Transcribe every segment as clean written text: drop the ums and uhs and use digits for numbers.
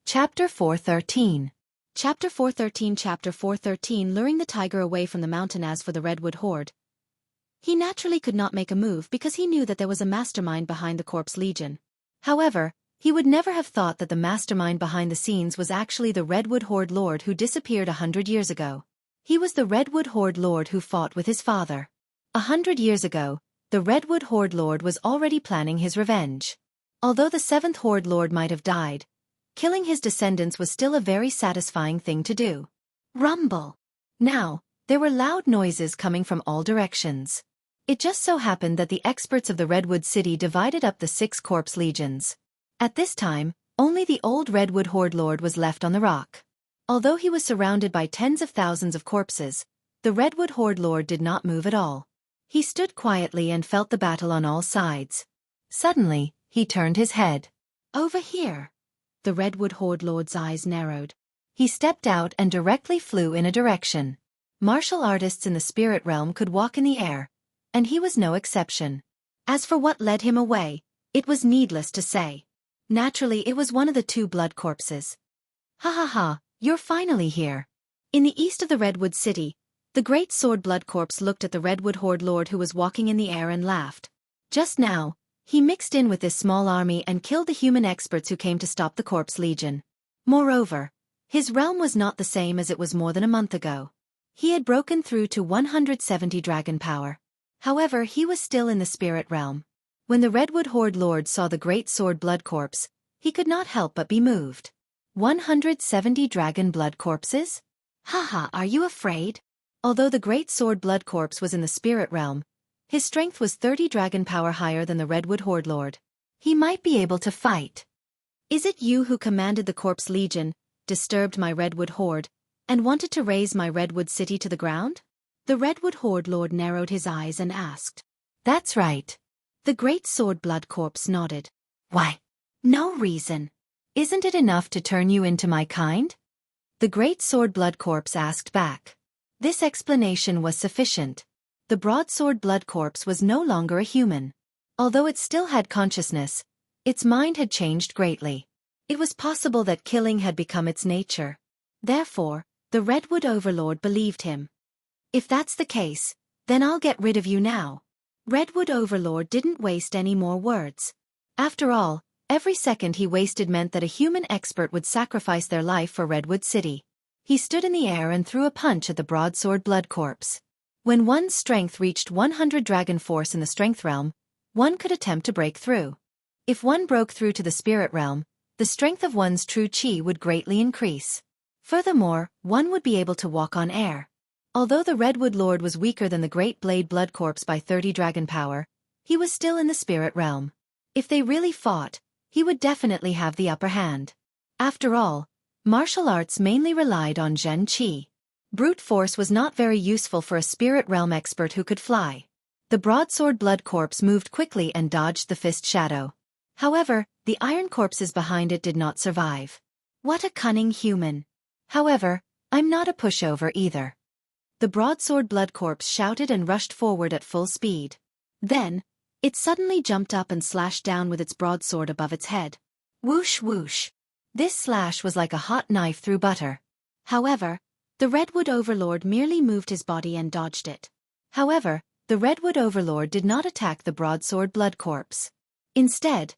Chapter 413. Chapter 413 luring the tiger away from the mountain. As for the Redwood Horde, he naturally could not make a move because he knew that there was a mastermind behind the Corpse Legion. However, he would never have thought that the mastermind behind the scenes was actually the Redwood Horde Lord who disappeared 100 years ago. He was the Redwood Horde Lord who fought with his father. 100 years ago, the Redwood Horde Lord was already planning his revenge. Although the 7th Horde Lord might have died, killing his descendants was still a very satisfying thing to do. Rumble! Now, there were loud noises coming from all directions. It just so happened that the experts of the Redwood City divided up the 6 corpse legions. At this time, only the old Redwood Horde Lord was left on the rock. Although he was surrounded by tens of thousands of corpses, the Redwood Horde Lord did not move at all. He stood quietly and felt the battle on all sides. Suddenly, he turned his head. Over here! The Redwood Horde Lord's eyes narrowed. He stepped out and directly flew in a direction. Martial artists in the spirit realm could walk in the air, and he was no exception. As for what led him away, it was needless to say. Naturally, it was one of the 2 blood corpses. Ha ha ha, you're finally here. In the east of the Redwood City, the great sword blood corpse looked at the Redwood Horde Lord who was walking in the air and laughed. Just now, he mixed in with this small army and killed the human experts who came to stop the Corpse Legion. Moreover, his realm was not the same as it was more than a month ago. He had broken through to 170 dragon power. However, he was still in the spirit realm. When the Redwood Horde Lord saw the great sword blood corpse, he could not help but be moved. 170 dragon blood corpses? Haha, are you afraid? Although the great sword blood corpse was in the spirit realm, his strength was 30 dragon power higher than the Redwood Horde Lord. He might be able to fight. Is it you who commanded the Corpse Legion, disturbed my Redwood Horde, and wanted to raze my Redwood City to the ground? The Redwood Horde Lord narrowed his eyes and asked. That's right. The great sword blood corpse nodded. Why? No reason. Isn't it enough to turn you into my kind? The great sword blood corpse asked back. This explanation was sufficient. The broadsword blood corpse was no longer a human. Although it still had consciousness, its mind had changed greatly. It was possible that killing had become its nature. Therefore, the Redwood Overlord believed him. If that's the case, then I'll get rid of you now. Redwood Overlord didn't waste any more words. After all, every second he wasted meant that a human expert would sacrifice their life for Redwood City. He stood in the air and threw a punch at the broadsword blood corpse. When one's strength reached 100 dragon force in the strength realm, one could attempt to break through. If one broke through to the spirit realm, the strength of one's true chi would greatly increase. Furthermore, one would be able to walk on air. Although the Redwood Lord was weaker than the Great Blade Blood Corpse by 30 dragon power, he was still in the spirit realm. If they really fought, he would definitely have the upper hand. After all, martial arts mainly relied on Zhen Qi. Brute force was not very useful for a spirit realm expert who could fly. The broadsword blood corpse moved quickly and dodged the fist shadow. However, the iron corpses behind it did not survive. What a cunning human. However, I'm not a pushover either. The broadsword blood corpse shouted and rushed forward at full speed. Then, it suddenly jumped up and slashed down with its broadsword above its head. Whoosh whoosh. This slash was like a hot knife through butter. However, the Redwood Overlord merely moved his body and dodged it. However, the Redwood Overlord did not attack the broadsword blood corpse. Instead,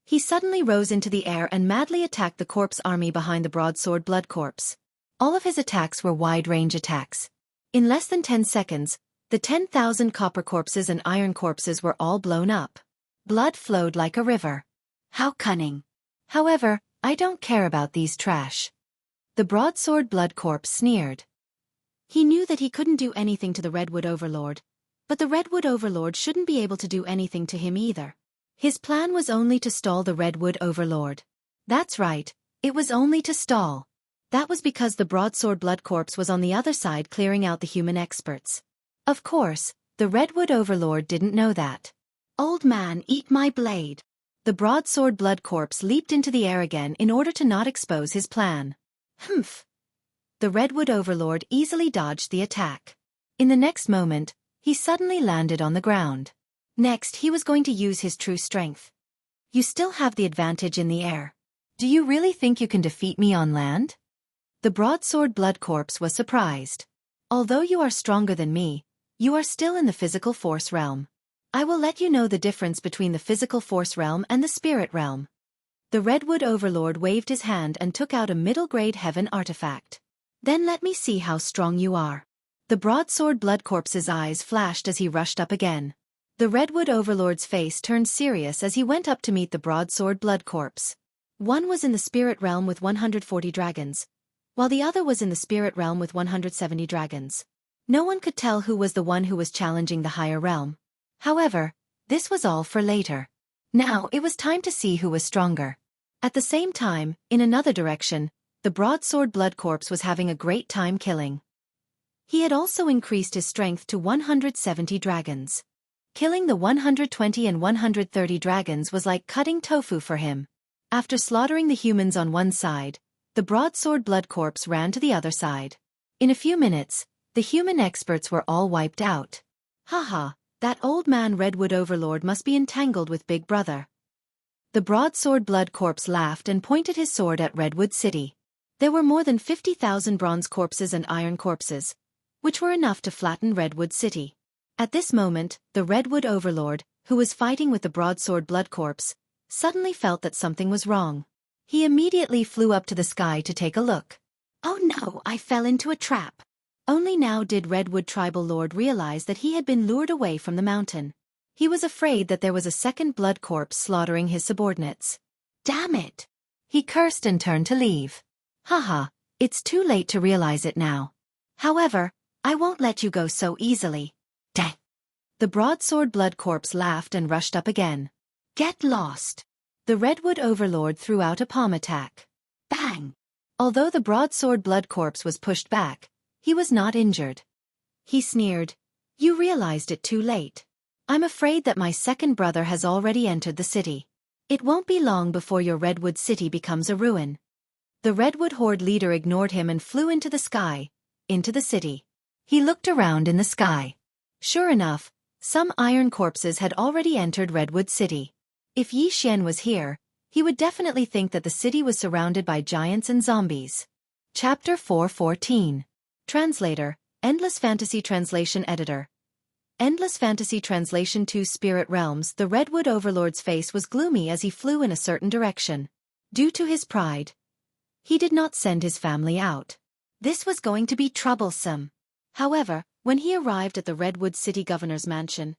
he suddenly rose into the air and madly attacked the corpse army behind the broadsword blood corpse. All of his attacks were wide-range attacks. In less than 10 seconds, the 10,000 copper corpses and iron corpses were all blown up. Blood flowed like a river. How cunning. However, I don't care about these trash. The broadsword blood corpse sneered. He knew that he couldn't do anything to the Redwood Overlord, but the Redwood Overlord shouldn't be able to do anything to him either. His plan was only to stall the Redwood Overlord. That's right, it was only to stall. That was because the broadsword blood corpse was on the other side clearing out the human experts. Of course, the Redwood Overlord didn't know that. Old man, eat my blade. The broadsword blood corpse leaped into the air again in order to not expose his plan. Humph. The Redwood Overlord easily dodged the attack. In the next moment, he suddenly landed on the ground. Next, he was going to use his true strength. You still have the advantage in the air. Do you really think you can defeat me on land? The broadsword blood corpse was surprised. Although you are stronger than me, you are still in the physical force realm. I will let you know the difference between the physical force realm and the spirit realm. The Redwood Overlord waved his hand and took out a middle-grade heaven artifact. Then let me see how strong you are. The broadsword blood corpse's eyes flashed as he rushed up again. The Redwood Overlord's face turned serious as he went up to meet the broadsword blood corpse. One was in the spirit realm with 140 dragons, while the other was in the spirit realm with 170 dragons. No one could tell who was the one who was challenging the higher realm. However, this was all for later. Now it was time to see who was stronger. At the same time, in another direction, the broadsword blood corpse was having a great time killing. He had also increased his strength to 170 dragons. Killing the 120 and 130 dragons was like cutting tofu for him. After slaughtering the humans on one side, the broadsword blood corpse ran to the other side. In a few minutes, the human experts were all wiped out. Haha, that old man Redwood Overlord must be entangled with Big Brother. The broadsword blood corpse laughed and pointed his sword at Redwood City. There were more than 50,000 bronze corpses and iron corpses, which were enough to flatten Redwood City. At this moment, the Redwood Overlord, who was fighting with the broadsword blood corpse, suddenly felt that something was wrong. He immediately flew up to the sky to take a look. Oh no, I fell into a trap. Only now did Redwood Tribal Lord realize that he had been lured away from the mountain. He was afraid that there was a second blood corpse slaughtering his subordinates. Damn it! He cursed and turned to leave. Haha, it's too late to realize it now. However, I won't let you go so easily. Dang! The broadsword blood corpse laughed and rushed up again. Get lost! The Redwood Overlord threw out a palm attack. Bang! Although the broadsword blood corpse was pushed back, he was not injured. He sneered. You realized it too late. I'm afraid that my second brother has already entered the city. It won't be long before your Redwood City becomes a ruin. The Redwood Horde leader ignored him and flew into the sky, into the city. He looked around in the sky. Sure enough, some iron corpses had already entered Redwood City. If Yi Xian was here, he would definitely think that the city was surrounded by giants and zombies. Chapter 4:14. Translator, Endless Fantasy Translation Editor. Endless Fantasy Translation 2 Spirit Realms. The Redwood Overlord's face was gloomy as he flew in a certain direction. Due to his pride, he did not send his family out. This was going to be troublesome. However, when he arrived at the Redwood City Governor's mansion,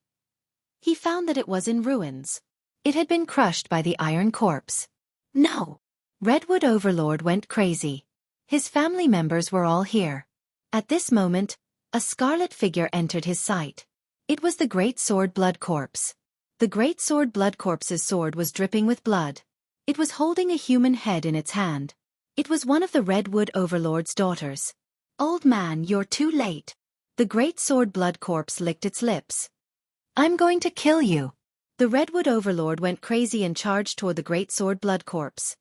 he found that it was in ruins. It had been crushed by the iron corpse. No! Redwood Overlord went crazy. His family members were all here. At this moment, a scarlet figure entered his sight. It was the Great Sword Blood Corpse. The Great Sword Blood Corpse's sword was dripping with blood. It was holding a human head in its hand. It was one of the Redwood Overlord's daughters. Old man, you're too late. The Great Sword Blood Corpse licked its lips. I'm going to kill you. The Redwood Overlord went crazy and charged toward the Great Sword Blood Corpse.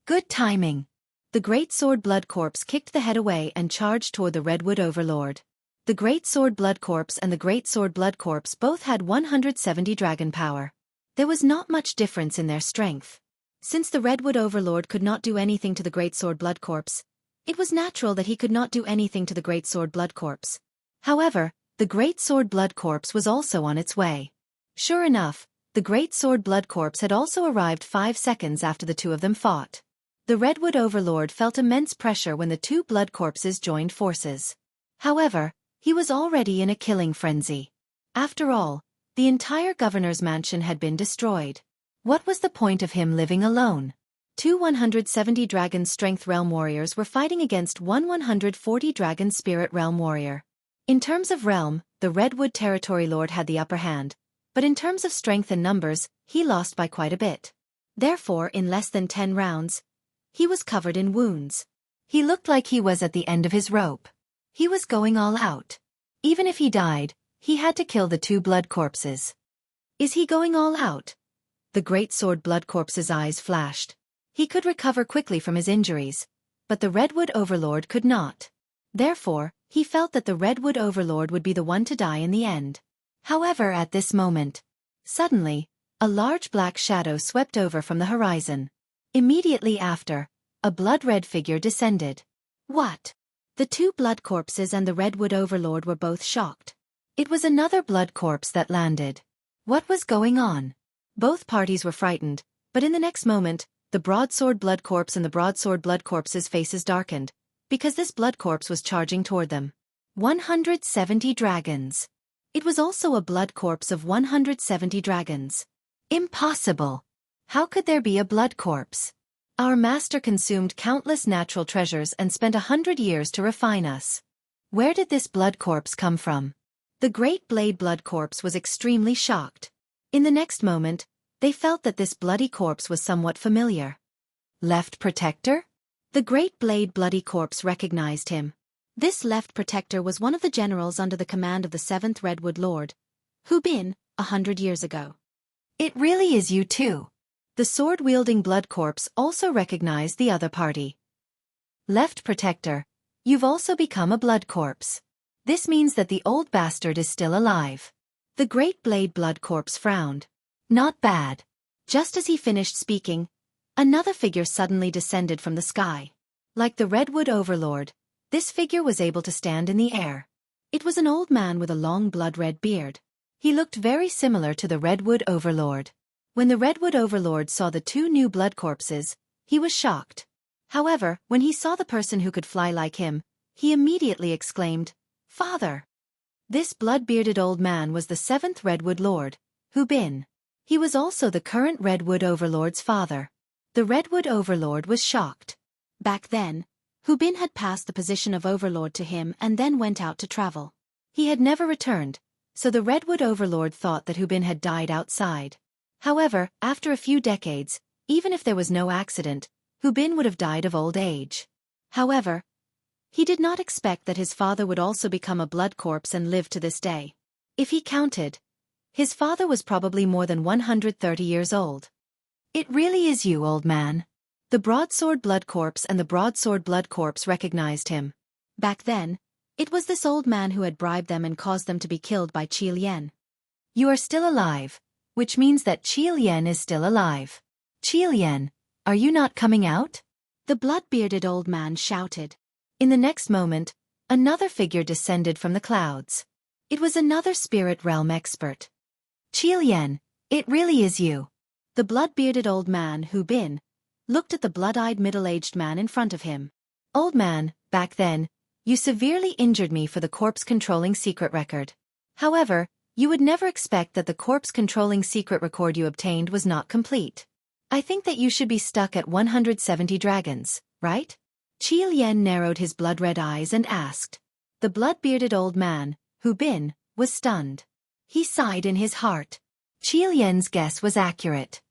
Good timing. The Great Sword Blood Corpse kicked the head away and charged toward the Redwood Overlord. The Great Sword Blood Corpse and the Great Sword Blood Corpse both had 170 dragon power. There was not much difference in their strength. Since the Redwood Overlord could not do anything to the Great Sword Blood Corpse, it was natural that he could not do anything to the Great Sword Blood Corpse. However, the Great Sword Blood Corpse was also on its way. Sure enough, the Great Sword Blood Corpse had also arrived 5 seconds after the two of them fought. The Redwood Overlord felt immense pressure when the two blood corpses joined forces. However, he was already in a killing frenzy. After all, the entire governor's mansion had been destroyed. What was the point of him living alone? Two 170 Dragon Strength Realm Warriors were fighting against one 140 Dragon Spirit Realm Warrior. In terms of realm, the Redwood Territory Lord had the upper hand, but in terms of strength and numbers, he lost by quite a bit. Therefore, in less than 10 rounds, he was covered in wounds. He looked like he was at the end of his rope. He was going all out. Even if he died, he had to kill the two blood corpses. Is he going all out? The Great Sword Blood Corpse's eyes flashed. He could recover quickly from his injuries, but the Redwood Overlord could not. Therefore, he felt that the Redwood Overlord would be the one to die in the end. However, at this moment, suddenly, a large black shadow swept over from the horizon. Immediately after, a blood-red figure descended. What? The two blood corpses and the Redwood Overlord were both shocked. It was another blood corpse that landed. What was going on? Both parties were frightened, but in the next moment, the broadsword blood corpse and the broadsword blood corpse's faces darkened, because this blood corpse was charging toward them. 170 dragons. It was also a blood corpse of 170 dragons. Impossible! How could there be a blood corpse? Our master consumed countless natural treasures and spent 100 years to refine us. Where did this blood corpse come from? The Great Blade Blood Corpse was extremely shocked. In the next moment, they felt that this bloody corpse was somewhat familiar. Left Protector? The Great Blade Bloody Corpse recognized him. This Left Protector was one of the generals under the command of the 7th Redwood Lord, who been 100 years ago. It really is you too. The sword-wielding blood corpse also recognized the other party. Left Protector, you've also become a blood corpse. This means that the old bastard is still alive. The Great Blade Blood Corpse frowned. Not bad. Just as he finished speaking, another figure suddenly descended from the sky. Like the Redwood Overlord, this figure was able to stand in the air. It was an old man with a long blood-red beard. He looked very similar to the Redwood Overlord. When the Redwood Overlord saw the two new blood corpses, he was shocked. However, when he saw the person who could fly like him, he immediately exclaimed, "Father!" This blood-bearded old man was the 7th Redwood Lord, who been. He was also the current Redwood Overlord's father. The Redwood Overlord was shocked. Back then, Hu Bin had passed the position of Overlord to him and then went out to travel. He had never returned, so the Redwood Overlord thought that Hu Bin had died outside. However, after a few decades, even if there was no accident, Hu Bin would have died of old age. However, he did not expect that his father would also become a blood corpse and live to this day. If he counted, his father was probably more than 130 years old. It really is you, old man. The broadsword blood corpse and the broadsword blood corpse recognized him. Back then, it was this old man who had bribed them and caused them to be killed by Qi Lian. You are still alive, which means that Qi Lian is still alive. Qi Lian, are you not coming out? The blood-bearded old man shouted. In the next moment, another figure descended from the clouds. It was another spirit realm expert. Qi Lian, it really is you. The blood-bearded old man Hu Bin looked at the blood-eyed middle-aged man in front of him. Old man, back then, you severely injured me for the corpse-controlling secret record. However, you would never expect that the corpse-controlling secret record you obtained was not complete. I think that you should be stuck at 170 dragons, right? Qi Lian narrowed his blood-red eyes and asked. The blood-bearded old man, Hu Bin, was stunned. He sighed in his heart. Qi Lian's guess was accurate.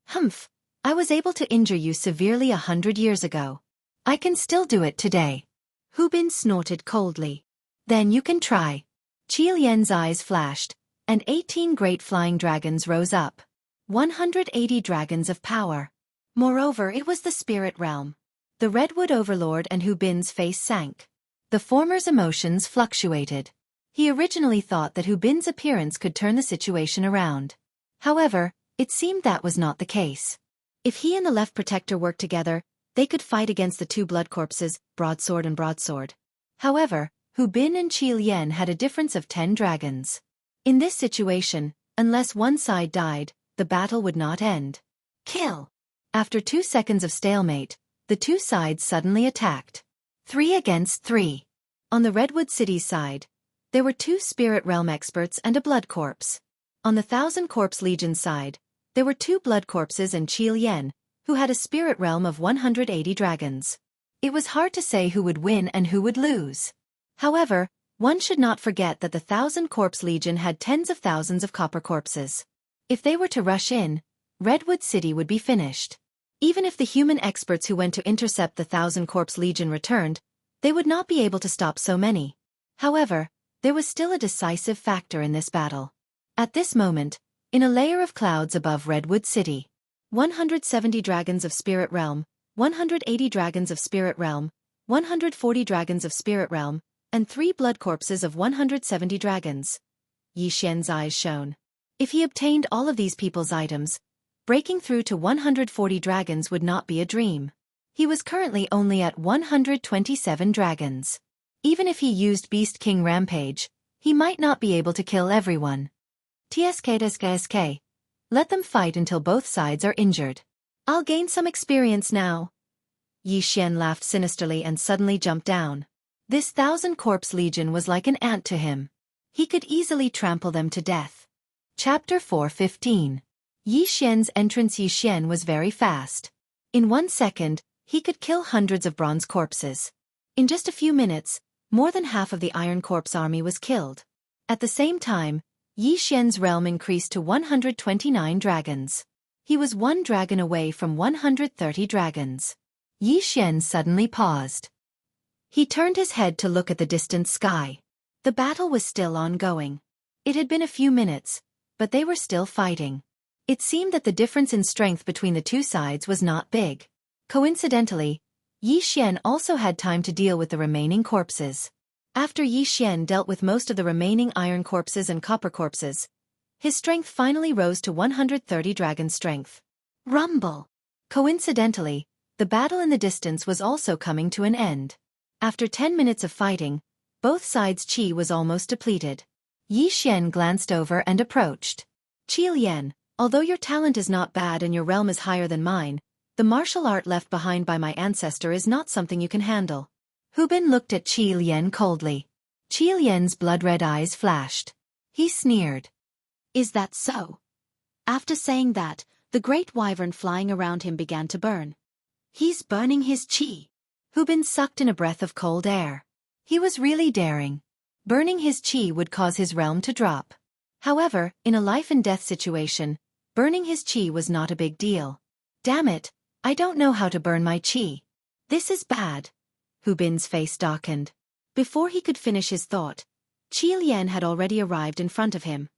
Humph, I was able to injure you severely 100 years ago. I can still do it today. Hu Bin snorted coldly. Then you can try. Qi Lian's eyes flashed, and 18 great flying dragons rose up. 180 dragons of power. Moreover, it was the spirit realm. The Redwood Overlord and Hu Bin's face sank. The former's emotions fluctuated. He originally thought that Hu Bin's appearance could turn the situation around. However, it seemed that was not the case. If he and the Left Protector worked together, they could fight against the two blood corpses, broadsword and broadsword. However, Hu Bin and Qi Lian had a difference of 10 dragons. In this situation, unless one side died, the battle would not end. Kill! After 2 seconds of stalemate, the two sides suddenly attacked. 3 against 3. On the Redwood City side, there were 2 spirit realm experts and a blood corpse. On the 1,000 Corpse Legion side, there were 2 blood corpses and Qi Lian, who had a spirit realm of 180 dragons. It was hard to say who would win and who would lose. However, one should not forget that the 1,000 Corpse Legion had tens of thousands of copper corpses. If they were to rush in, Redwood City would be finished. Even if the human experts who went to intercept the 1,000 Corpse Legion returned, they would not be able to stop so many. However, there was still a decisive factor in this battle. At this moment, in a layer of clouds above Redwood City, 170 dragons of Spirit Realm, 180 dragons of Spirit Realm, 140 dragons of Spirit Realm, and 3 blood corpses of 170 dragons. Yi Xian's eyes shone. If he obtained all of these people's items, breaking through to 140 dragons would not be a dream. He was currently only at 127 dragons. Even if he used Beast King Rampage, he might not be able to kill everyone. TSK. Let them fight until both sides are injured. I'll gain some experience now. Yi Xian laughed sinisterly and suddenly jumped down. This 1,000-corpse legion was like an ant to him. He could easily trample them to death. Chapter 4:15. Yi Xian's entrance. Yi Xian was very fast. In 1 second, he could kill hundreds of bronze corpses. In just a few minutes, more than half of the Iron Corpse army was killed. At the same time, Yi Xian's realm increased to 129 dragons. He was 1 dragon away from 130 dragons. Yi Xian suddenly paused. He turned his head to look at the distant sky. The battle was still ongoing. It had been a few minutes, but they were still fighting. It seemed that the difference in strength between the two sides was not big. Coincidentally, Yi Xian also had time to deal with the remaining corpses. After Yi Xian dealt with most of the remaining iron corpses and copper corpses, his strength finally rose to 130 dragon strength. Rumble! Coincidentally, the battle in the distance was also coming to an end. After 10 minutes of fighting, both sides' chi was almost depleted. Yi Xian glanced over and approached. Qi Lian, although your talent is not bad and your realm is higher than mine, the martial art left behind by my ancestor is not something you can handle. Hu Bin looked at Qi Lian coldly. Qi Lian's blood-red eyes flashed. He sneered. Is that so? After saying that, the great wyvern flying around him began to burn. He's burning his chi. Hu Bin sucked in a breath of cold air. He was really daring. Burning his chi would cause his realm to drop. However, in a life-and-death situation, burning his chi was not a big deal. Damn it, I don't know how to burn my chi. This is bad. Hu Bin's face darkened. Before he could finish his thought, Qi Lian had already arrived in front of him.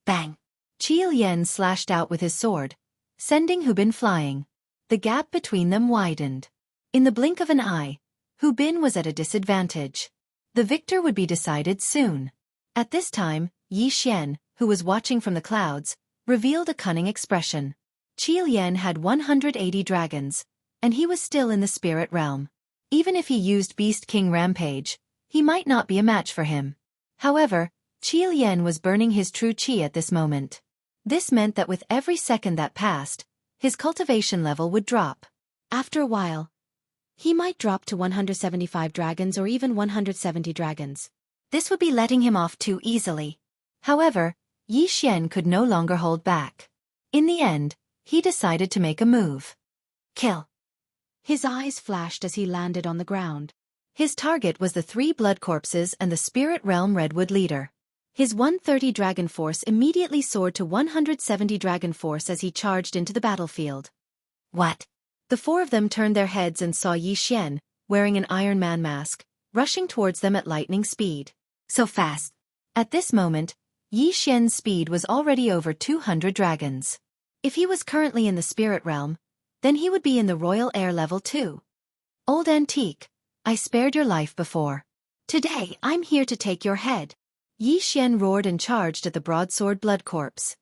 Bang! Qi Lian slashed out with his sword, sending Hu Bin flying. The gap between them widened. In the blink of an eye, Hu Bin was at a disadvantage. The victor would be decided soon. At this time, Yi Xian, who was watching from the clouds, revealed a cunning expression. Qi Lian had 180 dragons, and he was still in the spirit realm. Even if he used Beast King Rampage, he might not be a match for him. However, Qi Lian was burning his true chi at this moment. This meant that with every second that passed, his cultivation level would drop. After a while, he might drop to 175 dragons or even 170 dragons. This would be letting him off too easily. However, Yi Xian could no longer hold back. In the end, he decided to make a move. Kill. His eyes flashed as he landed on the ground. His target was the 3 blood corpses and the Spirit Realm Redwood leader. His 130 dragon force immediately soared to 170 dragon force as he charged into the battlefield. What? The 4 of them turned their heads and saw Yi Xian, wearing an Iron Man mask, rushing towards them at lightning speed. So fast. At this moment, Yi Xian's speed was already over 200 dragons. If he was currently in the spirit realm, then he would be in the royal air level too. Old antique, I spared your life before. Today I'm here to take your head. Yi Xian roared and charged at the broadsword blood corpse.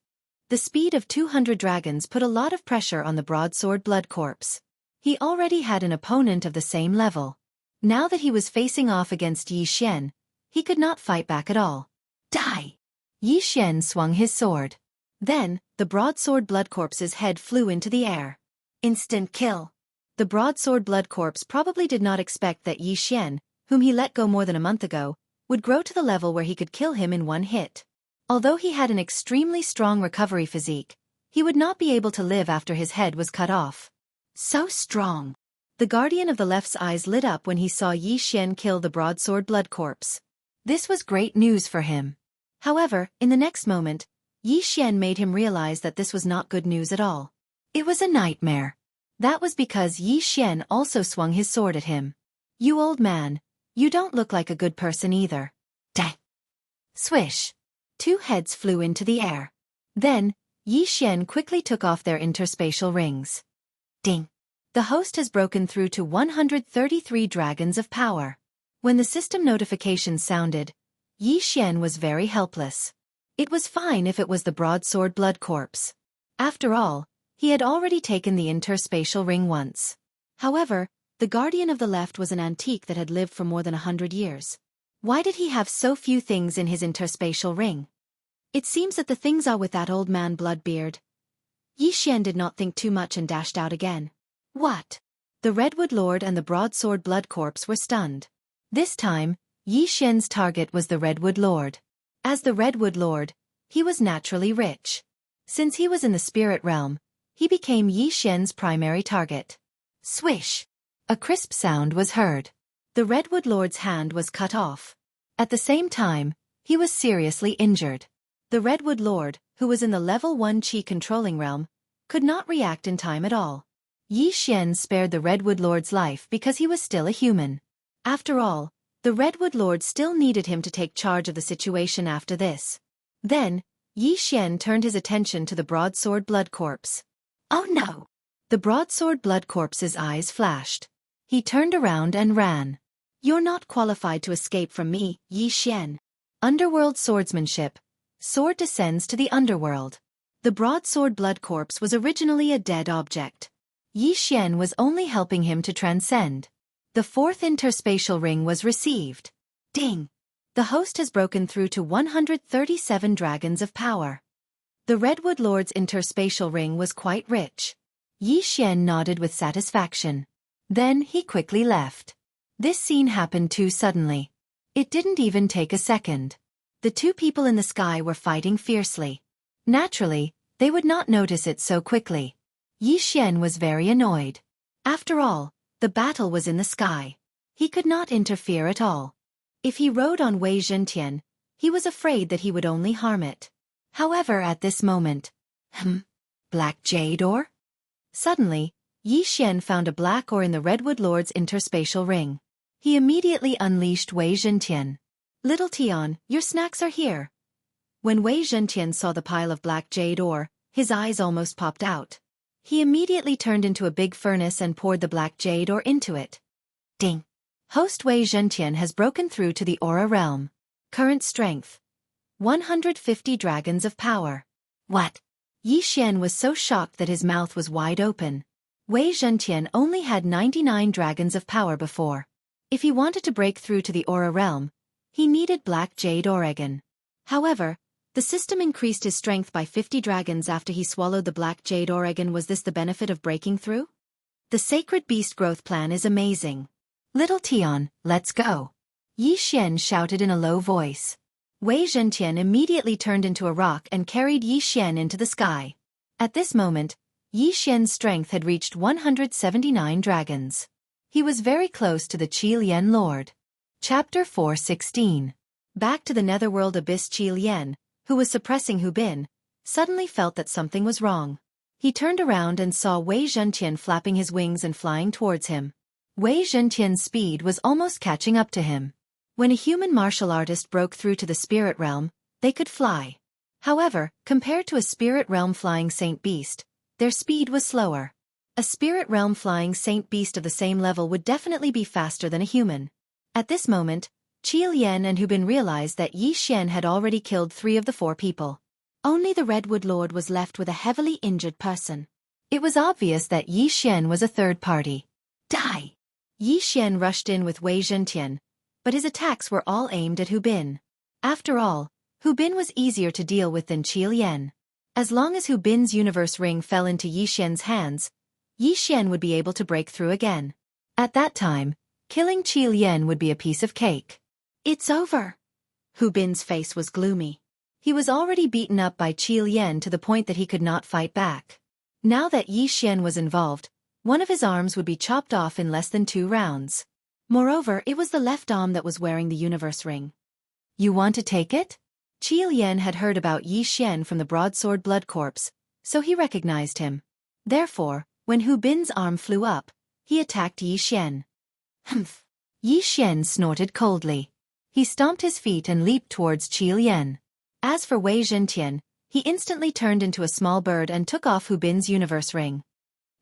The speed of 200 dragons put a lot of pressure on the broadsword blood corpse. He already had an opponent of the same level. Now that he was facing off against Yi Xian, he could not fight back at all. Die! Yi Xian swung his sword. Then, the broadsword blood corpse's head flew into the air. Instant kill. The broadsword blood corpse probably did not expect that Yi Xian, whom he let go more than a month ago, would grow to the level where he could kill him in one hit. Although he had an extremely strong recovery physique, he would not be able to live after his head was cut off. So strong. The guardian of the left's eyes lit up when he saw Yi Xian kill the broadsword blood corpse. This was great news for him. However, in the next moment, Yi Xian made him realize that this was not good news at all. It was a nightmare. That was because Yi Xian also swung his sword at him. You old man, you don't look like a good person either. Dang. Swish. 2 heads flew into the air. Then, Yi Xian quickly took off their interspatial rings. Ding. The host has broken through to 133 dragons of power. When the system notification sounded, Yi Xian was very helpless. It was fine if it was the broadsword blood corpse. After all, He had already taken the interspatial ring once. However, the guardian of the left was an antique that had lived for more than 100 years. Why did he have so few things in his interspatial ring? It seems that the things are with that old man Bloodbeard. Yi Xian did not think too much and dashed out again. What? The Redwood Lord and the Broadsword Blood Corpse were stunned. This time, Yi Xian's target was the Redwood Lord. As the Redwood Lord, he was naturally rich. Since he was in the spirit realm, he became Yi Xian's primary target. Swish! A crisp sound was heard. The Redwood Lord's hand was cut off. At the same time, he was seriously injured. The Redwood Lord, who was in the level 1 Qi controlling realm, could not react in time at all. Yi Xian spared the Redwood Lord's life because he was still a human. After all, the Redwood Lord still needed him to take charge of the situation after this. Then, Yi Xian turned his attention to the Broadsword Blood Corpse. Oh no! The Broadsword Blood Corpse's eyes flashed. He turned around and ran. You're not qualified to escape from me, Yi Xian. Underworld swordsmanship. Sword descends to the underworld. The Broadsword Blood Corpse was originally a dead object. Yi Xian was only helping him to transcend. The fourth interspatial ring was received. Ding! The host has broken through to 137 dragons of power. The Redwood Lord's interspatial ring was quite rich. Yi Xian nodded with satisfaction. Then he quickly left. This scene happened too suddenly. It didn't even take a second. The two people in the sky were fighting fiercely. Naturally, they would not notice it so quickly. Yi Xian was very annoyed. After all, the battle was in the sky. He could not interfere at all. If he rode on Wei Zhentian, he was afraid that he would only harm it. However, at this moment, black jade ore? Suddenly, Yi Xian found a black ore in the Redwood Lord's interspatial ring. He immediately unleashed Wei Zhentian. Little Tian, your snacks are here. When Wei Zhentian saw the pile of black jade ore, his eyes almost popped out. He immediately turned into a big furnace and poured the black jade ore into it. Ding! Host Wei Zhentian has broken through to the aura realm. Current strength: 150 dragons of power. What? Yi Xian was so shocked that his mouth was wide open. Wei Zhentian only had 99 dragons of power before. If he wanted to break through to the aura realm, he needed black jade ore again. However, the system increased his strength by 50 dragons after he swallowed the black jade ore again. Was this the benefit of breaking through? The sacred beast growth plan is amazing. Little Tian, let's go. Yi Xian shouted in a low voice. Wei Zhentian immediately turned into a rock and carried Yi Xian into the sky. At this moment, Yi Xian's strength had reached 179 dragons. He was very close to the Qi Lian Lord. Chapter 4:16. Back to the netherworld abyss. Qi Lian, who was suppressing Hu Bin, suddenly felt that something was wrong. He turned around and saw Wei Zhentian flapping his wings and flying towards him. Wei Zhentian's speed was almost catching up to him. When a human martial artist broke through to the spirit realm, they could fly. However, compared to a spirit realm flying saint beast, their speed was slower. A spirit realm flying saint beast of the same level would definitely be faster than a human. At this moment, Qi Lian and Hu Bin realized that Yi Xian had already killed 3 of the 4 people. Only the Redwood Lord was left with a heavily injured person. It was obvious that Yi Xian was a third party. Die! Yi Xian rushed in with Wei Zhentian, but his attacks were all aimed at Hu Bin. After all, Hu Bin was easier to deal with than Qi Lian. As long as Hu Bin's universe ring fell into Yi Xian's hands, Yi Xian would be able to break through again. At that time, killing Qi Lian would be a piece of cake. It's over. Hu Bin's face was gloomy. He was already beaten up by Qi Lian to the point that he could not fight back. Now that Yi Xian was involved, one of his arms would be chopped off in less than 2 rounds. Moreover, it was the left arm that was wearing the universe ring. You want to take it? Qi Lian had heard about Yi Xian from the Broadsword Blood Corpse, so he recognized him. Therefore, when Hu Bin's arm flew up, he attacked Yi Xian. Humph! Yi Xian snorted coldly. He stomped his feet and leaped towards Qi Lian. As for Wei Zhentian, he instantly turned into a small bird and took off Hu Bin's universe ring.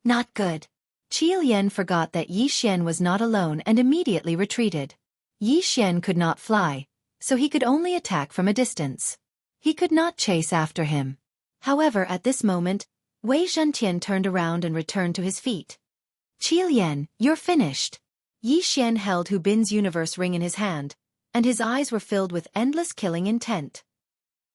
Not good. Qi Lian forgot that Yi Xian was not alone and immediately retreated. Yi Xian could not fly, so he could only attack from a distance. He could not chase after him. However, at this moment, Wei Zhentian turned around and returned to his feet. Qilian, you're finished. Yi Xian held Hu Bin's universe ring in his hand, and his eyes were filled with endless killing intent.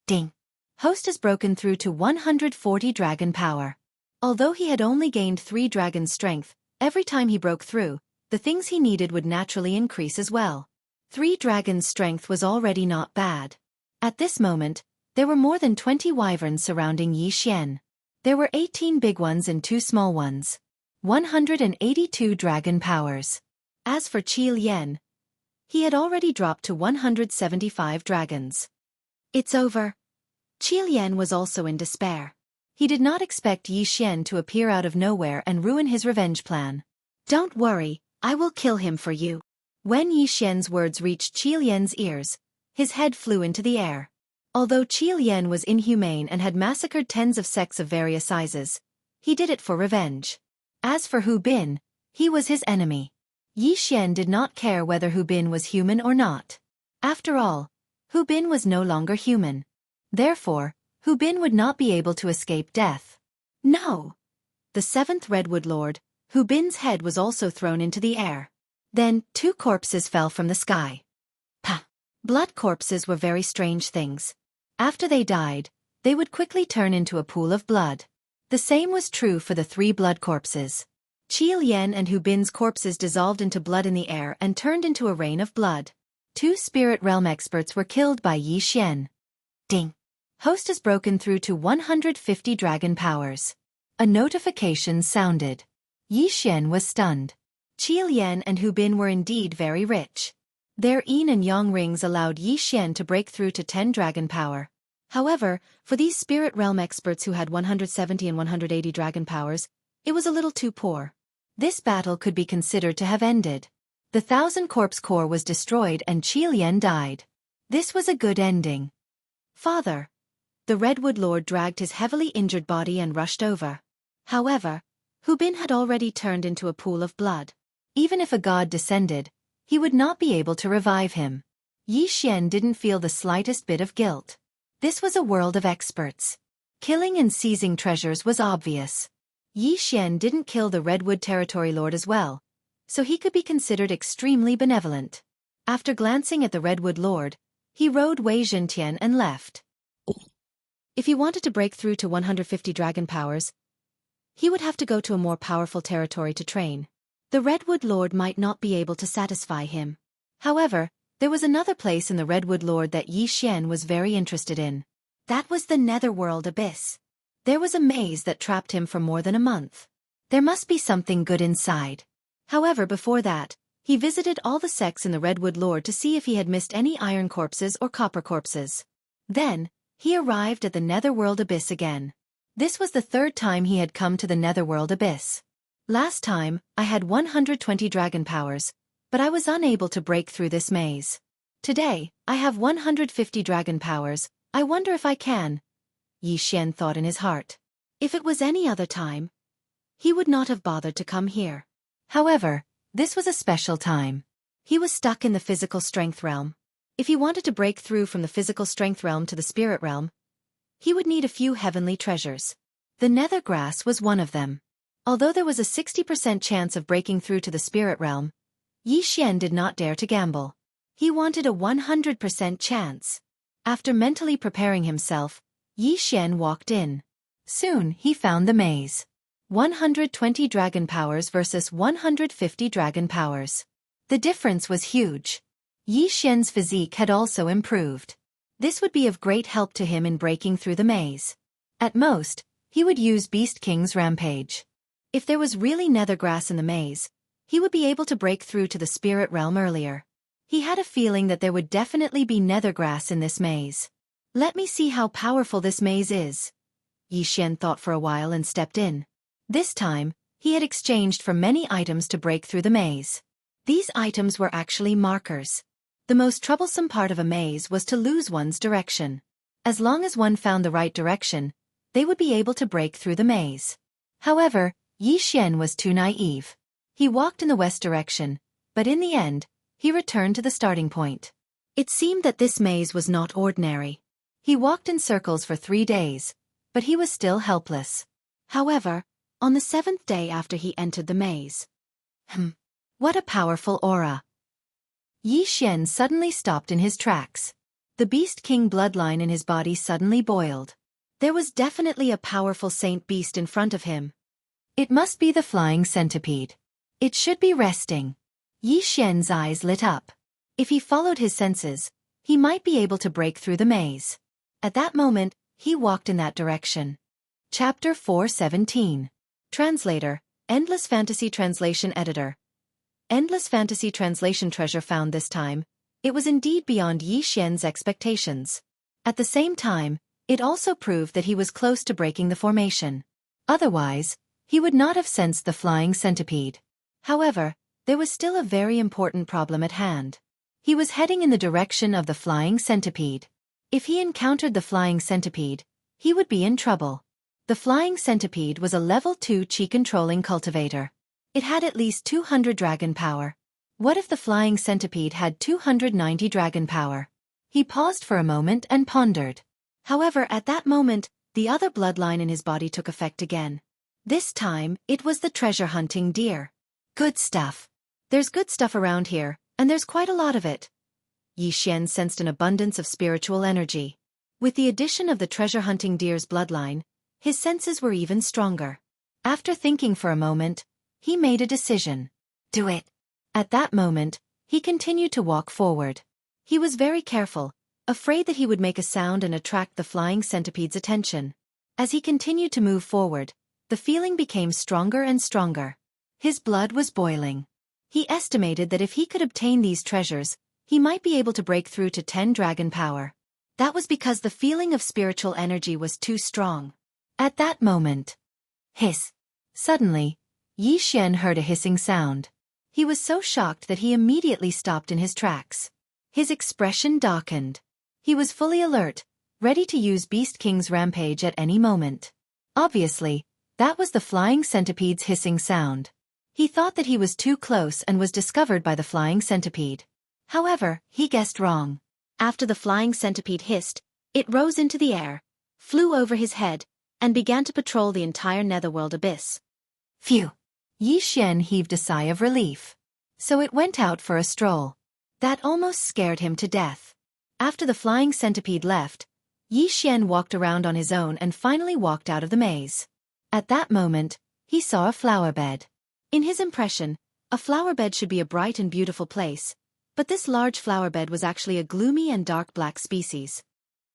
Ding! Host has broken through to 140 dragon power. Although he had only gained 3 dragon strength, every time he broke through, the things he needed would naturally increase as well. 3 dragons' strength was already not bad. At this moment, there were more than 20 wyverns surrounding Yi Xian. There were 18 big ones and 2 small ones. 182 dragon powers. As for Qilian, he had already dropped to 175 dragons. It's over. Qilian was also in despair. He did not expect Yi Xian to appear out of nowhere and ruin his revenge plan. Don't worry, I will kill him for you. When Yi Xian's words reached Qilian's ears, his head flew into the air. Although Qilian was inhumane and had massacred tens of sects of various sizes, he did it for revenge. As for Hu Bin, he was his enemy. Yi Xian did not care whether Hu Bin was human or not. After all, Hu Bin was no longer human. Therefore, Hu Bin would not be able to escape death. No! The 7th Redwood Lord, Hu Bin's head was also thrown into the air. Then, 2 corpses fell from the sky. Pah! Blood corpses were very strange things. After they died, they would quickly turn into a pool of blood. The same was true for the 3 blood corpses. Qilian and Hu Bin's corpses dissolved into blood in the air and turned into a rain of blood. 2 spirit realm experts were killed by Yi Xian. Ding! Host has broken through to 150 dragon powers. A notification sounded. Yi Xian was stunned. Qilian and Hu Bin were indeed very rich. Their yin and yang rings allowed Yi Xian to break through to 10 dragon power. However, for these spirit realm experts who had 170 and 180 dragon powers, it was a little too poor. This battle could be considered to have ended. The 1,000 corpse core was destroyed and Qilian died. This was a good ending. Father. The Redwood Lord dragged his heavily injured body and rushed over. However, Hu Bin had already turned into a pool of blood. Even if a god descended, he would not be able to revive him. Yi Xian didn't feel the slightest bit of guilt. This was a world of experts. Killing and seizing treasures was obvious. Yi Xian didn't kill the Redwood Territory Lord as well, so he could be considered extremely benevolent. After glancing at the Redwood Lord, he rode Wei Zhentian and left. If he wanted to break through to 150 dragon powers, he would have to go to a more powerful territory to train. The Redwood Lord might not be able to satisfy him. However, there was another place in the Redwood Lord that Yi Xian was very interested in. That was the Netherworld Abyss. There was a maze that trapped him for more than a month. There must be something good inside. However, before that, he visited all the sects in the Redwood Lord to see if he had missed any iron corpses or copper corpses. Then, he arrived at the Netherworld Abyss again. This was the 3rd time he had come to the Netherworld Abyss. Last time, I had 120 dragon powers, but I was unable to break through this maze. Today, I have 150 dragon powers, I wonder if I can. Yi Xian thought in his heart. If it was any other time, he would not have bothered to come here. However, this was a special time. He was stuck in the physical strength realm. If he wanted to break through from the physical strength realm to the spirit realm, he would need a few heavenly treasures. The nether grass was one of them. Although there was a 60% chance of breaking through to the spirit realm, Yi Xian did not dare to gamble. He wanted a 100% chance. After mentally preparing himself, Yi Xian walked in. Soon he found the maze. 120 dragon powers versus 150 dragon powers. The difference was huge. Yi Xian's physique had also improved. This would be of great help to him in breaking through the maze. At most, he would use Beast King's Rampage. If there was really nether grass in the maze, he would be able to break through to the spirit realm earlier. He had a feeling that there would definitely be nether grass in this maze. Let me see how powerful this maze is. Yi Xian thought for a while and stepped in. This time, he had exchanged for many items to break through the maze. These items were actually markers. The most troublesome part of a maze was to lose one's direction. As long as one found the right direction, they would be able to break through the maze. However, Yi Xian was too naive. He walked in the west direction, but in the end, he returned to the starting point. It seemed that this maze was not ordinary. He walked in circles for 3 days, but he was still helpless. However, on the 7th day after he entered the maze. What a powerful aura! Yi Xian suddenly stopped in his tracks. The Beast King bloodline in his body suddenly boiled. There was definitely a powerful saint beast in front of him. It must be the flying centipede. It should be resting. Yi Xian's eyes lit up. If he followed his senses, he might be able to break through the maze. At that moment, he walked in that direction. Chapter 417. Translator, Endless Fantasy Translation Editor. Endless Fantasy Translation treasure found this time. It was indeed beyond Yi Xian's expectations. At the same time, it also proved that he was close to breaking the formation. Otherwise, he would not have sensed the flying centipede. However, there was still a very important problem at hand. He was heading in the direction of the flying centipede. If he encountered the flying centipede, he would be in trouble. The flying centipede was a level 2 chi-controlling cultivator. It had at least 200 dragon power. What if the flying centipede had 290 dragon power? He paused for a moment and pondered. However, at that moment, the other bloodline in his body took effect again. This time, it was the treasure-hunting deer. Good stuff. There's good stuff around here, and there's quite a lot of it. Yi Xian sensed an abundance of spiritual energy. With the addition of the treasure-hunting deer's bloodline, his senses were even stronger. After thinking for a moment, he made a decision. Do it. At that moment, he continued to walk forward. He was very careful, afraid that he would make a sound and attract the flying centipede's attention. As he continued to move forward, the feeling became stronger and stronger. His blood was boiling. He estimated that if he could obtain these treasures, he might be able to break through to 10 dragon power. That was because the feeling of spiritual energy was too strong. At that moment, hiss. Suddenly, Yi Xian heard a hissing sound. He was so shocked that he immediately stopped in his tracks. His expression darkened. He was fully alert, ready to use Beast King's rampage at any moment. Obviously, that was the flying centipede's hissing sound. He thought that he was too close and was discovered by the flying centipede. However, he guessed wrong. After the flying centipede hissed, it rose into the air, flew over his head, and began to patrol the entire netherworld abyss. Phew! Yi Xian heaved a sigh of relief. So it went out for a stroll. That almost scared him to death. After the flying centipede left, Yi Xian walked around on his own and finally walked out of the maze. At that moment, he saw a flower bed. In his impression, a flower bed should be a bright and beautiful place, but this large flower bed was actually a gloomy and dark black species.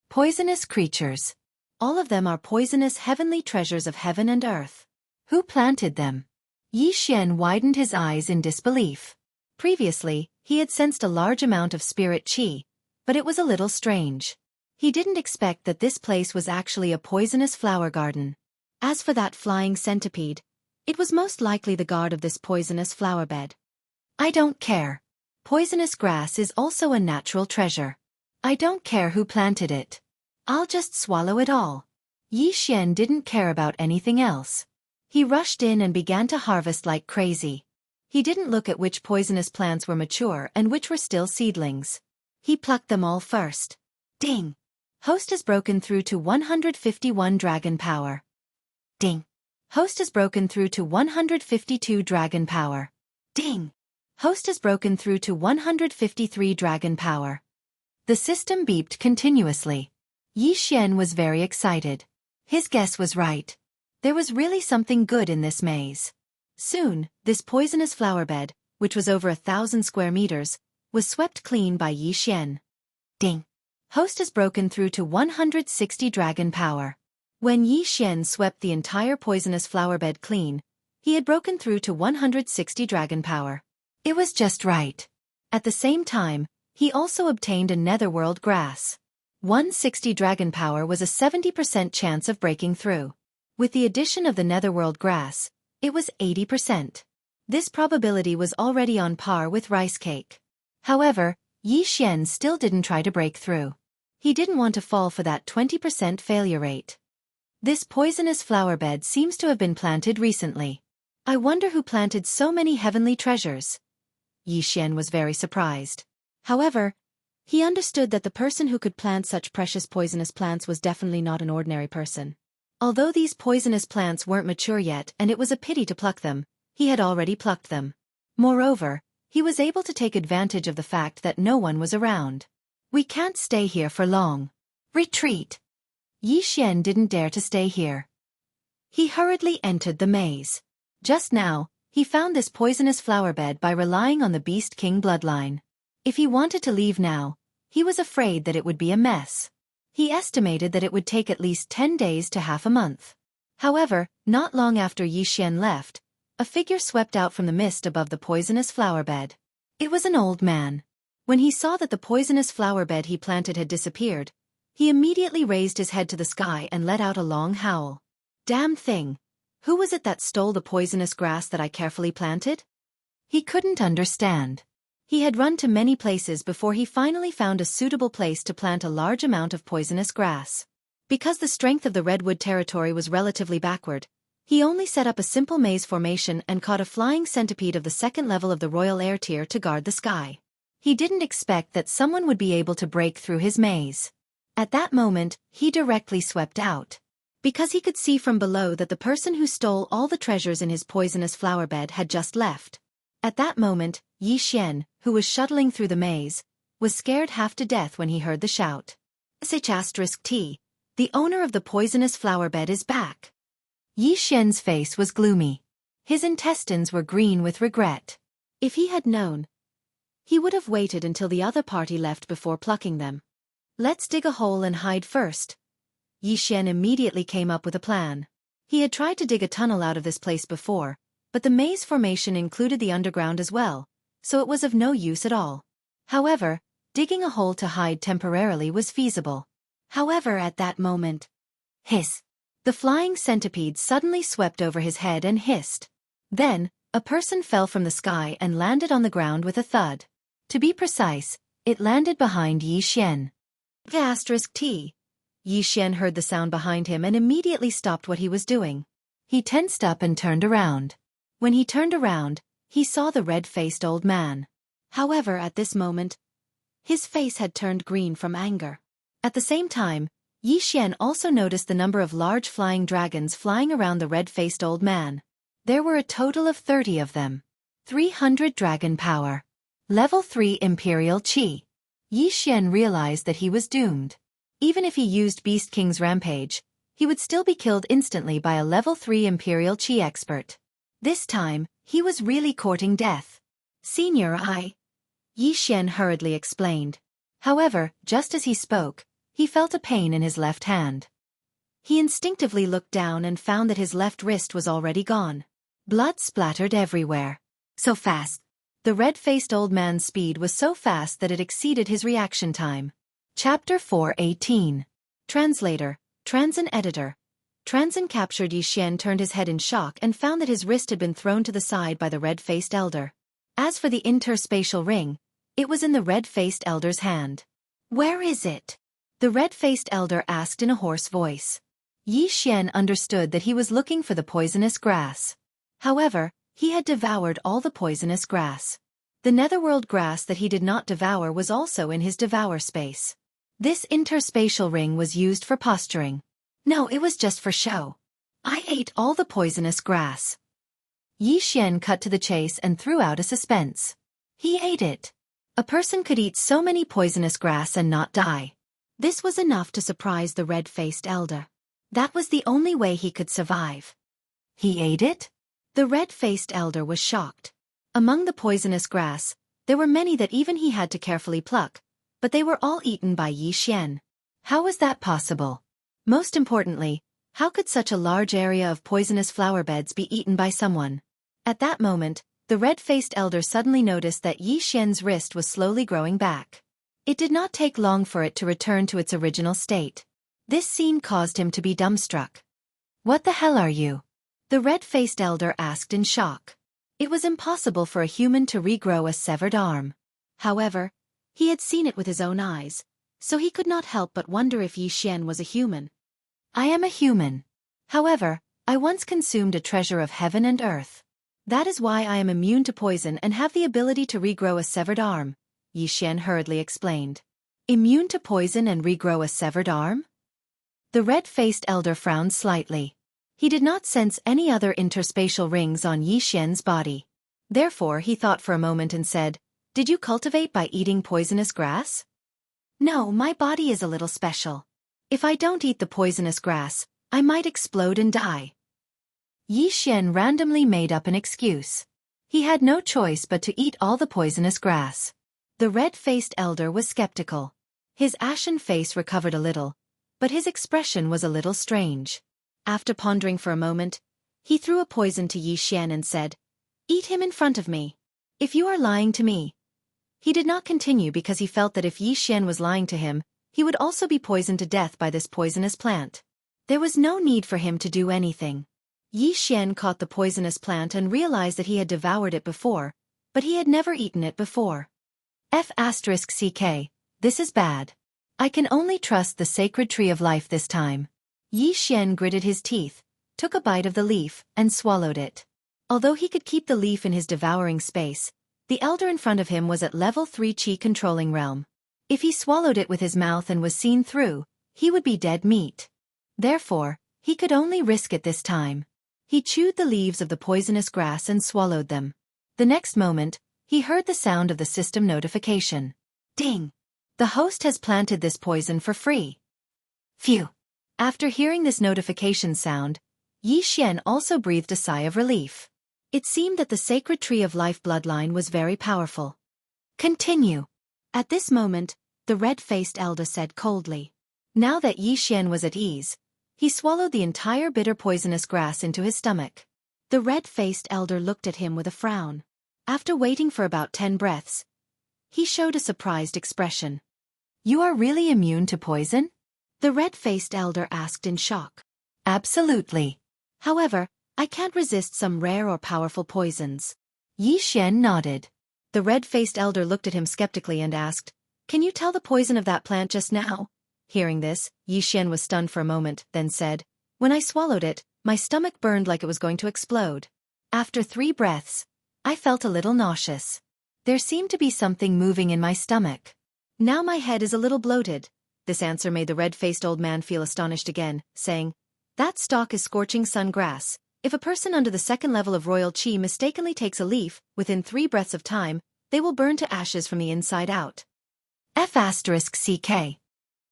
Poisonous creatures. All of them are poisonous heavenly treasures of heaven and earth. Who planted them? Yi Xian widened his eyes in disbelief. Previously, he had sensed a large amount of spirit qi, but it was a little strange. He didn't expect that this place was actually a poisonous flower garden. As for that flying centipede, it was most likely the guard of this poisonous flower bed. I don't care. Poisonous grass is also a natural treasure. I don't care who planted it. I'll just swallow it all. Yi Xian didn't care about anything else. He rushed in and began to harvest like crazy. He didn't look at which poisonous plants were mature and which were still seedlings. He plucked them all first. Ding! Host has broken through to 151 dragon power. Ding! Host has broken through to 152 dragon power. Ding! Host has broken through to 153 dragon power. The system beeped continuously. Yi Xian was very excited. His guess was right. There was really something good in this maze. Soon, this poisonous flower bed, which was over 1,000 square meters, was swept clean by Yi Xian. Ding! Host has broken through to 160 dragon power. When Yi Xian swept the entire poisonous flower bed clean, he had broken through to 160 dragon power. It was just right. At the same time, he also obtained a netherworld grass. 160 dragon power was a 70% chance of breaking through. With the addition of the netherworld grass, it was 80%. This probability was already on par with rice cake. However, Yi Xian still didn't try to break through. He didn't want to fall for that 20% failure rate. This poisonous flower bed seems to have been planted recently. I wonder who planted so many heavenly treasures. Yi Xian was very surprised. However, he understood that the person who could plant such precious poisonous plants was definitely not an ordinary person. Although these poisonous plants weren't mature yet and it was a pity to pluck them, he had already plucked them. Moreover, he was able to take advantage of the fact that no one was around. We can't stay here for long. Retreat. Yi Xian didn't dare to stay here. He hurriedly entered the maze. Just now, he found this poisonous flower bed by relying on the Beast King bloodline. If he wanted to leave now, he was afraid that it would be a mess. He estimated that it would take at least 10 days to half a month. However, not long after Yi Xian left, a figure swept out from the mist above the poisonous flower bed. It was an old man. When he saw that the poisonous flower bed he planted had disappeared, he immediately raised his head to the sky and let out a long howl. Damn thing! Who was it that stole the poisonous grass that I carefully planted? He couldn't understand. He had run to many places before he finally found a suitable place to plant a large amount of poisonous grass. Because the strength of the redwood territory was relatively backward, he only set up a simple maze formation and caught a flying centipede of the second level of the royal air tier to guard the sky. He didn't expect that someone would be able to break through his maze. At that moment, he directly swept out. Because he could see from below that the person who stole all the treasures in his poisonous flower bed had just left. At that moment, Yi Xian, who was shuttling through the maze, was scared half to death when he heard the shout. Xianxia, the owner of the poisonous flower bed is back. Yi Xian's face was gloomy. His intestines were green with regret. If he had known, he would have waited until the other party left before plucking them. Let's dig a hole and hide first. Yi Xian immediately came up with a plan. He had tried to dig a tunnel out of this place before, but the maze formation included the underground as well, so it was of no use at all. However, digging a hole to hide temporarily was feasible. However, at that moment, hiss! The flying centipede suddenly swept over his head and hissed. Then, a person fell from the sky and landed on the ground with a thud. To be precise, it landed behind Yi Xian. T. Yi Xian heard the sound behind him and immediately stopped what he was doing. He tensed up and turned around. When he turned around, he saw the red-faced old man. However, at this moment, his face had turned green from anger. At the same time, Yi Xian also noticed the number of large flying dragons flying around the red-faced old man. There were a total of 30 of them. 300 dragon power. Level 3 Imperial Qi. Yi Xian realized that he was doomed. Even if he used Beast King's rampage, he would still be killed instantly by a level 3 Imperial Qi expert. This time, he was really courting death. Senior Yi Xian hurriedly explained. However, just as he spoke, he felt a pain in his left hand. He instinctively looked down and found that his left wrist was already gone. Blood splattered everywhere. So fast. The red-faced old man's speed was so fast that it exceeded his reaction time. Chapter 4:18. Translator, Transin Editor. Transin captured Yi Xian turned his head in shock and found that his wrist had been thrown to the side by the red-faced elder. As for the interspatial ring, it was in the red-faced elder's hand. Where is it? The red-faced elder asked in a hoarse voice. Yi Xian understood that he was looking for the poisonous grass. However, he had devoured all the poisonous grass. The netherworld grass that he did not devour was also in his devour space. This interspatial ring was used for posturing. No, it was just for show. I ate all the poisonous grass. Yi Xian cut to the chase and threw out a suspense. He ate it. A person could eat so many poisonous grass and not die. This was enough to surprise the red-faced elder. That was the only way he could survive. He ate it? The red-faced elder was shocked. Among the poisonous grass, there were many that even he had to carefully pluck, but they were all eaten by Yi Xian. How was that possible? Most importantly, how could such a large area of poisonous flower beds be eaten by someone? At that moment, the red-faced elder suddenly noticed that Yi Xian's wrist was slowly growing back. It did not take long for it to return to its original state. This scene caused him to be dumbstruck. What the hell are you? The red-faced elder asked in shock. It was impossible for a human to regrow a severed arm. However, he had seen it with his own eyes, so he could not help but wonder if Yi Xian was a human. I am a human. However, I once consumed a treasure of heaven and earth. That is why I am immune to poison and have the ability to regrow a severed arm, Yi Xian hurriedly explained. Immune to poison and regrow a severed arm? The red-faced elder frowned slightly. He did not sense any other interspatial rings on Yi Xian's body. Therefore he thought for a moment and said, "Did you cultivate by eating poisonous grass?" "No, my body is a little special. If I don't eat the poisonous grass, I might explode and die." Yi Xian randomly made up an excuse. He had no choice but to eat all the poisonous grass. The red-faced elder was skeptical. His ashen face recovered a little, but his expression was a little strange. After pondering for a moment, he threw a poison to Yi Xian and said, "Eat him in front of me. If you are lying to me." He did not continue because he felt that if Yi Xian was lying to him, he would also be poisoned to death by this poisonous plant. There was no need for him to do anything. Yi Xian caught the poisonous plant and realized that he had devoured it before, but he had never eaten it before. F***ck, this is bad. I can only trust the sacred tree of life this time. Yi Xian gritted his teeth, took a bite of the leaf, and swallowed it. Although he could keep the leaf in his devouring space, the elder in front of him was at level 3 Qi controlling realm. If he swallowed it with his mouth and was seen through, he would be dead meat. Therefore, he could only risk it this time. He chewed the leaves of the poisonous grass and swallowed them. The next moment, he heard the sound of the system notification. Ding! The host has planted this poison for free. Phew! After hearing this notification sound, Yi Xian also breathed a sigh of relief. It seemed that the sacred tree of life bloodline was very powerful. Continue. At this moment, the red-faced elder said coldly. Now that Yi Xian was at ease, he swallowed the entire bitter poisonous grass into his stomach. The red-faced elder looked at him with a frown. After waiting for about 10 breaths, he showed a surprised expression. "You are really immune to poison?" the red-faced elder asked in shock. "Absolutely. However, I can't resist some rare or powerful poisons." Yi Xian nodded. The red-faced elder looked at him skeptically and asked, "Can you tell the poison of that plant just now?" Hearing this, Yi Xian was stunned for a moment, then said, "When I swallowed it, my stomach burned like it was going to explode. After 3 breaths, I felt a little nauseous. There seemed to be something moving in my stomach. Now my head is a little bloated." This answer made the red-faced old man feel astonished again, saying, "That stalk is scorching sun grass. If a person under the 2nd level of royal qi mistakenly takes a leaf, within 3 breaths of time, they will burn to ashes from the inside out." F***ck.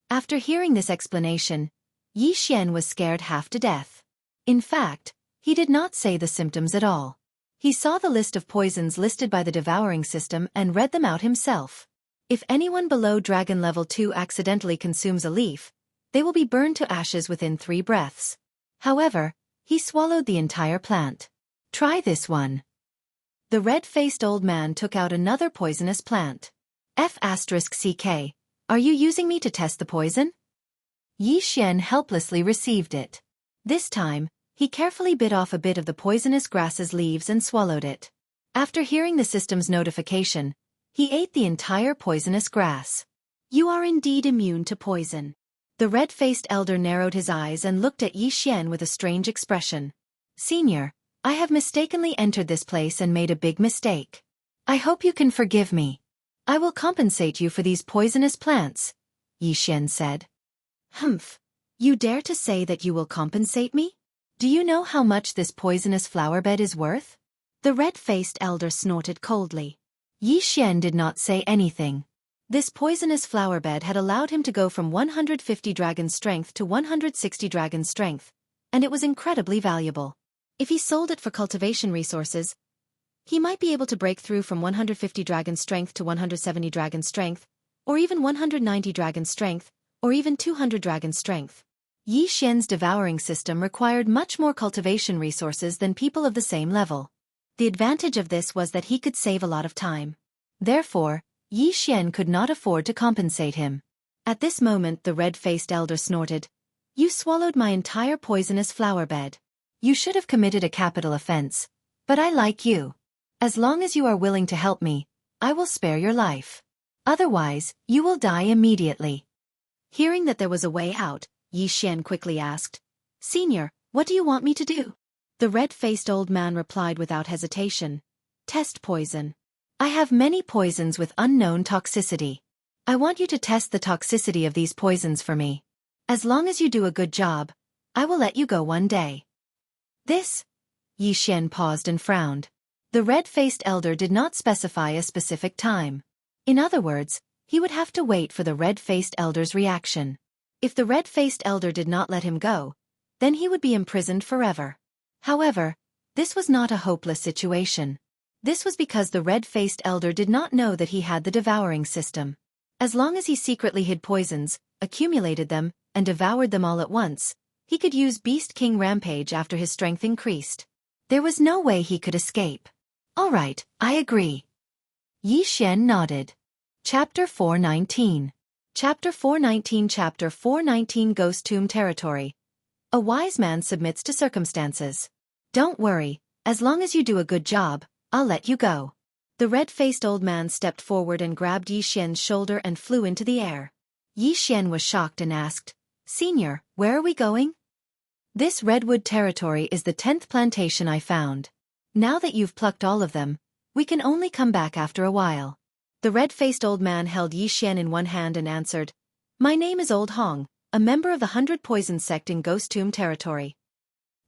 After hearing this explanation, Yi Xian was scared half to death. In fact, he did not say the symptoms at all. He saw the list of poisons listed by the devouring system and read them out himself. If anyone below Dragon Level 2 accidentally consumes a leaf, they will be burned to ashes within 3 breaths. However, he swallowed the entire plant. "Try this one." The red-faced old man took out another poisonous plant. F***ck. Are you using me to test the poison? Yi Xian helplessly received it. This time, he carefully bit off a bit of the poisonous grass's leaves and swallowed it. After hearing the system's notification, he ate the entire poisonous grass. "You are indeed immune to poison." The red-faced elder narrowed his eyes and looked at Yi Xian with a strange expression. "Senior, I have mistakenly entered this place and made a big mistake. I hope you can forgive me. I will compensate you for these poisonous plants," Yi Xian said. "Humph! You dare to say that you will compensate me? Do you know how much this poisonous flower bed is worth?" The red-faced elder snorted coldly. Yi Xian did not say anything. This poisonous flower bed had allowed him to go from 150 dragon strength to 160 dragon strength, and it was incredibly valuable. If he sold it for cultivation resources, he might be able to break through from 150 dragon strength to 170 dragon strength, or even 190 dragon strength, or even 200 dragon strength. Yi Xian's devouring system required much more cultivation resources than people of the same level. The advantage of this was that he could save a lot of time. Therefore, Yi Xian could not afford to compensate him. At this moment the red-faced elder snorted, "You swallowed my entire poisonous flower bed. You should have committed a capital offense, but I like you. As long as you are willing to help me, I will spare your life. Otherwise, you will die immediately." Hearing that there was a way out, Yi Xian quickly asked, "Senior, what do you want me to do?" The red-faced old man replied without hesitation, "Test poison. I have many poisons with unknown toxicity. I want you to test the toxicity of these poisons for me. As long as you do a good job, I will let you go one day. This? Xianxia paused and frowned. The red-faced elder did not specify a specific time. In other words, he would have to wait for the red-faced elder's reaction. If the red-faced elder did not let him go, then he would be imprisoned forever. However, this was not a hopeless situation. This was because the red-faced elder did not know that he had the devouring system. As long as he secretly hid poisons, accumulated them, and devoured them all at once, he could use Beast King Rampage after his strength increased. There was no way he could escape. All right, I agree. Xianxia nodded. Chapter 419. Chapter 419. Chapter 419. Ghost Tomb Territory. A wise man submits to circumstances. Don't worry, as long as you do a good job, I'll let you go. The red-faced old man stepped forward and grabbed Xianxia's shoulder and flew into the air. Xianxia was shocked and asked, "Senior, where are we going?" "This redwood territory is the 10th plantation I found. Now that you've plucked all of them, we can only come back after a while." The red-faced old man held Xianxia in one hand and answered, "My name is Old Hong, a member of the 100 Poison sect in Ghost Tomb Territory."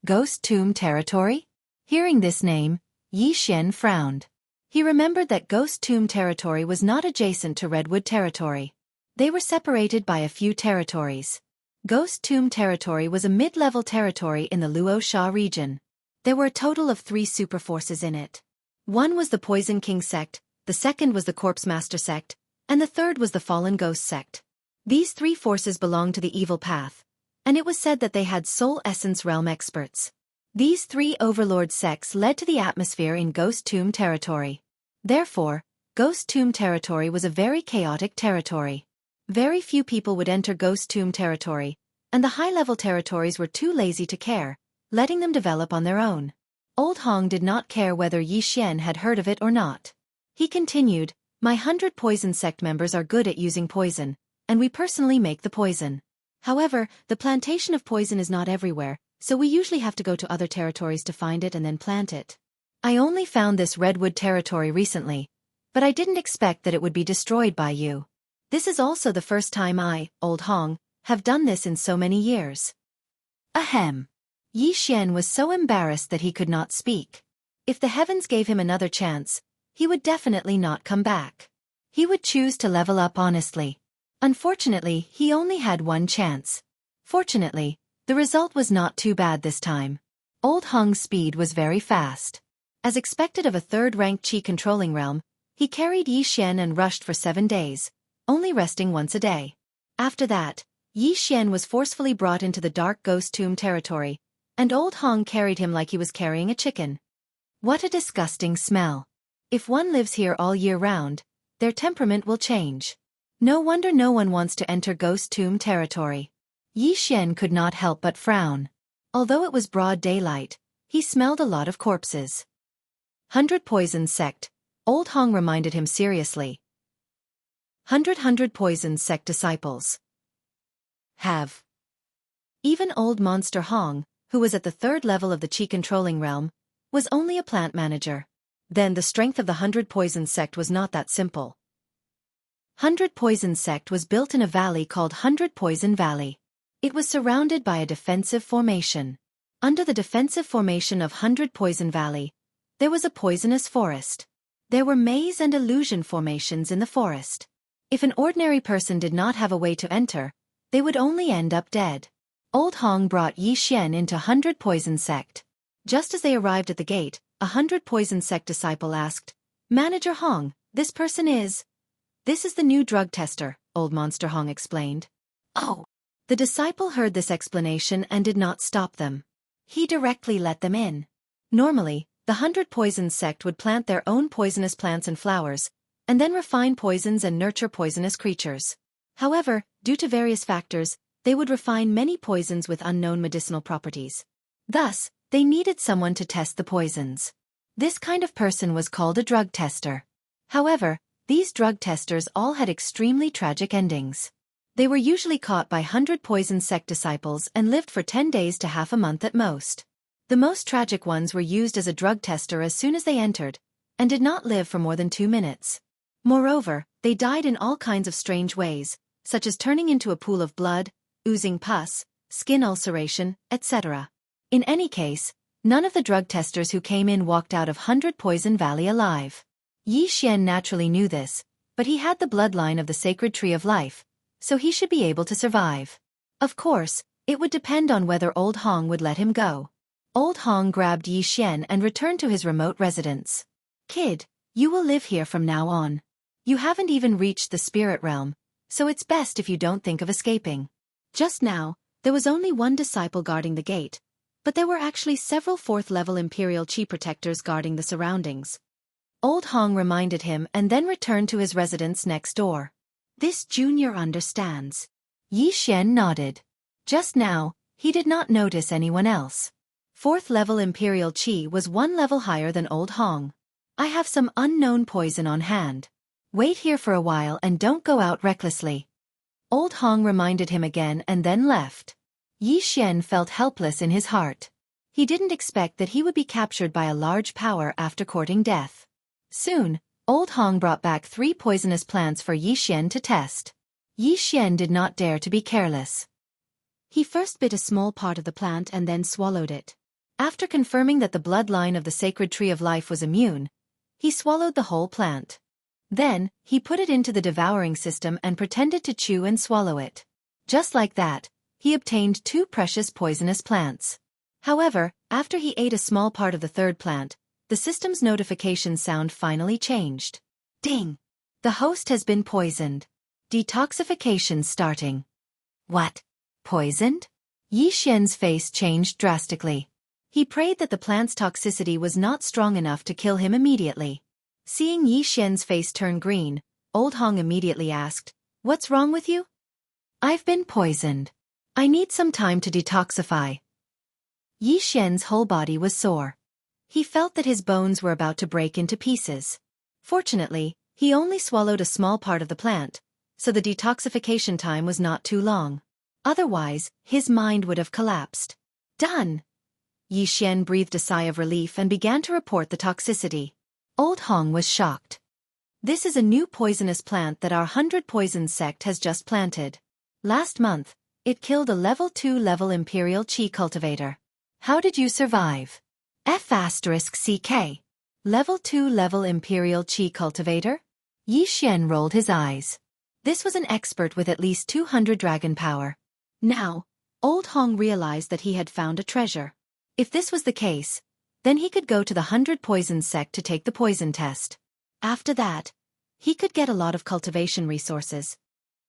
Ghost Tomb Territory? Hearing this name, Xianxia frowned. He remembered that Ghost Tomb Territory was not adjacent to Redwood Territory. They were separated by a few territories. Ghost Tomb Territory was a mid-level territory in the Luo-Sha region. There were a total of 3 superforces in it. One was the Poison King sect, the second was the Corpse Master sect, and the third was the Fallen Ghost sect. These 3 forces belonged to the evil path, and it was said that they had soul essence realm experts. These 3 overlord sects led to the atmosphere in Ghost Tomb Territory. Therefore, Ghost Tomb Territory was a very chaotic territory. Very few people would enter Ghost Tomb Territory, and the high-level territories were too lazy to care, letting them develop on their own. Old Hong did not care whether Xianxia had heard of it or not. He continued, "My 100 Poison sect members are good at using poison, and we personally make the poison. However, the plantation of poison is not everywhere, so we usually have to go to other territories to find it and then plant it. I only found this redwood territory recently, but I didn't expect that it would be destroyed by you. This is also the first time I, Old Hong, have done this in so many years." Ahem. Xianxia was so embarrassed that he could not speak. If the heavens gave him another chance, he would definitely not come back. He would choose to level up honestly. Unfortunately, he only had one chance. Fortunately, the result was not too bad this time. Old Hong's speed was very fast. As expected of a 3rd-ranked Qi controlling realm, he carried Xianxia and rushed for 7 days, only resting once a day. After that, Xianxia was forcefully brought into the dark Ghost Tomb Territory, and Old Hong carried him like he was carrying a chicken. What a disgusting smell. If one lives here all year round, their temperament will change. No wonder no one wants to enter Ghost Tomb Territory. Xianxia could not help but frown. Although it was broad daylight, he smelled a lot of corpses. 100 Poison sect, Old Hong reminded him seriously. 100 Poison sect disciples. Have. Even old Monster Hong, who was at the 3rd level of the Qi controlling realm, was only a plant manager. Then the strength of the 100 Poison sect was not that simple. 100 Poison sect was built in a valley called 100 Poison Valley. It was surrounded by a defensive formation. Under the defensive formation of 100 Poison Valley, there was a poisonous forest. There were maze and illusion formations in the forest. If an ordinary person did not have a way to enter, they would only end up dead. Old Hong brought Xianxia into 100 Poison sect. Just as they arrived at the gate, a 100 Poison sect disciple asked, "Manager Hong, this person is..." "This is the new drug tester," old Monster Hong explained. Oh! The disciple heard this explanation and did not stop them. He directly let them in. Normally, the 100 Poison sect would plant their own poisonous plants and flowers, and then refine poisons and nurture poisonous creatures. However, due to various factors, they would refine many poisons with unknown medicinal properties. Thus, they needed someone to test the poisons. This kind of person was called a drug tester. However, these drug testers all had extremely tragic endings. They were usually caught by 100 Poison sect disciples and lived for 10 days to half a month at most. The most tragic ones were used as a drug tester as soon as they entered, and did not live for more than 2 minutes. Moreover, they died in all kinds of strange ways, such as turning into a pool of blood, oozing pus, skin ulceration, etc. In any case, none of the drug testers who came in walked out of 100 Poison Valley alive. Yi Xian naturally knew this, but he had the bloodline of the sacred tree of life, so he should be able to survive. Of course, it would depend on whether Old Hong would let him go. Old Hong grabbed Yi Xian and returned to his remote residence. Kid, you will live here from now on. You haven't even reached the spirit realm, so it's best if you don't think of escaping. Just now, there was only one disciple guarding the gate, but there were actually several 4th-level Imperial Chi protectors guarding the surroundings. Old Hong reminded him and then returned to his residence next door. This junior understands. Yi Xian nodded. Just now, he did not notice anyone else. 4th-level Imperial Chi was 1 level higher than Old Hong. I have some unknown poison on hand. Wait here for a while and don't go out recklessly. Old Hong reminded him again and then left. Yi Xian felt helpless in his heart. He didn't expect that he would be captured by a large power after courting death. Soon, Old Hong brought back 3 poisonous plants for Yi Xian to test. Yi Xian did not dare to be careless. He first bit a small part of the plant and then swallowed it. After confirming that the bloodline of the sacred tree of life was immune, he swallowed the whole plant. Then, he put it into the devouring system and pretended to chew and swallow it. Just like that, he obtained 2 precious poisonous plants. However, after he ate a small part of the 3rd plant, the system's notification sound finally changed. Ding! The host has been poisoned. Detoxification starting. What? Poisoned? Yi Xian's face changed drastically. He prayed that the plant's toxicity was not strong enough to kill him immediately. Seeing Yi Xian's face turn green, Old Hong immediately asked, "What's wrong with you?" "I've been poisoned. I need some time to detoxify." Yi Xian's whole body was sore. He felt that his bones were about to break into pieces. Fortunately, he only swallowed a small part of the plant, so the detoxification time was not too long. Otherwise, his mind would have collapsed. Done! Yi Xian breathed a sigh of relief and began to report the toxicity. Old Hong was shocked. This is a new poisonous plant that our 100 Poisons sect has just planted. Last month, it killed a level 2 Imperial Chi cultivator. How did you survive? F***CK. Level 2 Imperial Chi cultivator? Yi Xian rolled his eyes. This was an expert with at least 200 dragon power. Now, Old Hong realized that he had found a treasure. If this was the case, then he could go to the 100 Poisons sect to take the poison test. After that, he could get a lot of cultivation resources.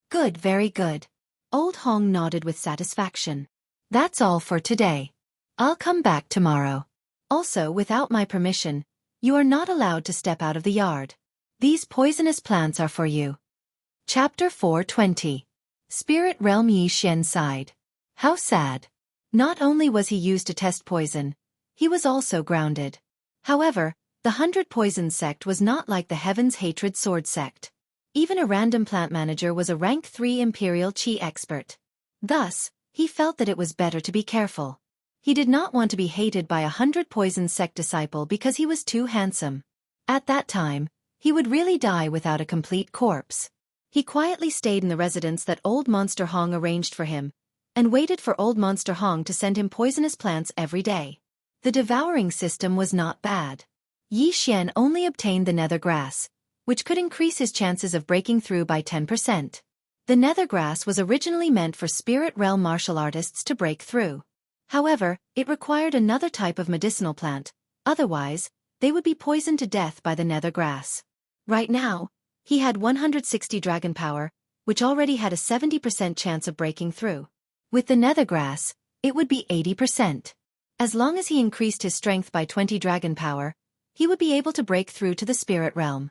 Good, very good. Old Hong nodded with satisfaction. That's all for today. I'll come back tomorrow. Also, without my permission, you are not allowed to step out of the yard. These poisonous plants are for you. Chapter 420. Spirit Realm. Yi Xian sighed. How sad. Not only was he used to test poison, he was also grounded. However, the 100 Poisons sect was not like the Heaven's Hatred Sword sect. Even a random plant manager was a rank 3 Imperial Chi expert. Thus, he felt that it was better to be careful. He did not want to be hated by a 100 Poisons sect disciple because he was too handsome. At that time, he would really die without a complete corpse. He quietly stayed in the residence that Old Monster Hong arranged for him, and waited for Old Monster Hong to send him poisonous plants every day. The devouring system was not bad. Yi Xian only obtained the nether grass, which could increase his chances of breaking through by 10%. The nether grass was originally meant for spirit realm martial artists to break through. However, it required another type of medicinal plant, otherwise, they would be poisoned to death by the nether grass. Right now, he had 160 dragon power, which already had a 70% chance of breaking through. With the nether grass, it would be 80%. As long as he increased his strength by 20 dragon power, he would be able to break through to the spirit realm.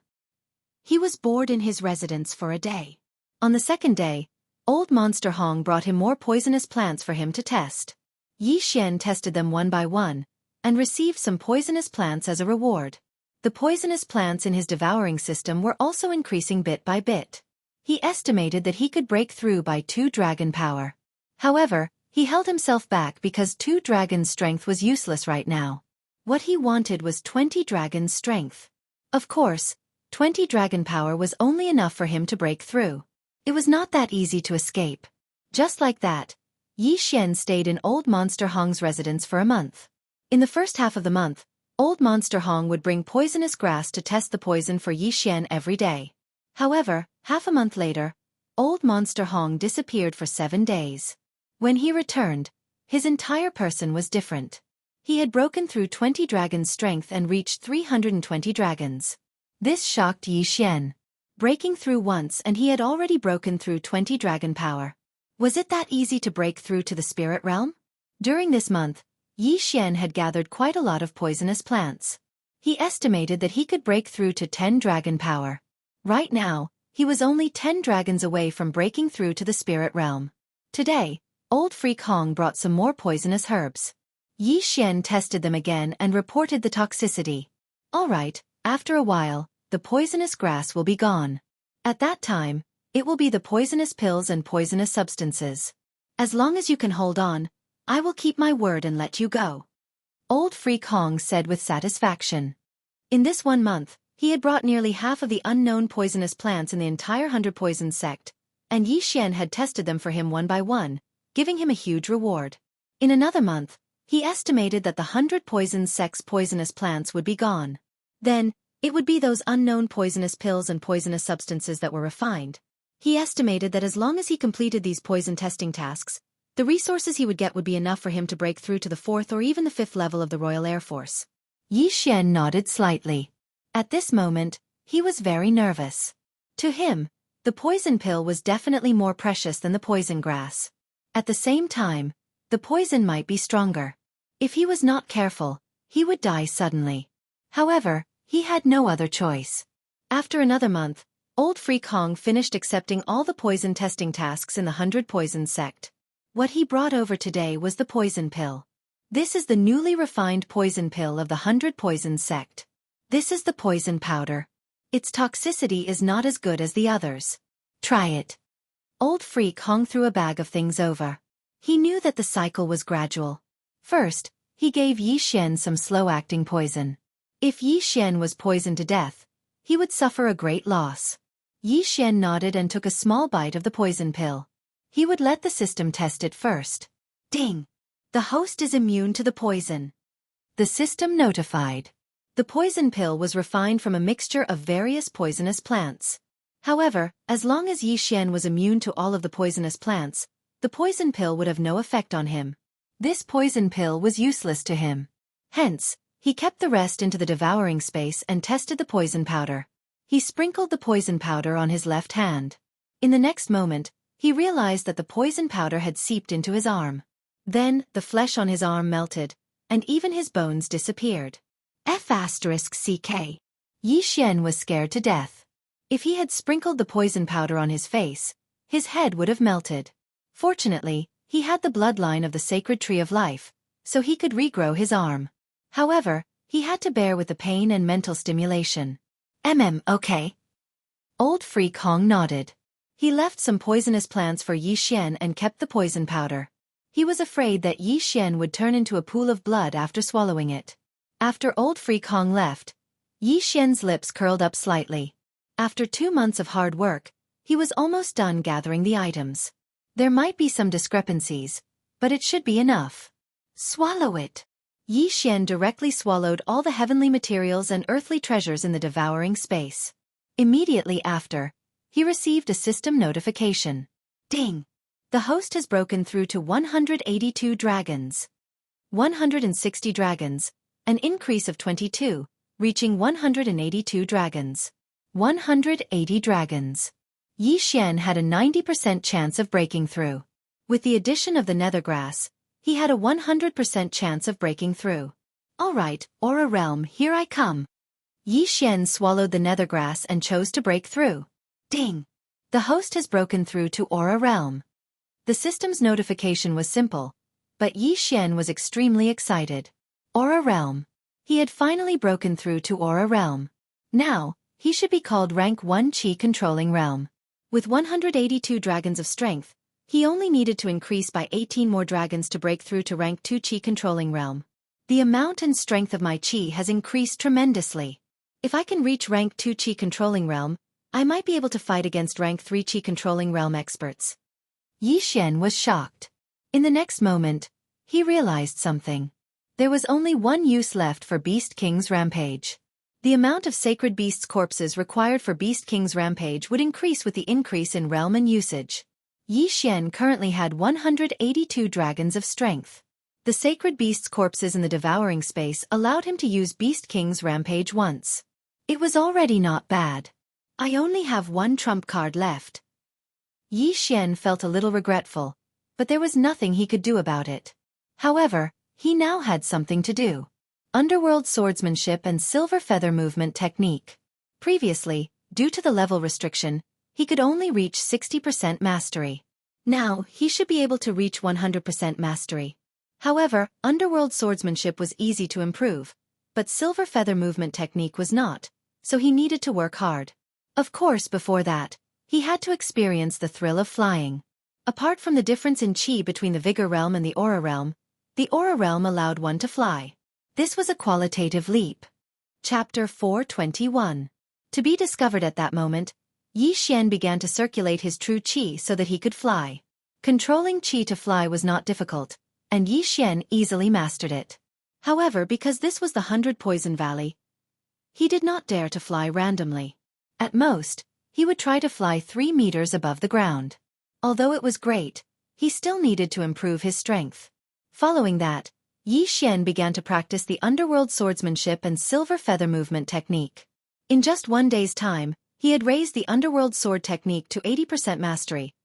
He was bored in his residence for a day. On the second day, Old Monster Hong brought him more poisonous plants for him to test. Yi Xian tested them one by one, and received some poisonous plants as a reward. The poisonous plants in his devouring system were also increasing bit by bit. He estimated that he could break through by 2 dragon power. However, he held himself back because 2 dragon strength was useless right now. What he wanted was 20 dragon strength. Of course, 20 dragon power was only enough for him to break through. It was not that easy to escape. Just like that, Yi Xian stayed in Old Monster Hong's residence for a month. In the first half of the month, Old Monster Hong would bring poisonous grass to test the poison for Yi Xian every day. However, half a month later, Old Monster Hong disappeared for 7 days. When he returned, his entire person was different. He had broken through 20 dragons' strength and reached 320 dragons. This shocked Yi Xian. Breaking through once and he had already broken through 20 dragon power. Was it that easy to break through to the spirit realm? During this month, Yi Xian had gathered quite a lot of poisonous plants. He estimated that he could break through to 10 dragon power. Right now, he was only 10 dragons away from breaking through to the spirit realm. Today, Old Freak Hong brought some more poisonous herbs. Yi Xian tested them again and reported the toxicity. Alright, after a while, the poisonous grass will be gone. At that time, it will be the poisonous pills and poisonous substances. As long as you can hold on, I will keep my word and let you go. Old Freak Hong said with satisfaction. In this 1 month, he had brought nearly half of the unknown poisonous plants in the entire 100 Poison sect, and Yi Xian had tested them for him one by one, giving him a huge reward. In another month, he estimated that the 100 Poison sect's poisonous plants would be gone. Then, it would be those unknown poisonous pills and poisonous substances that were refined. He estimated that as long as he completed these poison testing tasks, the resources he would get would be enough for him to break through to the 4th or even the 5th level of the Royal Air Force. Yi Xian nodded slightly. At this moment, he was very nervous. To him, the poison pill was definitely more precious than the poison grass. At the same time, the poison might be stronger. If he was not careful, he would die suddenly. However, he had no other choice. After another month, Old Freak Hong finished accepting all the poison testing tasks in the 100 Poison sect. What he brought over today was the poison pill. This is the newly refined poison pill of the 100 Poison sect. This is the poison powder. Its toxicity is not as good as the others. Try it. Old Freak Hong threw a bag of things over. He knew that the cycle was gradual. First, he gave Yi Xian some slow-acting poison. If Yi Xian was poisoned to death, he would suffer a great loss. Yi Xian nodded and took a small bite of the poison pill. He would let the system test it first. Ding! The host is immune to the poison. The system notified. The poison pill was refined from a mixture of various poisonous plants. However, as long as Yi Xian was immune to all of the poisonous plants, the poison pill would have no effect on him. This poison pill was useless to him. Hence, he kept the rest into the devouring space and tested the poison powder. He sprinkled the poison powder on his left hand. In the next moment, he realized that the poison powder had seeped into his arm. Then, the flesh on his arm melted, and even his bones disappeared. F***CK. Yi Xian was scared to death. If he had sprinkled the poison powder on his face, his head would have melted. Fortunately, he had the bloodline of the sacred tree of life, so he could regrow his arm. However, he had to bear with the pain and mental stimulation. Okay? Old Freak Hong nodded. He left some poisonous plants for Yi Xian and kept the poison powder. He was afraid that Yi Xian would turn into a pool of blood after swallowing it. After Old Freak Hong left, Yi Xian's lips curled up slightly. After 2 months of hard work, he was almost done gathering the items. There might be some discrepancies, but it should be enough. Swallow it. Yi Xian directly swallowed all the heavenly materials and earthly treasures in the devouring space. Immediately after, he received a system notification. Ding! The host has broken through to 182 dragons. 160 dragons, an increase of 22, reaching 182 dragons. 180 dragons. Yi Xian had a 90% chance of breaking through. With the addition of the nether grass, he had a 100% chance of breaking through. Alright, Aura Realm, here I come. Yi Xian swallowed the nether grass and chose to break through. Ding! The host has broken through to Aura Realm. The system's notification was simple, but Yi Xian was extremely excited. Aura Realm. He had finally broken through to Aura Realm. Now, he should be called Rank 1 Qi Controlling Realm. With 182 dragons of strength, he only needed to increase by 18 more dragons to break through to Rank 2 Qi Controlling Realm. The amount and strength of my Qi has increased tremendously. If I can reach Rank 2 Qi Controlling Realm, I might be able to fight against Rank 3 Qi Controlling Realm experts. Yi Xian was shocked. In the next moment, he realized something. There was only one use left for Beast King's rampage. The amount of sacred beasts' corpses required for Beast King's rampage would increase with the increase in realm and usage. Yi Xian currently had 182 dragons of strength. The sacred beasts' corpses in the devouring space allowed him to use Beast King's rampage once. It was already not bad. I only have one trump card left. Yi Xian felt a little regretful, but there was nothing he could do about it. However, he now had something to do. Underworld swordsmanship and silver feather movement technique. Previously, due to the level restriction, he could only reach 60% mastery. Now, he should be able to reach 100% mastery. However, underworld swordsmanship was easy to improve, but silver feather movement technique was not, so he needed to work hard. Of course, before that, he had to experience the thrill of flying. Apart from the difference in chi between the vigor realm and the aura realm allowed one to fly. This was a qualitative leap. Chapter 421. To be discovered at that moment, Yi Xian began to circulate his true chi so that he could fly. Controlling chi to fly was not difficult, and Yi Xian easily mastered it. However, because this was the 100 Poison Valley, he did not dare to fly randomly. At most, he would try to fly 3 meters above the ground. Although it was great, he still needed to improve his strength. Following that, Yi Xian began to practice the underworld swordsmanship and silver feather movement technique. In just 1 day's time, he had raised the underworld sword technique to 80% mastery,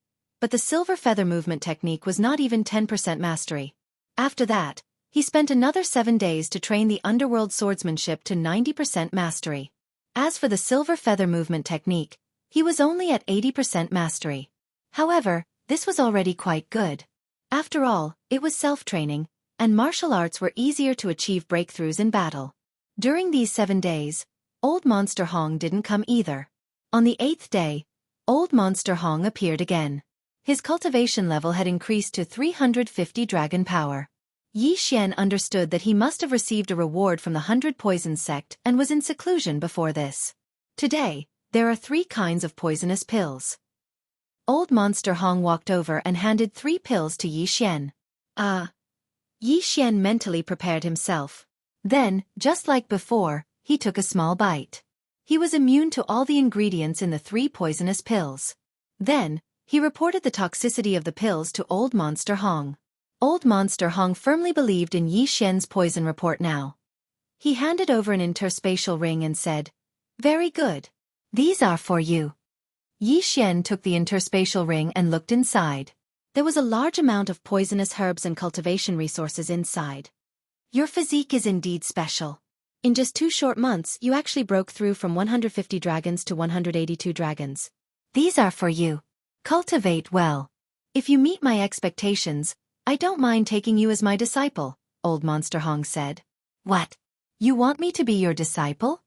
but the silver feather movement technique was not even 10% mastery. After that, he spent another 7 days to train the underworld swordsmanship to 90% mastery. As for the silver feather movement technique, he was only at 80% mastery. However, this was already quite good. After all, it was self-training, and martial arts were easier to achieve breakthroughs in battle. During these 7 days, Old Monster Hong didn't come either. On the 8th day, Old Monster Hong appeared again. His cultivation level had increased to 350 dragon power. Yi Xian understood that he must have received a reward from the 100 Poisons sect and was in seclusion before this. Today, there are 3 kinds of poisonous pills. Old Monster Hong walked over and handed 3 pills to Yi Xian. Yi Xian mentally prepared himself. Then, just like before, he took a small bite. He was immune to all the ingredients in the 3 poisonous pills. Then, he reported the toxicity of the pills to Old Monster Hong. Old Monster Hong firmly believed in Yi Xian's poison report now. He handed over an interspatial ring and said, "Very good. These are for you." Yi Xian took the interspatial ring and looked inside. There was a large amount of poisonous herbs and cultivation resources inside. Your physique is indeed special. In just 2 short months, you actually broke through from 150 dragons to 182 dragons. These are for you. Cultivate well. If you meet my expectations, I don't mind taking you as my disciple, Old Monster Hong said. What? You want me to be your disciple?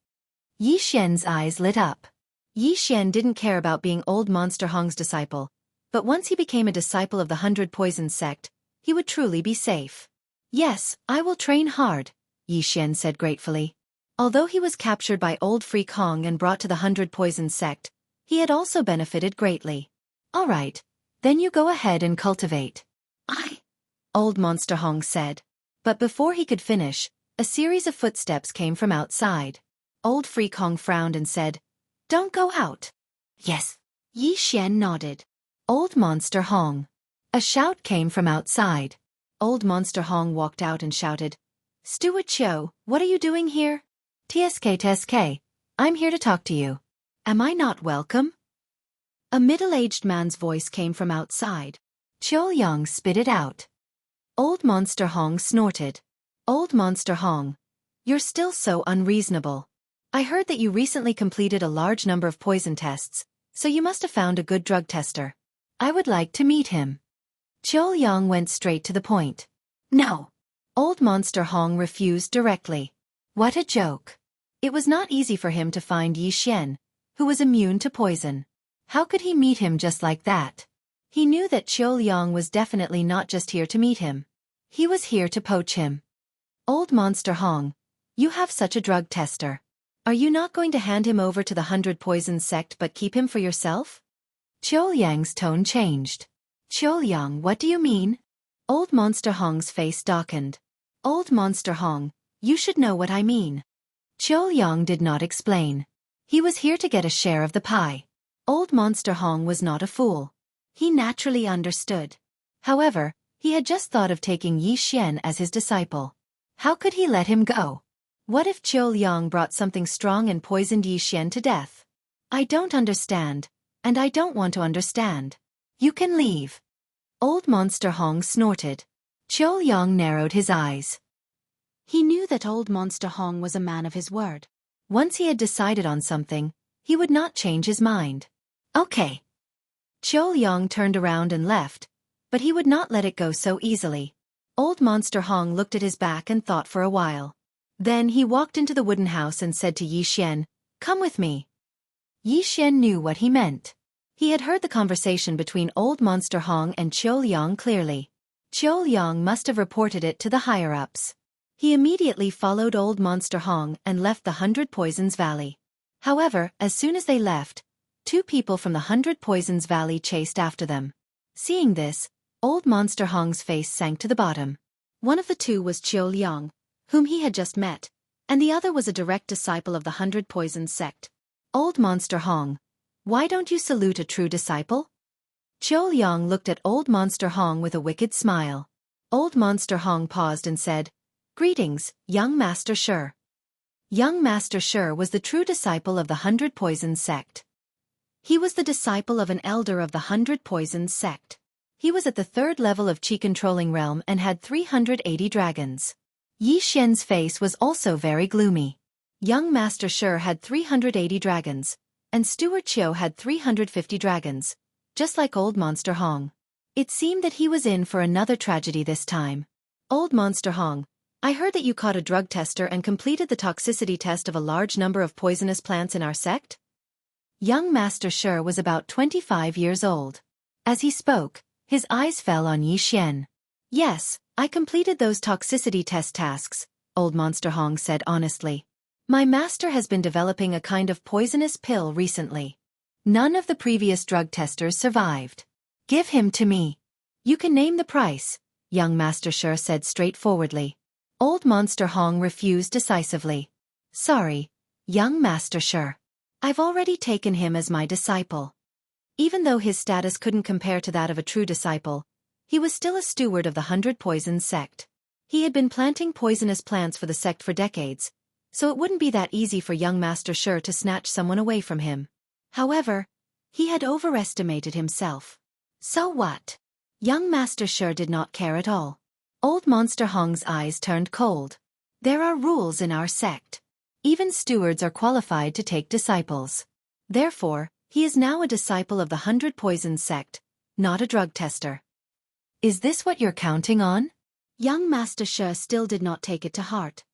Yi Xian's eyes lit up. Yi Xian didn't care about being Old Monster Hong's disciple, but once he became a disciple of the 100 Poisons sect, he would truly be safe. Yes, I will train hard, Yi Xian said gratefully. Although he was captured by Old Freak Hong and brought to the 100 Poisons sect, he had also benefited greatly. All right, then you go ahead and cultivate. Old Monster Hong said. But before he could finish, a series of footsteps came from outside. Old Freak Hong frowned and said, "Don't go out." Yes. Yi Xian nodded. Old Monster Hong. A shout came from outside. Old Monster Hong walked out and shouted, "Steward Chiu, what are you doing here?" "TSK, I'm here to talk to you." "Am I not welcome?" A middle-aged man's voice came from outside. Chiu Yang spit it out. Old Monster Hong snorted. "Old Monster Hong, you're still so unreasonable. I heard that you recently completed a large number of poison tests, so you must have found a good drug tester. I would like to meet him." Chiu Yang went straight to the point. "No." Old Monster Hong refused directly. What a joke. It was not easy for him to find Yi Xian, who was immune to poison. How could he meet him just like that? He knew that Chiu Yang was definitely not just here to meet him. He was here to poach him. "Old Monster Hong, you have such a drug tester. Are you not going to hand him over to the 100 Poisons sect but keep him for yourself?" Chiu Yang's tone changed. Qiuliang, what do you mean? Old Monster Hong's face darkened. Old Monster Hong, you should know what I mean. Qiuliang did not explain. He was here to get a share of the pie. Old Monster Hong was not a fool. He naturally understood. However, he had just thought of taking Yi Xian as his disciple. How could he let him go? What if Qiuliang brought something strong and poisoned Yi Xian to death? I don't understand, and I don't want to understand. You can leave. Old Monster Hong snorted. Qiuliang narrowed his eyes. He knew that Old Monster Hong was a man of his word. Once he had decided on something, he would not change his mind. Okay. Qiuliang turned around and left, but he would not let it go so easily. Old Monster Hong looked at his back and thought for a while. Then he walked into the wooden house and said to Yi Xian, "Come with me." Yi Xian knew what he meant. He had heard the conversation between Old Monster Hong and Qiuliang clearly. Qiuliang must have reported it to the higher-ups. He immediately followed Old Monster Hong and left the 100 Poisons Valley. However, as soon as they left, 2 people from the 100 Poisons Valley chased after them. Seeing this, Old Monster Hong's face sank to the bottom. One of the 2 was Qiuliang, whom he had just met, and the other was a direct disciple of the 100 Poisons sect. Old Monster Hong, why don't you salute a true disciple? Qiuliang looked at Old Monster Hong with a wicked smile. Old Monster Hong paused and said, "Greetings, young Master Shi." Young Master Shi was the true disciple of the 100 Poisons sect. He was the disciple of an elder of the 100 Poisons sect. He was at the 3rd level of Qi controlling realm and had 380 dragons. Yi Xian's face was also very gloomy. Young Master Shi had 380 dragons, and Steward Qiu had 350 dragons, just like Old Monster Hong. It seemed that he was in for another tragedy this time. Old Monster Hong, I heard that you caught a drug tester and completed the toxicity test of a large number of poisonous plants in our sect? Young Master Shi was about 25 years old. As he spoke, his eyes fell on Yi Xian. Yes, I completed those toxicity test tasks, Old Monster Hong said honestly. My master has been developing a kind of poisonous pill recently. None of the previous drug testers survived. Give him to me. You can name the price, young Master Shi said straightforwardly. Old Monster Hong refused decisively. Sorry, young Master Shi. I've already taken him as my disciple. Even though his status couldn't compare to that of a true disciple, he was still a steward of the 100 Poisons sect. He had been planting poisonous plants for the sect for decades, so it wouldn't be that easy for young Master Shi to snatch someone away from him. However, he had overestimated himself. So what? Young Master Shi did not care at all. Old Monster Hong's eyes turned cold. There are rules in our sect. Even stewards are qualified to take disciples. Therefore, he is now a disciple of the 100 Poisons sect, not a drug tester. Is this what you're counting on? Young Master Shi still did not take it to heart.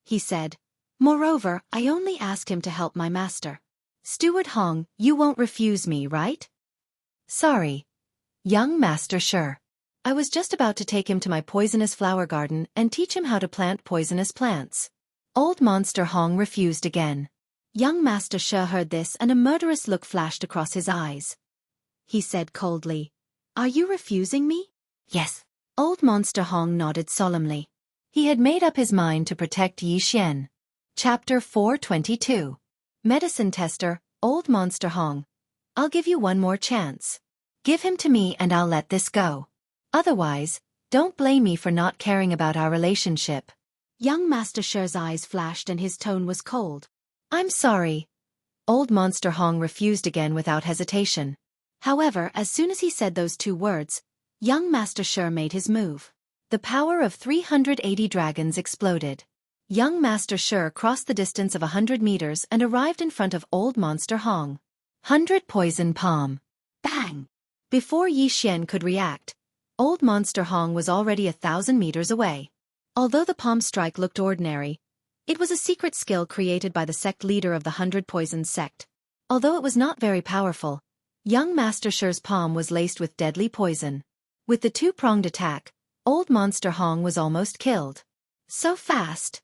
He said, Moreover, I only asked him to help my master. Steward Hong, you won't refuse me, right? Sorry, young Master Shi. I was just about to take him to my poisonous flower garden and teach him how to plant poisonous plants. Old Monster Hong refused again. Young Master Shi heard this and a murderous look flashed across his eyes. He said coldly, Are you refusing me? Yes. Old Monster Hong nodded solemnly. He had made up his mind to protect Yi Xian. Chapter 422. Medicine Tester, Old Monster Hong. I'll give you one more chance. Give him to me and I'll let this go. Otherwise, don't blame me for not caring about our relationship. Young Master Shi's eyes flashed and his tone was cold. I'm sorry. Old Monster Hong refused again without hesitation. However, as soon as he said those 2 words, young Master Shi made his move. The power of 380 dragons exploded. Young Master Shi crossed the distance of 100 meters and arrived in front of Old Monster Hong. 100 Poison Palm. Bang! Before Yi Xian could react, Old Monster Hong was already 1,000 meters away. Although the palm strike looked ordinary, it was a secret skill created by the sect leader of the 100 Poisons sect. Although it was not very powerful, young Master Shi's palm was laced with deadly poison. With the 2-pronged attack, Old Monster Hong was almost killed. So fast!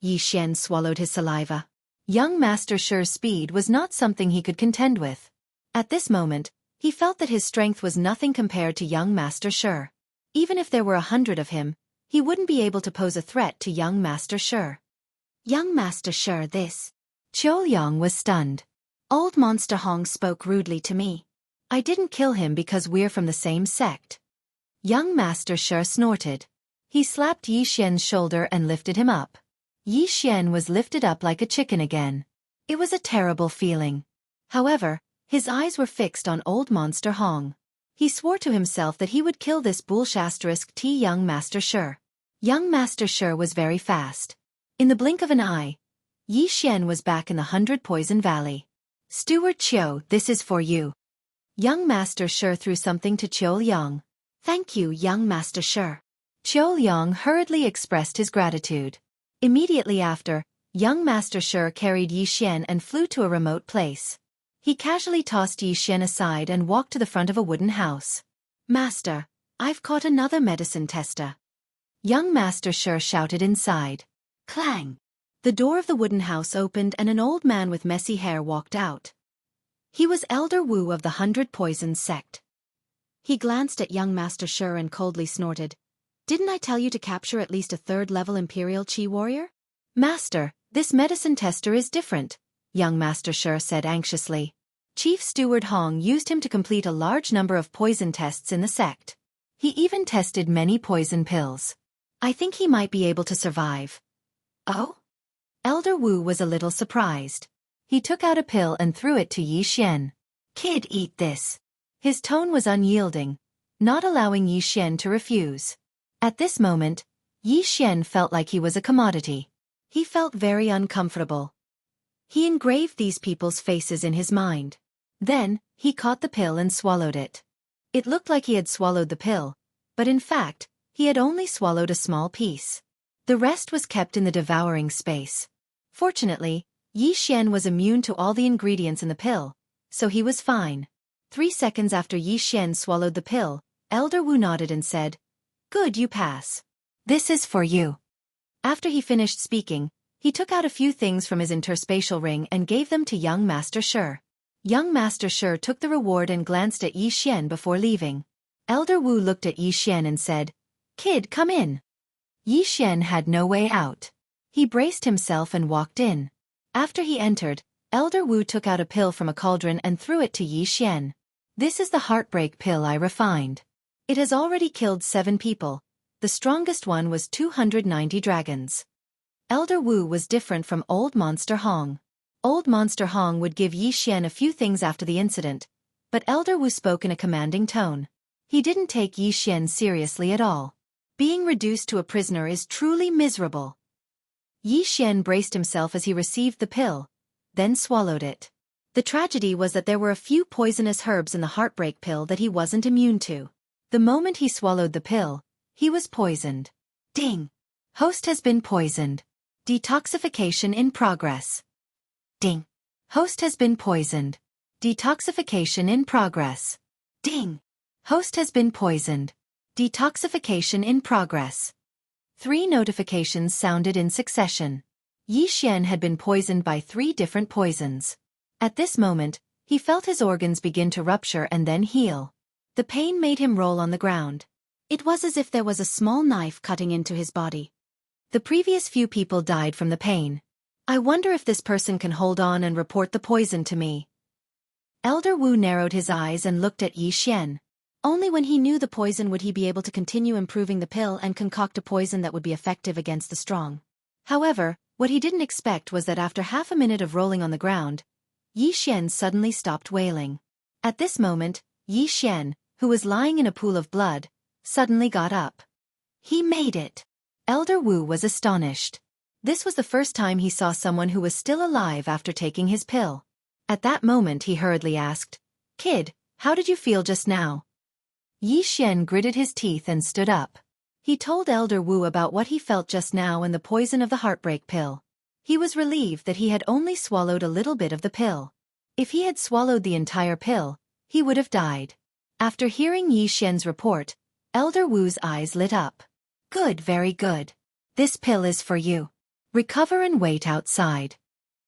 Yi Xian swallowed his saliva. Young Master Shi's speed was not something he could contend with. At this moment, He felt that his strength was nothing compared to young Master Shi. Even if there were 100 of him, he wouldn't be able to pose a threat to young Master Shi. Young Master Shi, this. Qiu Yang was stunned. Old Monster Hong spoke rudely to me. I didn't kill him because we're from the same sect. Young Master Shi snorted. He slapped Yi Xian's shoulder and lifted him up. Yi Xian was lifted up like a chicken again. It was a terrible feeling. However, his eyes were fixed on old Monster Hong. He swore to himself that he would kill this *T young Master Shi. Young Master Shi was very fast. In the blink of an eye, Yi Xian was back in the 100 Poison Valley. Steward Qiu, this is for you. Young Master Shi threw something to Qiu Yang. Thank you, young Master Shi. Qiu Yang hurriedly expressed his gratitude. Immediately after, young Master Shi carried Yi Xian and flew to a remote place. He casually tossed Yi Xian aside and walked to the front of a wooden house. Master, I've caught another medicine tester. Young Master Shi shouted inside. Clang! The door of the wooden house opened and an old man with messy hair walked out. He was Elder Wu of the 100 Poisons sect. He glanced at young Master Shi and coldly snorted. Didn't I tell you to capture at least a 3rd-level Imperial Qi warrior? Master, this medicine tester is different, young Master Shi said anxiously. Chief Steward Hong used him to complete a large number of poison tests in the sect. He even tested many poison pills. I think he might be able to survive. Oh? Elder Wu was a little surprised. He took out a pill and threw it to Yi Xian. Kid, eat this. His tone was unyielding, not allowing Yi Xian to refuse. At this moment, Yi Xian felt like he was a commodity. He felt very uncomfortable. He engraved these people's faces in his mind. Then, he caught the pill and swallowed it. It looked like he had swallowed the pill, but in fact, he had only swallowed a small piece. The rest was kept in the devouring space. Fortunately, Yi Xian was immune to all the ingredients in the pill, so he was fine. 3 seconds after Yi Xian swallowed the pill, Elder Wu nodded and said, Good, you pass. This is for you. After he finished speaking, he took out a few things from his interspatial ring and gave them to young Master Shi. Young Master Shi took the reward and glanced at Yi Xian before leaving. Elder Wu looked at Yi Xian and said, Kid, come in. Yi Xian had no way out. He braced himself and walked in. After he entered, Elder Wu took out a pill from a cauldron and threw it to Yi Xian. This is the heartbreak pill I refined. It has already killed 7 people. The strongest one was 290 dragons. Elder Wu was different from Old Monster Hong. Old Monster Hong would give Yi Xian a few things after the incident, but Elder Wu spoke in a commanding tone. He didn't take Yi Xian seriously at all. Being reduced to a prisoner is truly miserable. Yi Xian braced himself as he received the pill, then swallowed it. The tragedy was that there were a few poisonous herbs in the heartbreak pill that he wasn't immune to. The moment he swallowed the pill, he was poisoned. Ding! Host has been poisoned. Detoxification in progress. Ding! Host has been poisoned. Detoxification in progress. Ding! Host has been poisoned. Detoxification in progress. 3 notifications sounded in succession. Yi Xian had been poisoned by 3 different poisons. At this moment, he felt his organs begin to rupture and then heal. The pain made him roll on the ground. It was as if there was a small knife cutting into his body. The previous few people died from the pain. I wonder if this person can hold on and report the poison to me. Elder Wu narrowed his eyes and looked at Yi Xian. Only when he knew the poison would he be able to continue improving the pill and concoct a poison that would be effective against the strong. However, what he didn't expect was that after half a minute of rolling on the ground, Yi Xian suddenly stopped wailing. At this moment, Yi Xian, who was lying in a pool of blood, suddenly got up. He made it. Elder Wu was astonished. This was the first time he saw someone who was still alive after taking his pill. At that moment he hurriedly asked, Kid, how did you feel just now? Yi Xian gritted his teeth and stood up. He told Elder Wu about what he felt just now and the poison of the heartbreak pill. He was relieved that he had only swallowed a little bit of the pill. If he had swallowed the entire pill, he would have died. After hearing Yi Xian's report, Elder Wu's eyes lit up. Good, very good. This pill is for you. Recover and wait outside.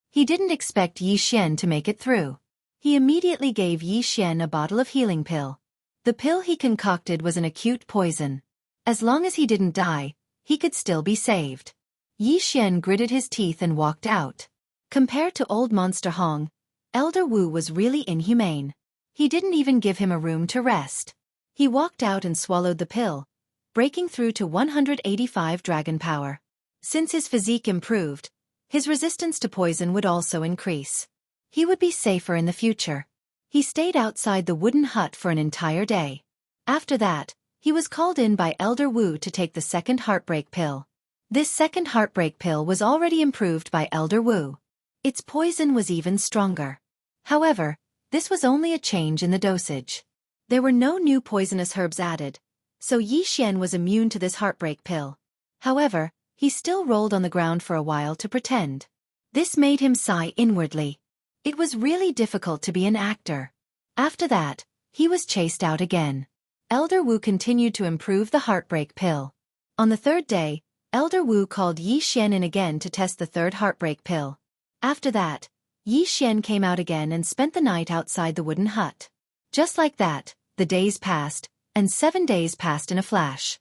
He didn't expect Yi Xian to make it through. He immediately gave Yi Xian a bottle of healing pill. The pill he concocted was an acute poison. As long as he didn't die, he could still be saved. Yi Xian gritted his teeth and walked out. Compared to old Monster Hong, Elder Wu was really inhumane. He didn't even give him a room to rest. He walked out and swallowed the pill, breaking through to 185 dragon power. Since his physique improved, his resistance to poison would also increase. He would be safer in the future. He stayed outside the wooden hut for an entire day. After that, he was called in by Elder Wu to take the second heartbreak pill. This second heartbreak pill was already improved by Elder Wu. Its poison was even stronger. However, this was only a change in the dosage. There were no new poisonous herbs added, so Yi Xian was immune to this heartbreak pill. However, he still rolled on the ground for a while to pretend. This made him sigh inwardly. It was really difficult to be an actor. After that, he was chased out again. Elder Wu continued to improve the heartbreak pill. On the third day, Elder Wu called Yi Xian in again to test the third heartbreak pill. After that, Yi Xian came out again and spent the night outside the wooden hut. Just like that, the days passed, and 7 days passed in a flash.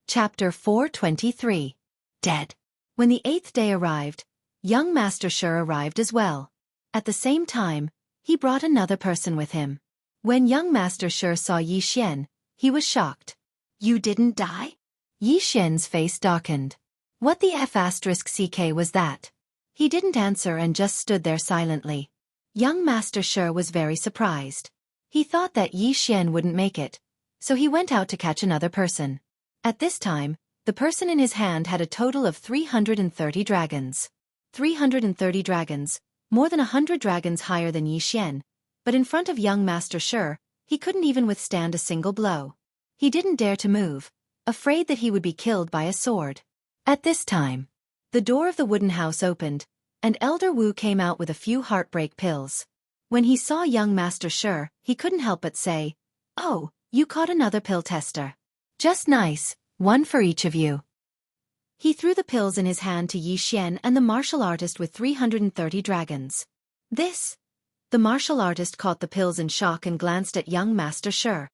Chapter 423. Dead. When the 8th day arrived, young Master Shi arrived as well. At the same time, he brought another person with him. When young Master Shi saw Yi Xian, he was shocked. You didn't die? Yi Xian's face darkened. What the F***ck was that? He didn't answer and just stood there silently. Young Master Shi was very surprised. He thought that Yi Xian wouldn't make it, so he went out to catch another person. At this time, the person in his hand had a total of 330 dragons. 330 dragons, more than 100 dragons higher than Yi Xian, but in front of young Master Shi, he couldn't even withstand a single blow. He didn't dare to move, afraid that he would be killed by a sword. At this time, the door of the wooden house opened, and Elder Wu came out with a few heartbreak pills. When he saw young Master Shi, he couldn't help but say, "Oh, you caught another pill tester. Just nice, one for each of you." He threw the pills in his hand to Yi Xian and the martial artist with 330 dragons. The martial artist caught the pills in shock and glanced at young Master Shi.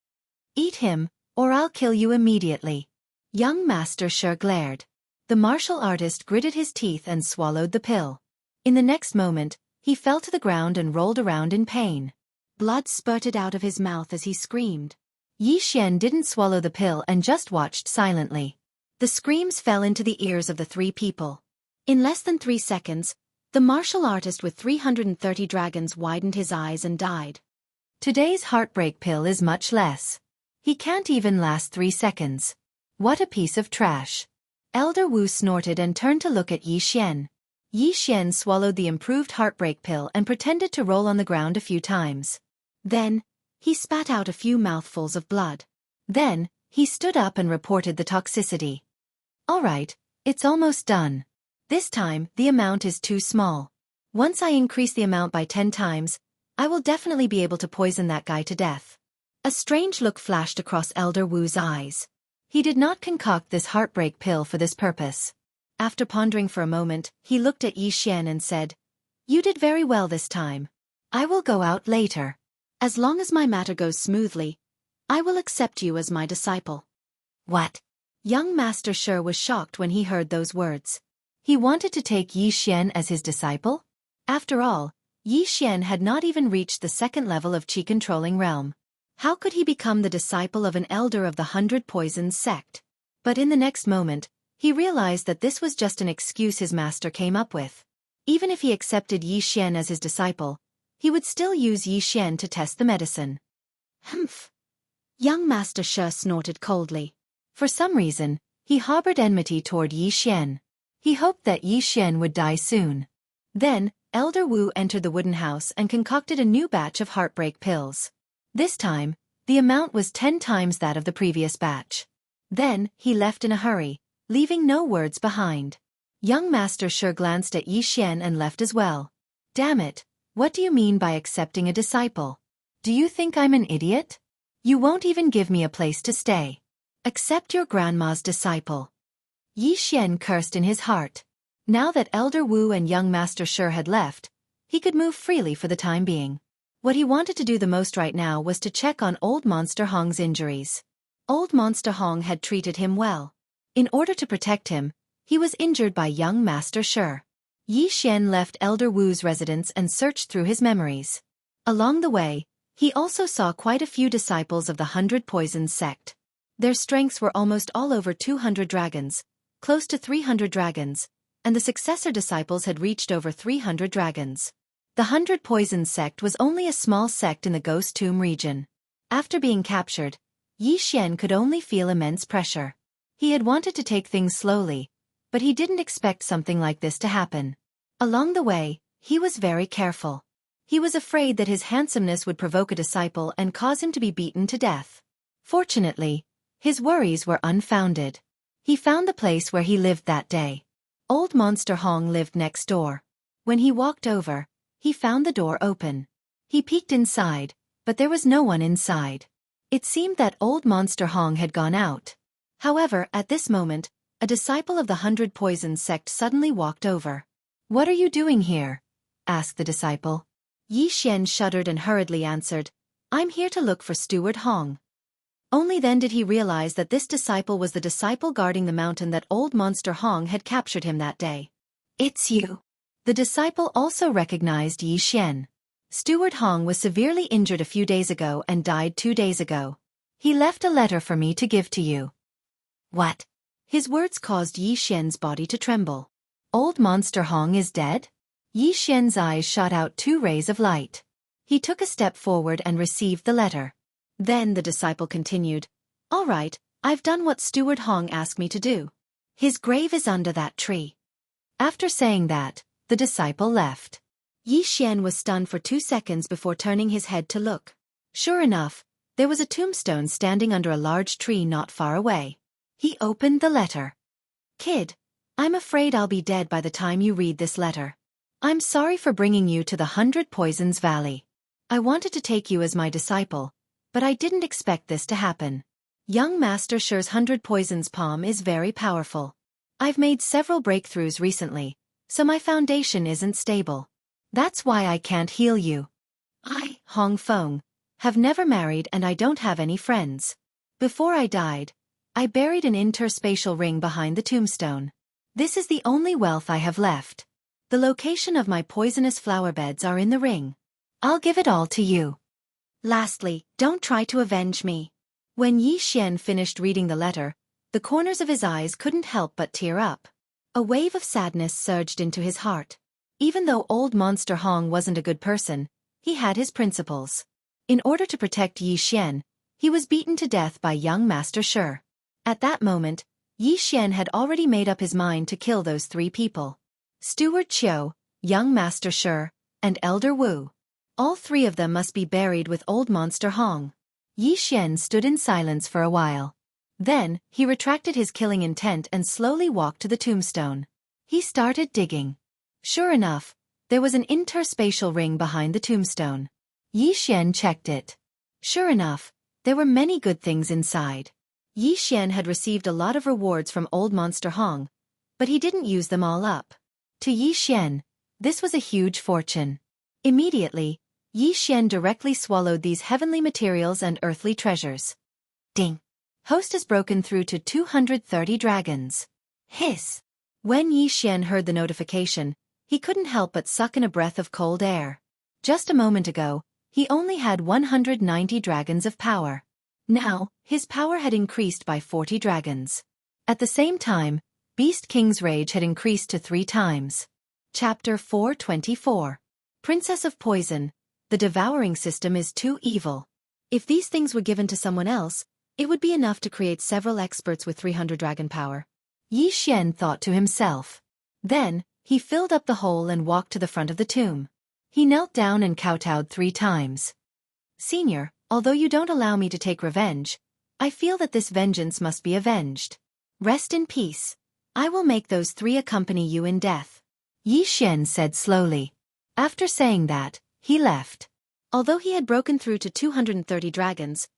"Eat him, or I'll kill you immediately." Young Master Shi glared. The martial artist gritted his teeth and swallowed the pill. In the next moment, he fell to the ground and rolled around in pain. Blood spurted out of his mouth as he screamed. Yi Xian didn't swallow the pill and just watched silently. The screams fell into the ears of the 3 people. In less than 3 seconds, the martial artist with 330 dragons widened his eyes and died. Today's heartbreak pill is much less. He can't even last 3 seconds. What a piece of trash. Elder Wu snorted and turned to look at Yi Xian. Yi Xian swallowed the improved heartbreak pill and pretended to roll on the ground a few times. Then, he spat out a few mouthfuls of blood. Then, he stood up and reported the toxicity. "All right, it's almost done. This time, the amount is too small. Once I increase the amount by 10 times, I will definitely be able to poison that guy to death." A strange look flashed across Elder Wu's eyes. He did not concoct this heartbreak pill for this purpose. After pondering for a moment, he looked at Yi Xian and said, "You did very well this time. I will go out later. As long as my matter goes smoothly, I will accept you as my disciple." What? Young Master Shi was shocked when he heard those words. He wanted to take Yi Xian as his disciple? After all, Yi Xian had not even reached the 2nd level of Qi-controlling realm. How could he become the disciple of an elder of the 100 Poisons sect? But in the next moment, he realized that this was just an excuse his master came up with. Even if he accepted Yi Xian as his disciple, he would still use Yi Xian to test the medicine. Humph. Young Master Shi snorted coldly. For some reason, he harbored enmity toward Yi Xian. He hoped that Yi Xian would die soon. Then, Elder Wu entered the wooden house and concocted a new batch of heartbreak pills. This time, the amount was 10 times that of the previous batch. Then, he left in a hurry, leaving no words behind. Young Master Shi glanced at Yi Xian and left as well. "Damn it, what do you mean by accepting a disciple? Do you think I'm an idiot? You won't even give me a place to stay. Accept your grandma's disciple." Yi Xian cursed in his heart. Now that Elder Wu and young Master Shi had left, he could move freely for the time being. What he wanted to do the most right now was to check on Old Monster Hong's injuries. Old Monster Hong had treated him well. In order to protect him, he was injured by young Master Shi. Yi Xian left Elder Wu's residence and searched through his memories. Along the way, he also saw quite a few disciples of the 100 Poisons sect. Their strengths were almost all over 200 dragons, close to 300 dragons, and the successor disciples had reached over 300 dragons. The 100 Poisons sect was only a small sect in the Ghost Tomb region. After being captured, Yi Xian could only feel immense pressure. He had wanted to take things slowly, but he didn't expect something like this to happen. Along the way, he was very careful. He was afraid that his handsomeness would provoke a disciple and cause him to be beaten to death. Fortunately, his worries were unfounded. He found the place where he lived that day. Old Monster Hong lived next door. When he walked over, he found the door open. He peeked inside, but there was no one inside. It seemed that Old Monster Hong had gone out. However, at this moment, a disciple of the 100 Poisons sect suddenly walked over. "What are you doing here?" asked the disciple. Yi Xian shuddered and hurriedly answered, "I'm here to look for Steward Hong." Only then did he realize that this disciple was the disciple guarding the mountain that Old Monster Hong had captured him that day. "It's you." The disciple also recognized Yi Xian. "Steward Hong was severely injured a few days ago and died 2 days ago. He left a letter for me to give to you." "What?" His words caused Yi Xian's body to tremble. "Old Monster Hong is dead?" Yi Xian's eyes shot out 2 rays of light. He took a step forward and received the letter. Then the disciple continued, "All right, I've done what Steward Hong asked me to do. His grave is under that tree." After saying that, the disciple left. Yi Xian was stunned for 2 seconds before turning his head to look. Sure enough, there was a tombstone standing under a large tree not far away. He opened the letter. "Kid, I'm afraid I'll be dead by the time you read this letter. I'm sorry for bringing you to the 100 Poisons Valley. I wanted to take you as my disciple, but I didn't expect this to happen. Young Master Shi's 100 Poisons palm is very powerful. I've made several breakthroughs recently, so my foundation isn't stable. That's why I can't heal you. I, Hong Feng, have never married and I don't have any friends. Before I died, I buried an interspatial ring behind the tombstone. This is the only wealth I have left. The location of my poisonous flower beds are in the ring. I'll give it all to you. Lastly, don't try to avenge me." When Yi Xian finished reading the letter, the corners of his eyes couldn't help but tear up. A wave of sadness surged into his heart. Even though Old Monster Hong wasn't a good person, he had his principles. In order to protect Yi Xian, he was beaten to death by young Master Shi. At that moment, Yi Xian had already made up his mind to kill those 3 people. Steward Qiu, young Master Shi, and Elder Wu. All 3 of them must be buried with Old Monster Hong. Yi Xian stood in silence for a while. Then, he retracted his killing intent and slowly walked to the tombstone. He started digging. Sure enough, there was an interspatial ring behind the tombstone. Yi Xian checked it. Sure enough, there were many good things inside. Yi Xian had received a lot of rewards from Old Monster Hong, but he didn't use them all up. To Yi Xian, this was a huge fortune. Immediately, Yi Xian directly swallowed these heavenly materials and earthly treasures. Ding! Host has broken through to 230 dragons. Hiss! When Yi Xian heard the notification, he couldn't help but suck in a breath of cold air. Just a moment ago, he only had 190 dragons of power. Now, his power had increased by 40 dragons. At the same time, Beast King's rage had increased to 3 times. Chapter 424. Princess of Poison. The devouring system is too evil. If these things were given to someone else, it would be enough to create several experts with 300 dragon power. Yi Xian thought to himself. Then, he filled up the hole and walked to the front of the tomb. He knelt down and kowtowed 3 times. "Senior, although you don't allow me to take revenge, I feel that this vengeance must be avenged. Rest in peace. I will make those 3 accompany you in death," Yi Xian said slowly. After saying that, he left. Although he had broken through to 230 dragons,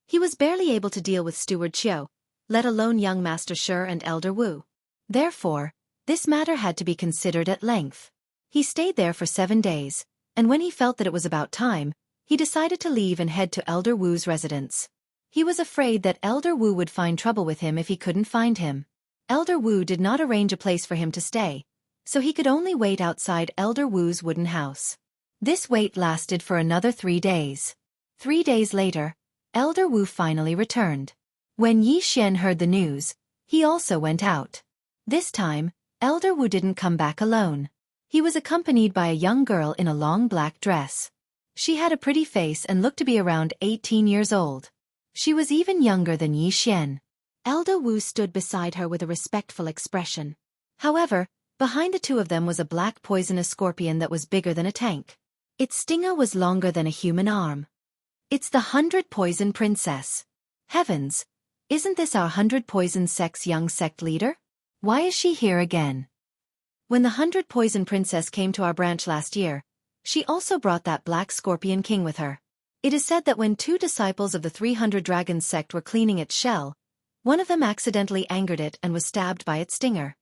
he was barely able to deal with Steward Qiu, let alone young Master Shi and Elder Wu. Therefore, this matter had to be considered at length. He stayed there for 7 days, and when he felt that it was about time, he decided to leave and head to Elder Wu's residence. He was afraid that Elder Wu would find trouble with him if he couldn't find him. Elder Wu did not arrange a place for him to stay, so he could only wait outside Elder Wu's wooden house. This wait lasted for another 3 days. 3 days later, Elder Wu finally returned. When Xian heard the news, he also went out. This time, Elder Wu didn't come back alone. He was accompanied by a young girl in a long black dress. She had a pretty face and looked to be around 18 years old. She was even younger than Xian. Elder Wu stood beside her with a respectful expression. However, behind the two of them was a black poisonous scorpion that was bigger than a tank. Its stinger was longer than a human arm. It's the 100 Poison Princess. Heavens! Isn't this our 100 Poison Sect's young sect leader? Why is she here again? When the 100 Poison Princess came to our branch last year, she also brought that black scorpion king with her. It is said that when 2 disciples of the 300 Dragons sect were cleaning its shell, one of them accidentally angered it and was stabbed by its stinger.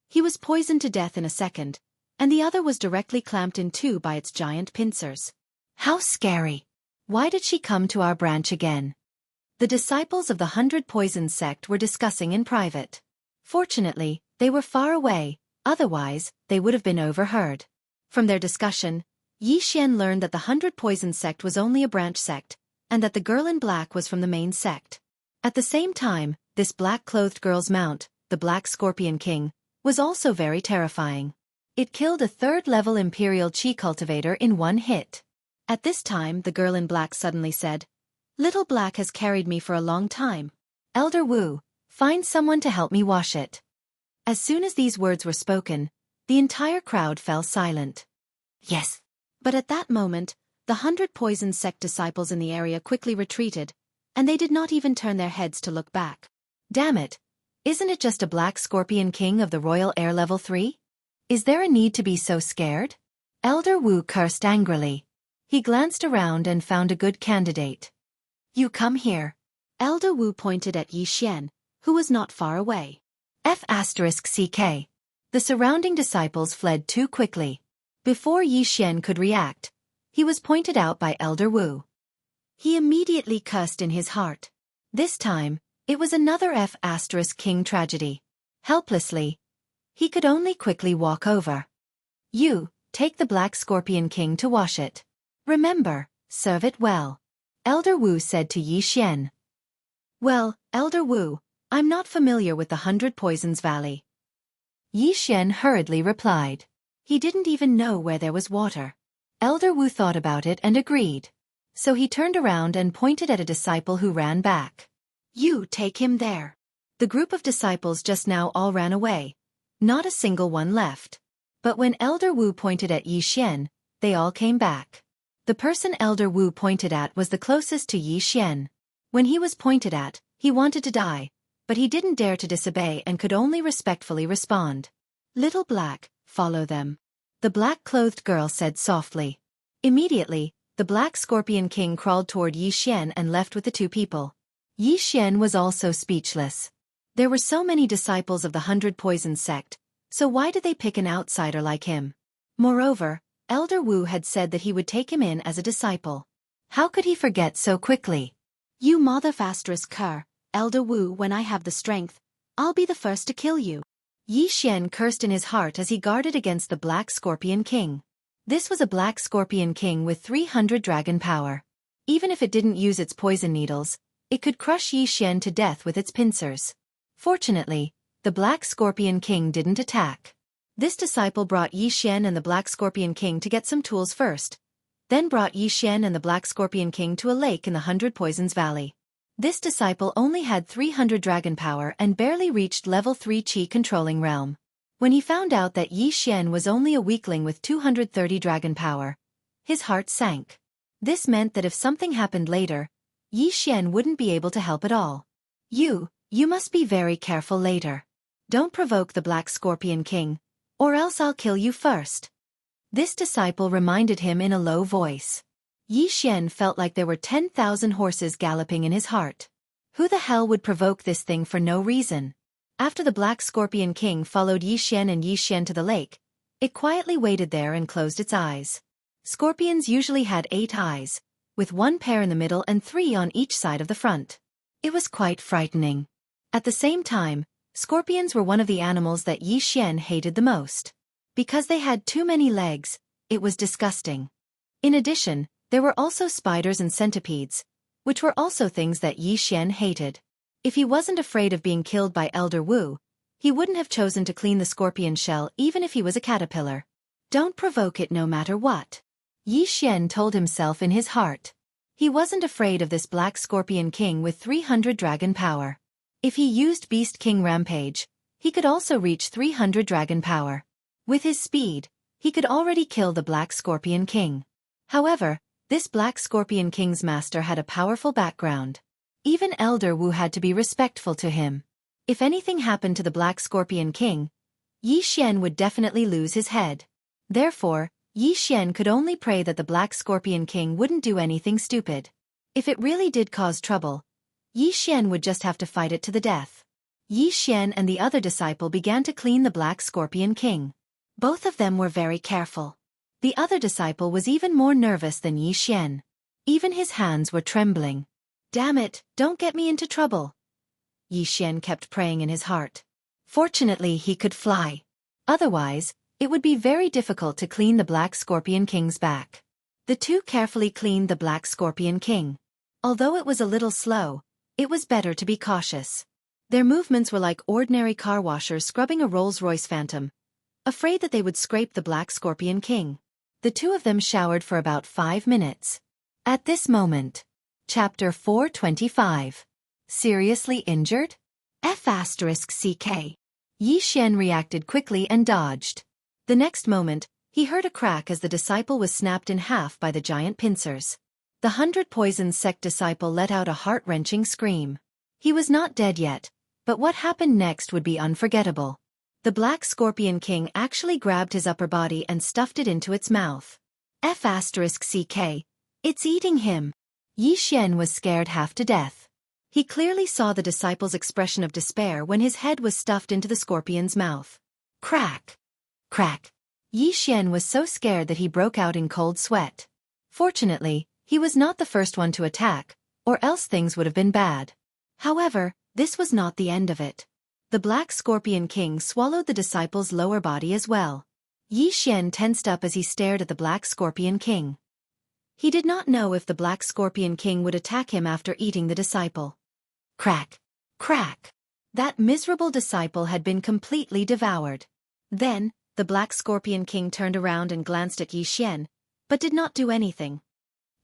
He was poisoned to death in a second, and the other was directly clamped in 2 by its giant pincers. How scary! Why did she come to our branch again? The disciples of the 100 Poison sect were discussing in private. Fortunately, they were far away, otherwise, they would have been overheard. From their discussion, Xian learned that the 100 Poison sect was only a branch sect, and that the girl in black was from the main sect. At the same time, this black-clothed girl's mount, the Black Scorpion King, was also very terrifying. It killed a 3rd-level Imperial Chi cultivator in 1 hit. At this time, the girl in black suddenly said, "Little Black has carried me for a long time. Elder Wu, find someone to help me wash it." As soon as these words were spoken, the entire crowd fell silent. Yes. But at that moment, the 100 Poison sect disciples in the area quickly retreated, and they did not even turn their heads to look back. Damn it! Isn't it just a Black Scorpion King of the Royal Air Level 3? Is there a need to be so scared? Elder Wu cursed angrily. He glanced around and found a good candidate. "You come here." Elder Wu pointed at Xian, who was not far away. F***CK. The surrounding disciples fled too quickly. Before Xian could react, he was pointed out by Elder Wu. He immediately cursed in his heart. This time, it was another F***King tragedy. Helplessly, he could only quickly walk over. "You, take the Black Scorpion King to wash it. Remember, serve it well," Elder Wu said to Xian. "Well, Elder Wu, I'm not familiar with the 100 Poisons Valley." Xian hurriedly replied. He didn't even know where there was water. Elder Wu thought about it and agreed. So he turned around and pointed at a disciple who ran back. "You take him there." The group of disciples just now all ran away. Not a single one left. But when Elder Wu pointed at Xian, they all came back. The person Elder Wu pointed at was the closest to Xian. When he was pointed at, he wanted to die, but he didn't dare to disobey and could only respectfully respond. "Little Black, follow them," the black-clothed girl said softly. Immediately, the Black Scorpion King crawled toward Xian and left with the 2 people. Xian was also speechless. There were so many disciples of the 100 Poison sect, so why did they pick an outsider like him? Moreover, Elder Wu had said that he would take him in as a disciple. How could he forget so quickly? "You mother***, Elder Wu, when I have the strength, I'll be the first to kill you." Xian cursed in his heart as he guarded against the Black Scorpion King. This was a Black Scorpion King with 300 dragon power. Even if it didn't use its poison needles, it could crush Xian to death with its pincers. Fortunately, the Black Scorpion King didn't attack. This disciple brought Xian and the Black Scorpion King to get some tools first, then brought Xian and the Black Scorpion King to a lake in the 100 Poisons Valley. This disciple only had 300 dragon power and barely reached level 3 Qi controlling realm. When he found out that Xian was only a weakling with 230 dragon power, his heart sank. This meant that if something happened later, Xian wouldn't be able to help at all. You must be very careful later. Don't provoke the Black Scorpion King, or else I'll kill you first." This disciple reminded him in a low voice. Xian felt like there were 10,000 horses galloping in his heart. Who the hell would provoke this thing for no reason? After the Black Scorpion King followed Xian to the lake, it quietly waited there and closed its eyes. Scorpions usually had 8 eyes, with 1 pair in the middle and 3 on each side of the front. It was quite frightening. At the same time, scorpions were one of the animals that Xianxia hated the most. Because they had too many legs, it was disgusting. In addition, there were also spiders and centipedes, which were also things that Xianxia hated. If he wasn't afraid of being killed by Elder Wu, he wouldn't have chosen to clean the scorpion shell even if he was a caterpillar. Don't provoke it no matter what. Xianxia told himself in his heart. He wasn't afraid of this black scorpion king with 300 dragon power. If he used Beast King Rampage, he could also reach 300 dragon power. With his speed, he could already kill the black scorpion king. However, this black scorpion king's master had a powerful background. Even Elder Wu had to be respectful to him. If anything happened to the black scorpion king, Xianxia would definitely lose his head. Therefore, Xianxia could only pray that the black scorpion king wouldn't do anything stupid. If it really did cause trouble, Xianxia would just have to fight it to the death. Xianxia and the other disciple began to clean the black scorpion king. Both of them were very careful. The other disciple was even more nervous than Xianxia. Even his hands were trembling. Damn it, don't get me into trouble. Xianxia kept praying in his heart. Fortunately, he could fly. Otherwise, it would be very difficult to clean the black scorpion king's back. The two carefully cleaned the black scorpion king. Although it was a little slow, it was better to be cautious. Their movements were like ordinary car washers scrubbing a Rolls-Royce Phantom, afraid that they would scrape the black scorpion king. The two of them showered for about 5 minutes. At this moment, Chapter 425. Seriously injured? F***CK. Xianxia reacted quickly and dodged. The next moment, he heard a crack as the disciple was snapped in half by the giant pincers. The 100 Poisons sect disciple let out a heart-wrenching scream. He was not dead yet, but what happened next would be unforgettable. The black scorpion king actually grabbed his upper body and stuffed it into its mouth. F***CK. It's eating him. Xianxia was scared half to death. He clearly saw the disciple's expression of despair when his head was stuffed into the scorpion's mouth. Crack! Crack! Xianxia was so scared that he broke out in cold sweat. Fortunately, he was not the first one to attack, or else things would have been bad. However, this was not the end of it. The black scorpion king swallowed the disciple's lower body as well. Xianxia tensed up as he stared at the black scorpion king. He did not know if the black scorpion king would attack him after eating the disciple. Crack! Crack! That miserable disciple had been completely devoured. Then, the black scorpion king turned around and glanced at Xianxia, but did not do anything.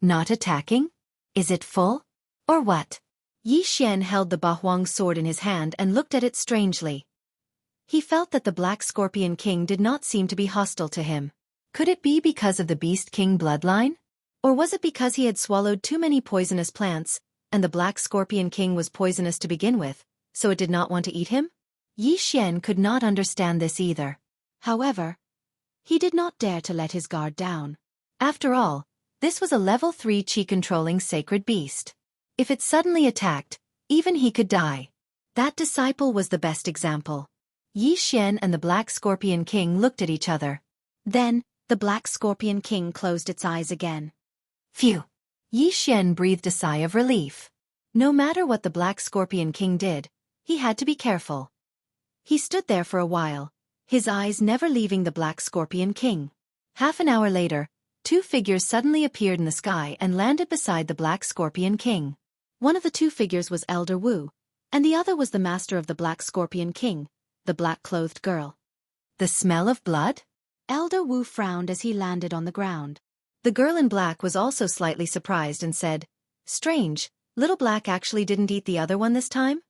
Not attacking? Is it full? Or what? Xianxia held the Bahuang sword in his hand and looked at it strangely. He felt that the black scorpion king did not seem to be hostile to him. Could it be because of the Beast King bloodline? Or was it because he had swallowed too many poisonous plants, and the black scorpion king was poisonous to begin with, so it did not want to eat him? Xianxia could not understand this either. However, he did not dare to let his guard down. After all, this was a level 3 chi-controlling sacred beast. If it suddenly attacked, even he could die. That disciple was the best example. Xianxia and the black scorpion king looked at each other. Then, the black scorpion king closed its eyes again. Phew! Xianxia breathed a sigh of relief. No matter what the black scorpion king did, he had to be careful. He stood there for a while, his eyes never leaving the black scorpion king. Half an hour later, 2 figures suddenly appeared in the sky and landed beside the black scorpion king. One of the 2 figures was Elder Wu, and the other was the master of the black scorpion king, the black-clothed girl. The smell of blood? Elder Wu frowned as he landed on the ground. The girl in black was also slightly surprised and said, "Strange, Little Black actually didn't eat the other one this time?"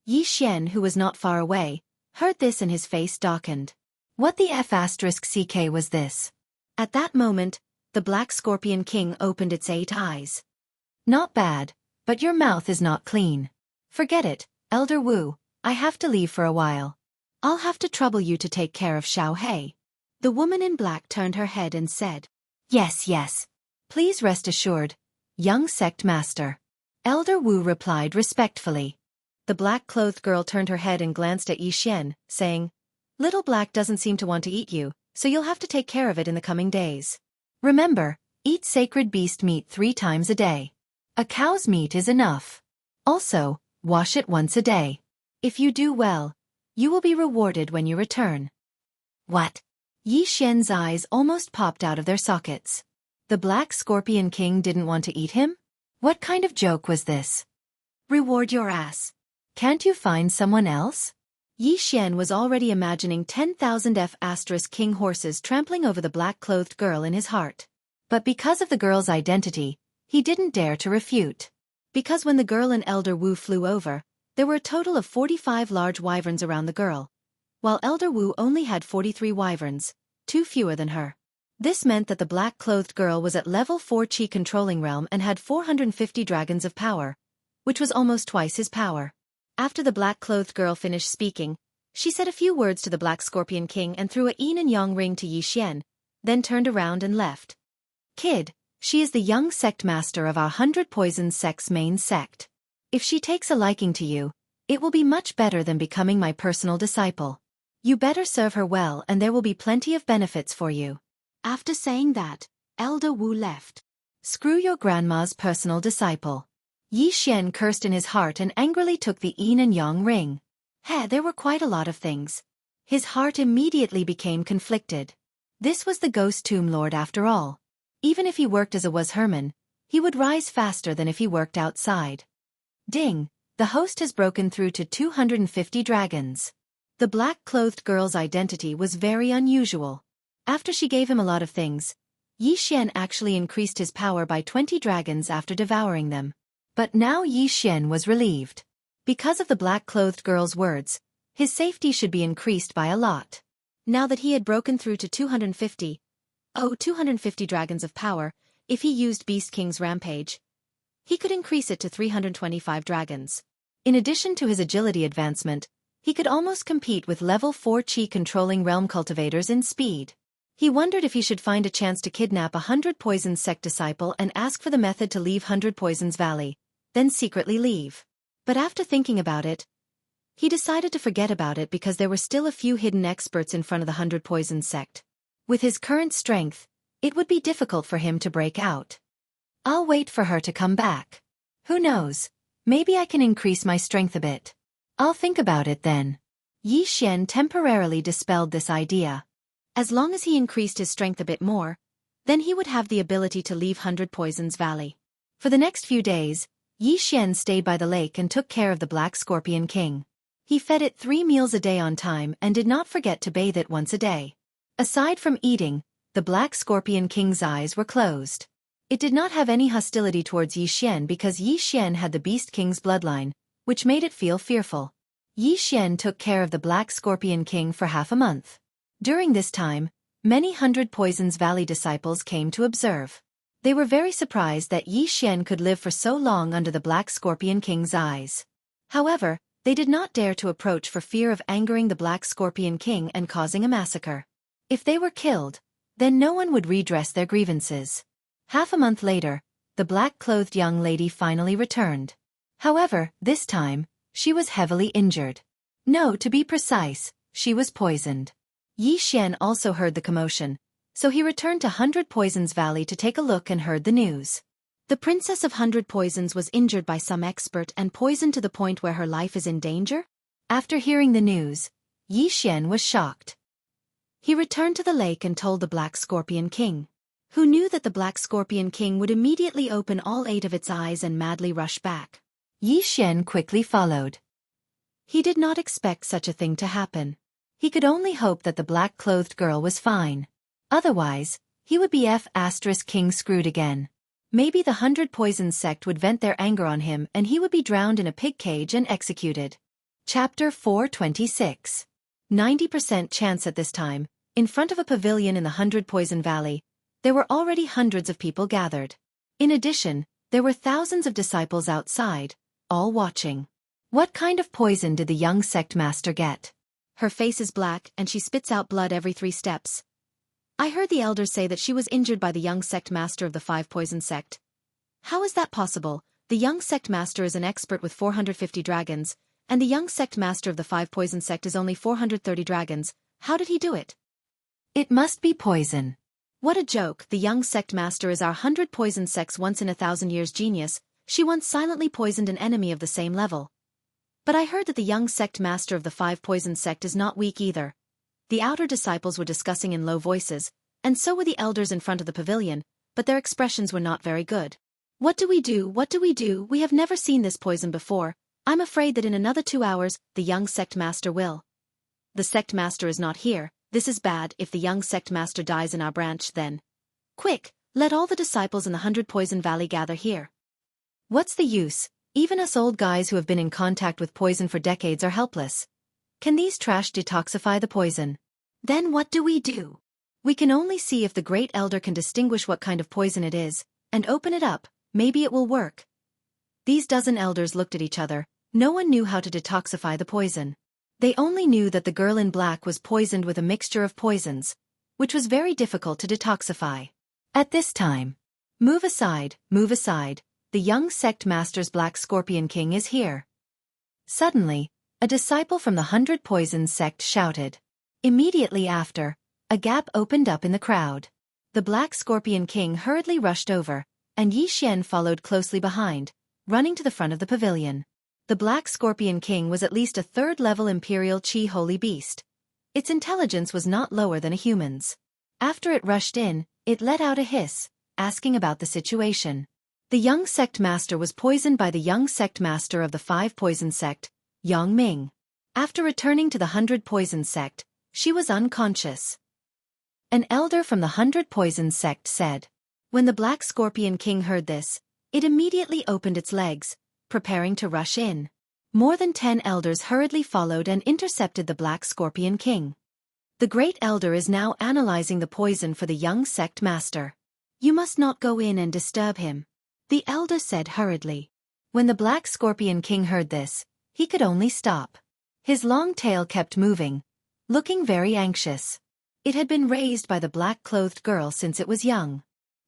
Xianxia, who was not far away, heard this and his face darkened. What the F***CK was this? At that moment, the black scorpion king opened its 8 eyes. Not bad, but your mouth is not clean. Forget it, Elder Wu, I have to leave for a while. I'll have to trouble you to take care of Xiao. The woman in black turned her head and said, "Yes, yes. Please rest assured, young sect master." Elder Wu replied respectfully. The black-clothed girl turned her head and glanced at Xianxia, saying, "Little Black doesn't seem to want to eat you, so you'll have to take care of it in the coming days." Remember, eat sacred beast meat 3 times a day. A cow's meat is enough. Also, wash it once a day. If you do well, you will be rewarded when you return. What? Yi Xian's eyes almost popped out of their sockets. The Black Scorpion King didn't want to eat him? What kind of joke was this? Reward your ass. Can't you find someone else? Yi Xian was already imagining 10,000 F*king horses trampling over the black-clothed girl in his heart. But because of the girl's identity, he didn't dare to refute. Because when the girl and Elder Wu flew over, there were a total of 45 large wyverns around the girl, while Elder Wu only had 43 wyverns, 2 fewer than her. This meant that the black-clothed girl was at level 4 Qi controlling realm and had 450 dragons of power, which was almost twice his power. After the black-clothed girl finished speaking, she said a few words to the Black Scorpion King and threw a yin and yang ring to Yi Xian, then turned around and left. Kid, she is the young sect master of our 100 Poisons sect's main sect. If she takes a liking to you, it will be much better than becoming my personal disciple. You better serve her well and there will be plenty of benefits for you. After saying that, Elder Wu left. Screw your grandma's personal disciple. Yi Xian cursed in his heart and angrily took the yin and yang ring. There were quite a lot of things. His heart immediately became conflicted. This was the Ghost Tomb Lord after all. Even if he worked as a Herman, he would rise faster than if he worked outside. Ding! The host has broken through to 250 dragons. The black-clothed girl's identity was very unusual. After she gave him a lot of things, Yi Xian actually increased his power by 20 dragons after devouring them. But now Yi Xian was relieved. Because of the black-clothed girl's words, his safety should be increased by a lot. Now that he had broken through to 250 dragons of power, if he used Beast King's Rampage, he could increase it to 325 dragons. In addition to his agility advancement, he could almost compete with level 4 Qi controlling realm cultivators in speed. He wondered if he should find a chance to kidnap 100 Poisons sect disciple and ask for the method to leave 100 Poisons Valley, then secretly leave. But after thinking about it, he decided to forget about it because there were still a few hidden experts in front of the 100 Poisons sect. With his current strength, it would be difficult for him to break out. I'll wait for her to come back. Who knows, maybe I can increase my strength a bit. I'll think about it then. Yi Xian temporarily dispelled this idea. As long as he increased his strength a bit more, then he would have the ability to leave 100 Poisons Valley. For the next few days, Yi Xian stayed by the lake and took care of the Black Scorpion King. He fed it 3 meals a day on time and did not forget to bathe it once a day. Aside from eating, the Black Scorpion King's eyes were closed. It did not have any hostility towards Yi Xian because Yi Xian had the Beast King's bloodline, which made it feel fearful. Yi Xian took care of the Black Scorpion King for half a month. During this time, many 100 Poisons Valley disciples came to observe. They were very surprised that Yi Xian could live for so long under the Black Scorpion King's eyes. However, they did not dare to approach for fear of angering the Black Scorpion King and causing a massacre. If they were killed, then no one would redress their grievances. Half a month later, the black-clothed young lady finally returned. However, this time, she was heavily injured. No, to be precise, she was poisoned. Yi Xian also heard the commotion, so he returned to 100 Poisons Valley to take a look and heard the news. The Princess of 100 Poisons was injured by some expert and poisoned to the point where her life is in danger? After hearing the news, Yi Xian was shocked. He returned to the lake and told the Black Scorpion King, who knew that the Black Scorpion King would immediately open all 8 of its eyes and madly rush back. Yi Xian quickly followed. He did not expect such a thing to happen. He could only hope that the black-clothed girl was fine. Otherwise, he would be King screwed again. Maybe the 100 Poisons sect would vent their anger on him and he would be drowned in a pig cage and executed. Chapter 426. 90% chance at this time, in front of a pavilion in the 100 Poison Valley, there were already hundreds of people gathered. In addition, there were thousands of disciples outside, all watching. What kind of poison did the young sect master get? Her face is black and she spits out blood every 3 steps. I heard the elders say that she was injured by the young sect master of the 5 Poison sect. How is that possible? The young sect master is an expert with 450 dragons, and the young sect master of the 5 Poison sect is only 430 dragons. How did he do it? It must be poison. What a joke, the young sect master is our 100 poison sect's once in a thousand years genius. She once silently poisoned an enemy of the same level. But I heard that the young sect master of the 5 poison sect is not weak either. The outer disciples were discussing in low voices, and so were the elders in front of the pavilion, but their expressions were not very good. What do we do? What do we do? We have never seen this poison before. I'm afraid that in another 2 hours, the young sect master will. The sect master is not here. This is bad. If the young sect master dies in our branch, then. Quick, let all the disciples in the 100 Poison Valley gather here. What's the use? Even us old guys who have been in contact with poison for decades are helpless. Can these trash detoxify the poison? Then what do we do? We can only see if the great elder can distinguish what kind of poison it is, and open it up. Maybe it will work. These dozen elders looked at each other. No one knew how to detoxify the poison. They only knew that the girl in black was poisoned with a mixture of poisons, which was very difficult to detoxify. At this time, move aside, the young sect master's Black Scorpion King is here. Suddenly, a disciple from the 100 Poisons sect shouted. Immediately after, a gap opened up in the crowd. The Black Scorpion King hurriedly rushed over, and Yi Xian followed closely behind, running to the front of the pavilion. The Black Scorpion King was at least a 3rd-level Imperial Qi Holy Beast. Its intelligence was not lower than a human's. After it rushed in, it let out a hiss, asking about the situation. The young sect master was poisoned by the young sect master of the 5 Poison sect, Yang Ming. After returning to the 100 Poison sect, she was unconscious. An elder from the 100 Poison sect said. When the Black Scorpion King heard this, it immediately opened its legs, preparing to rush in. More than 10 elders hurriedly followed and intercepted the Black Scorpion King. The Great Elder is now analyzing the poison for the young sect master. You must not go in and disturb him, the elder said hurriedly. When the Black Scorpion King heard this, he could only stop. His long tail kept moving, looking very anxious. It had been raised by the black-clothed girl since it was young.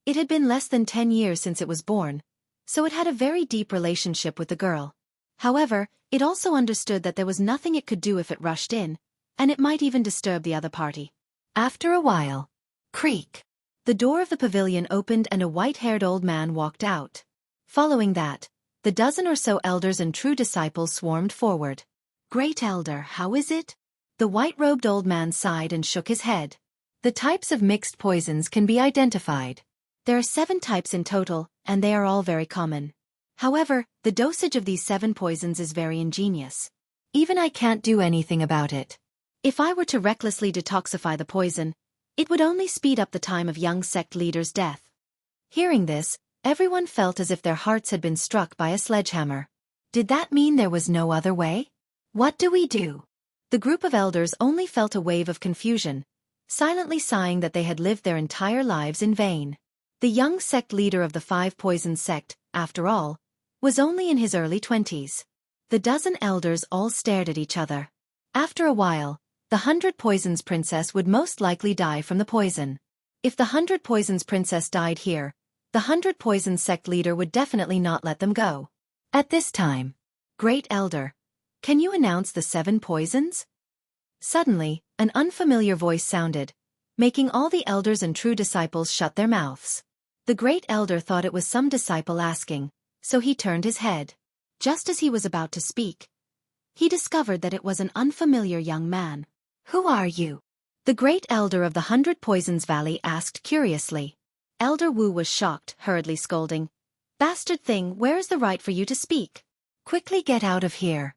It had been less than 10 years since it was born, so it had a very deep relationship with the girl. However, it also understood that there was nothing it could do if it rushed in, and it might even disturb the other party. After a while, creak, the door of the pavilion opened and a white-haired old man walked out. Following that, the dozen or so elders and true disciples swarmed forward. Great Elder, how is it? The white-robed old man sighed and shook his head. The types of mixed poisons can be identified. There are 7 types in total, and they are all very common. However, the dosage of these 7 poisons is very ingenious. Even I can't do anything about it. If I were to recklessly detoxify the poison, it would only speed up the time of young sect leader's death. Hearing this, everyone felt as if their hearts had been struck by a sledgehammer. Did that mean there was no other way? What do we do? The group of elders only felt a wave of confusion, silently sighing that they had lived their entire lives in vain. The young sect leader of the 5 Poison sect, after all, was only in his early 20s. The dozen elders all stared at each other. After a while, the 100 Poisons princess would most likely die from the poison. If the 100 Poisons princess died here, the 100 Poison sect leader would definitely not let them go. At this time, Great Elder, can you announce the 7 poisons? Suddenly, an unfamiliar voice sounded, making all the elders and true disciples shut their mouths. The Great Elder thought it was some disciple asking, so he turned his head. Just as he was about to speak, he discovered that it was an unfamiliar young man. Who are you? The Great Elder of the 100 Poisons Valley asked curiously. Elder Wu was shocked, hurriedly scolding. Bastard thing, where is the right for you to speak? Quickly get out of here.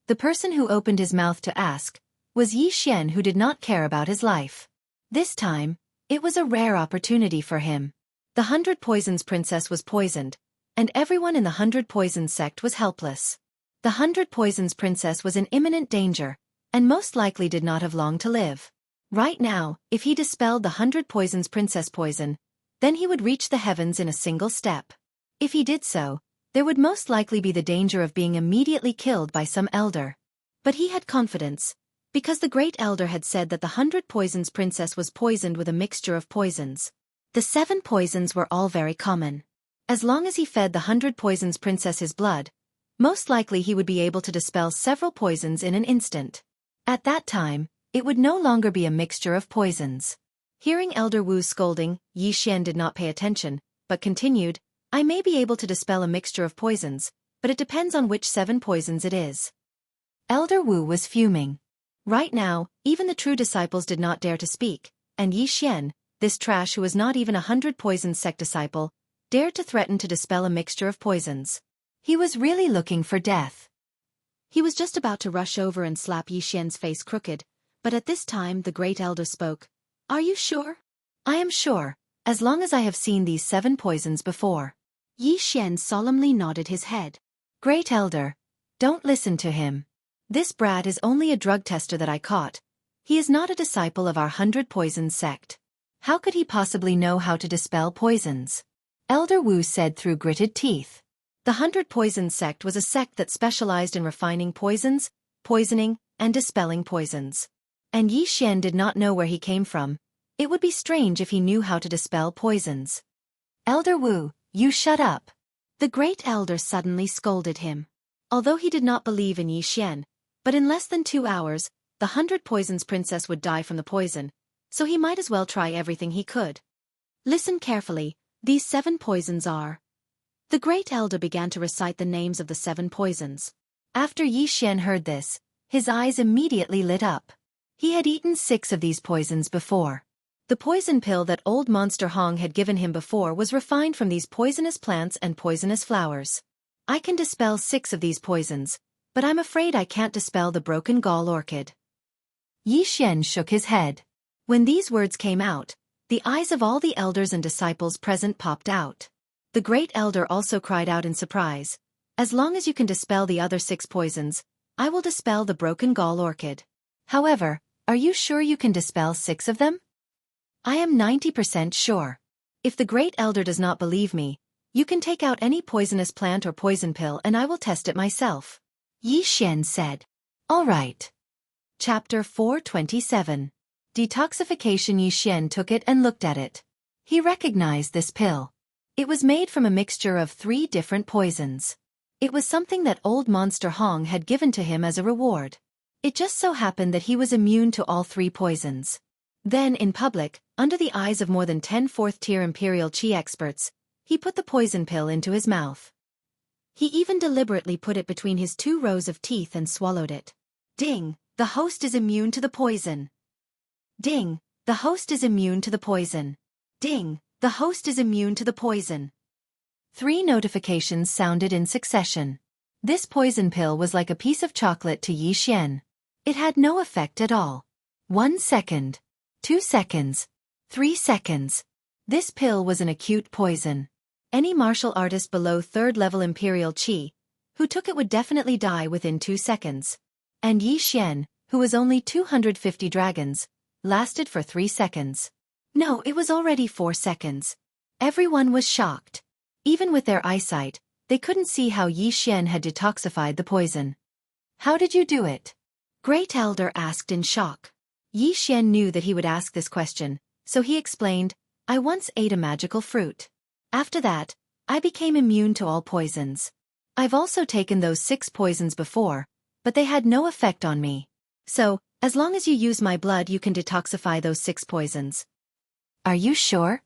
The person who opened his mouth to ask was Yi Xian, who did not care about his life. This time, it was a rare opportunity for him. The 100 Poisons princess was poisoned, and everyone in the 100 Poisons sect was helpless. The 100 Poisons princess was in imminent danger, and most likely did not have long to live. Right now, if he dispelled the 100 Poisons princess poison, then he would reach the heavens in a single step. If he did so, there would most likely be the danger of being immediately killed by some elder. But he had confidence, because the Great Elder had said that the 100 Poisons princess was poisoned with a mixture of poisons. The 7 poisons were all very common. As long as he fed the 100 Poisons princess his blood, most likely he would be able to dispel several poisons in an instant. At that time, it would no longer be a mixture of poisons. Hearing Elder Wu's scolding, Xian did not pay attention, but continued, I may be able to dispel a mixture of poisons, but it depends on which 7 poisons it is. Elder Wu was fuming. Right now, even the true disciples did not dare to speak, and Xian, this trash who was not even 100 poisons sect disciple, dared to threaten to dispel a mixture of poisons. He was really looking for death. He was just about to rush over and slap Xian's face crooked, but at this time the great elder spoke. Are you sure? I am sure, as long as I have seen these 7 poisons before. Xian solemnly nodded his head. Great elder, don't listen to him. This brat is only a drug tester that I caught. He is not a disciple of our 100 poisons sect. How could he possibly know how to dispel poisons? Elder Wu said through gritted teeth. The 100 poisons sect was a sect that specialized in refining poisons, poisoning, and dispelling poisons. And Xian did not know where he came from. It would be strange if he knew how to dispel poisons. Elder Wu, you shut up. The great elder suddenly scolded him. Although he did not believe in Xian, but in less than 2 hours, the 100 poisons princess would die from the poison, so he might as well try everything he could. Listen carefully, these 7 poisons are. The great elder began to recite the names of the 7 poisons. After Xian heard this, his eyes immediately lit up. He had eaten 6 of these poisons before. The poison pill that old Monster Hong had given him before was refined from these poisonous plants and poisonous flowers. I can dispel 6 of these poisons, but I'm afraid I can't dispel the broken gall orchid. Xian shook his head. When these words came out, the eyes of all the elders and disciples present popped out. The great elder also cried out in surprise. As long as you can dispel the other 6 poisons, I will dispel the broken gall orchid. However, are you sure you can dispel 6 of them? I am 90% sure. If the great elder does not believe me, you can take out any poisonous plant or poison pill and I will test it myself. Xian said. All right. Chapter 427. Detoxification. Xian took it and looked at it. He recognized this pill. It was made from a mixture of 3 different poisons. It was something that old Monster Hong had given to him as a reward. It just so happened that he was immune to all 3 poisons. Then, in public, under the eyes of more than 10 4th-tier Imperial Qi experts, he put the poison pill into his mouth. He even deliberately put it between his 2 rows of teeth and swallowed it. Ding! The host is immune to the poison. Ding! The host is immune to the poison. Ding! The host is immune to the poison. 3 notifications sounded in succession. This poison pill was like a piece of chocolate to Xian. It had no effect at all. 1 second. 2 seconds. 3 seconds. This pill was an acute poison. Any martial artist below 3rd level Imperial Qi, who took it would definitely die within 2 seconds. And Xian, who was only 250 dragons, lasted for 3 seconds. No, it was already 4 seconds. Everyone was shocked. Even with their eyesight, they couldn't see how Xian had detoxified the poison. How did you do it? Great Elder asked in shock. Xian knew that he would ask this question, so he explained, I once ate a magical fruit. After that, I became immune to all poisons. I've also taken those 6 poisons before, but they had no effect on me. So, as long as you use my blood you can detoxify those 6 poisons. Are you sure?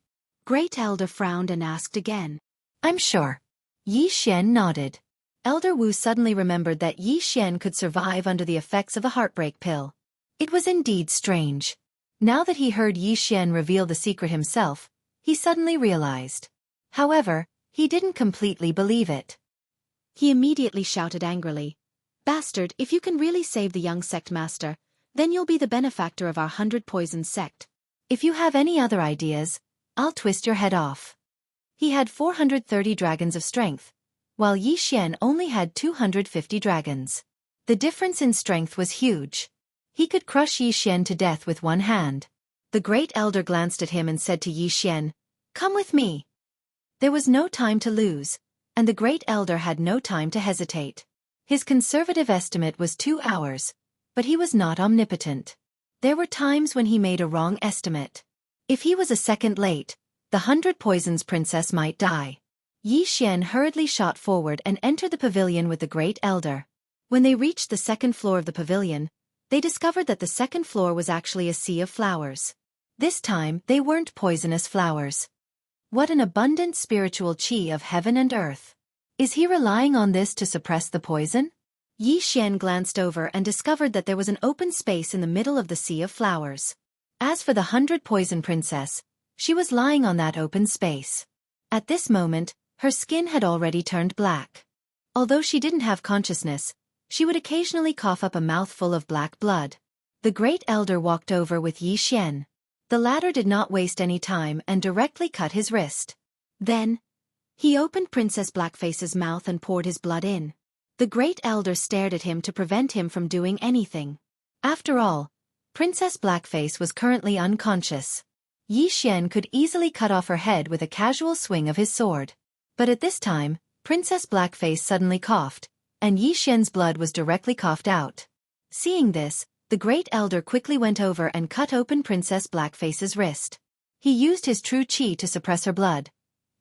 Great Elder frowned and asked again. I'm sure. Xian nodded. Elder Wu suddenly remembered that Xian could survive under the effects of a heartbreak pill. It was indeed strange. Now that he heard Xian reveal the secret himself, he suddenly realized. However, he didn't completely believe it. He immediately shouted angrily, Bastard, if you can really save the young sect master, then you'll be the benefactor of our 100 poison sect. If you have any other ideas, I'll twist your head off. He had 430 dragons of strength, while Xian only had 250 dragons. The difference in strength was huge. He could crush Xian to death with one hand. The great elder glanced at him and said to Xian, Come with me. There was no time to lose, and the great elder had no time to hesitate. His conservative estimate was 2 hours, but he was not omnipotent. There were times when he made a wrong estimate. If he was a second late, the 100 poisons princess might die. Xian hurriedly shot forward and entered the pavilion with the great elder. When they reached the 2nd floor of the pavilion, they discovered that the 2nd floor was actually a sea of flowers. This time, they weren't poisonous flowers. What an abundant spiritual chi of heaven and earth. Is he relying on this to suppress the poison? Yi Xian glanced over and discovered that there was an open space in the middle of the sea of flowers. As for the 100 Poison Princess, she was lying on that open space. At this moment, her skin had already turned black. Although she didn't have consciousness, she would occasionally cough up a mouthful of black blood. The great elder walked over with Yi Xian. The latter did not waste any time and directly cut his wrist. Then, he opened Princess Blackface's mouth and poured his blood in. The great elder stared at him to prevent him from doing anything. After all, Princess Blackface was currently unconscious. Yi Xian could easily cut off her head with a casual swing of his sword. But at this time, Princess Blackface suddenly coughed, and Yi Xian's blood was directly coughed out. Seeing this, the great elder quickly went over and cut open Princess Blackface's wrist. He used his true chi to suppress her blood,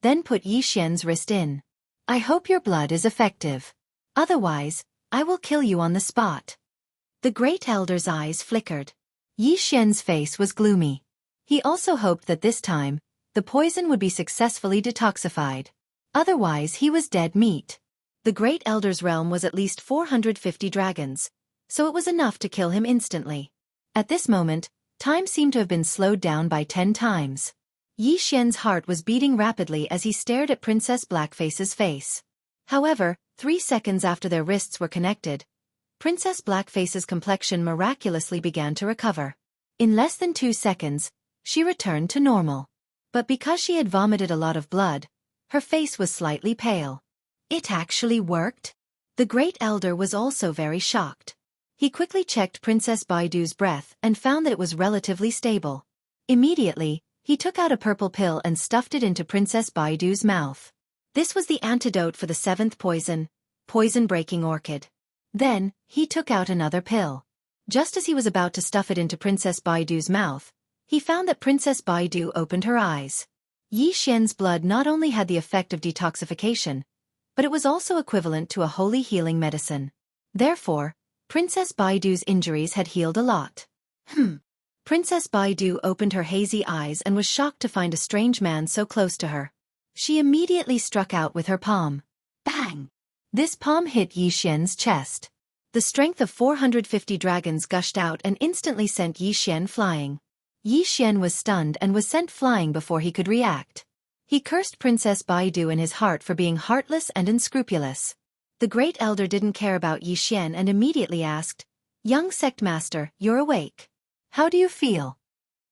then put Yi Xian's wrist in. I hope your blood is effective. Otherwise, I will kill you on the spot. The great elder's eyes flickered. Yi Xian's face was gloomy. He also hoped that this time, the poison would be successfully detoxified. Otherwise he was dead meat. The great elder's realm was at least 450 dragons, so it was enough to kill him instantly. At this moment, time seemed to have been slowed down by 10 times. Yi Xian's heart was beating rapidly as he stared at Princess Blackface's face. However, 3 seconds after their wrists were connected, Princess Blackface's complexion miraculously began to recover. In less than 2 seconds, she returned to normal. But because she had vomited a lot of blood, her face was slightly pale. It actually worked? The great elder was also very shocked. He quickly checked Princess Baidu's breath and found that it was relatively stable. Immediately, he took out a purple pill and stuffed it into Princess Baidu's mouth. This was the antidote for the 7th poison, poison-breaking orchid. Then, he took out another pill. Just as he was about to stuff it into Princess Baidu's mouth, he found that Princess Baidu opened her eyes. Yi Xian's blood not only had the effect of detoxification, but it was also equivalent to a holy healing medicine. Therefore, Princess Baidu's injuries had healed a lot. Princess Baidu opened her hazy eyes and was shocked to find a strange man so close to her. She immediately struck out with her palm. Bang! This palm hit Yi Xian's chest. The strength of 450 dragons gushed out and instantly sent Yi Xian flying. Yi Xian was stunned and was sent flying before he could react. He cursed Princess Baidu in his heart for being heartless and unscrupulous. The great elder didn't care about Yi Xian and immediately asked, "Young sect master, you're awake. How do you feel?"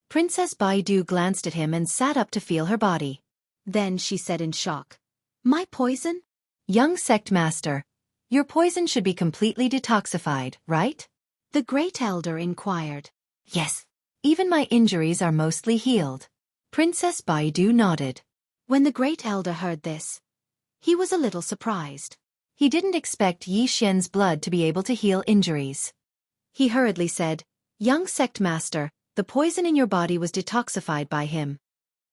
Princess Baidu glanced at him and sat up to feel her body. Then she said in shock, "My poison?" "Young sect master, your poison should be completely detoxified, right?" The great elder inquired. "Yes. Even my injuries are mostly healed." Princess Baidu nodded. When the great elder heard this, he was a little surprised. He didn't expect Yi Xian's blood to be able to heal injuries. He hurriedly said, "Young sect master, the poison in your body was detoxified by him."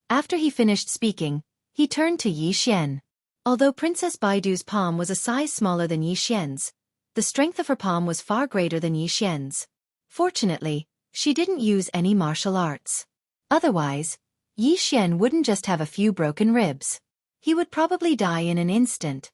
After he finished speaking, he turned to Yi Xian. Although Princess Baidu's palm was a size smaller than Yi Xian's, the strength of her palm was far greater than Yi Xian's. Fortunately, she didn't use any martial arts. Otherwise, Yi Xian wouldn't just have a few broken ribs. He would probably die in an instant.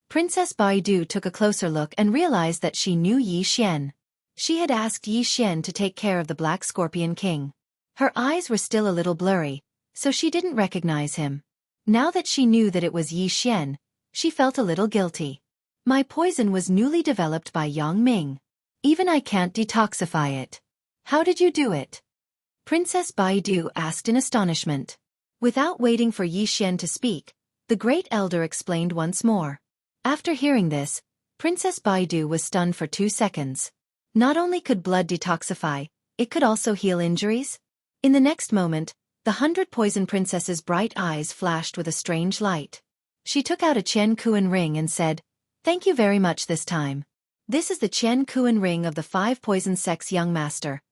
Princess Baidu took a closer look and realized that she knew Yi Xian. She had asked Yi Xian to take care of the Black Scorpion King. Her eyes were still a little blurry, so she didn't recognize him. Now that she knew that it was Yi Xian, she felt a little guilty. My poison was newly developed by Yang Ming. Even I can't detoxify it. How did you do it? Princess Baidu asked in astonishment. Without waiting for Yi Xian to speak, the great elder explained once more. After hearing this, Princess Baidu was stunned for 2 seconds. Not only could blood detoxify, it could also heal injuries. In the next moment, the 100 Poison Princess's bright eyes flashed with a strange light. She took out a Qian Kuan ring and said, "Thank you very much this time. This is the Qian Kuan ring of the 5 Poison Sect's young master,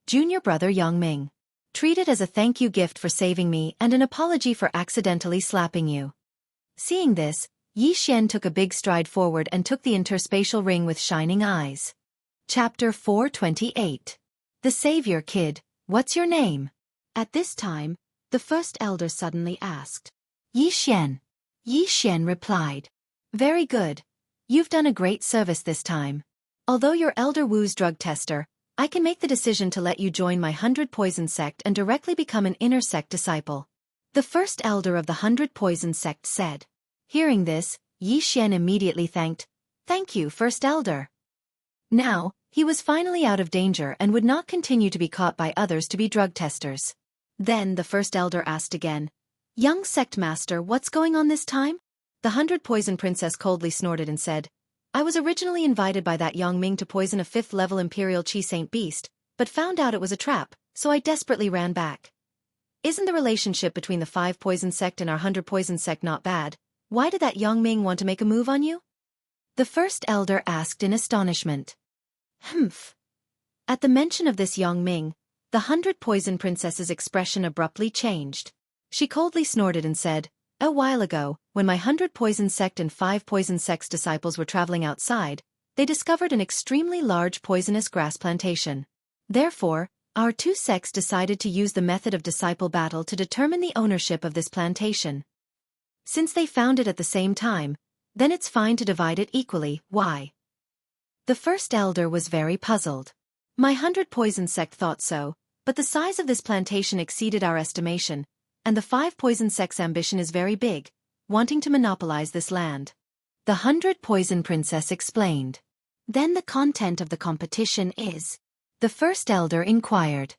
junior brother Yang Ming. Treat it as a thank you gift for saving me and an apology for accidentally slapping you." Seeing this, Yi Xian took a big stride forward and took the interspatial ring with shining eyes. Chapter 428. The Savior Kid, What's your name? At this time, the first elder suddenly asked. Yi Xian. Yi Xian replied. Very good. You've done a great service this time. Although you're Elder Wu's drug tester, I can make the decision to let you join my 100 Poison sect and directly become an inner sect disciple. The first elder of the 100 Poison sect said. Hearing this, Yi Xian immediately thanked. Thank you, first elder. Now, he was finally out of danger and would not continue to be caught by others to be drug testers. Then the first elder asked again. Young sect master, what's going on this time? The 100 Poison princess coldly snorted and said. I was originally invited by that Yang Ming to poison a 5th level Imperial Chi Saint beast, but found out it was a trap, so I desperately ran back. Isn't the relationship between the 5 Poison sect and our 100 Poison sect not bad? Why did that Yang Ming want to make a move on you? The first elder asked in astonishment. Humph. At the mention of this Yang Ming, the 100 Poison princess's expression abruptly changed. She coldly snorted and said, A while ago, when my 100 Poison sect and 5 Poison sect's disciples were traveling outside, they discovered an extremely large poisonous grass plantation. Therefore, our 2 sects decided to use the method of disciple battle to determine the ownership of this plantation. Since they found it at the same time, then it's fine to divide it equally. Why? The first elder was very puzzled. My 100 Poison sect thought so, but the size of this plantation exceeded our estimation, and the 5 Poison sect's ambition is very big, wanting to monopolize this land. The 100 Poison princess explained. Then the content of the competition is? The first elder inquired.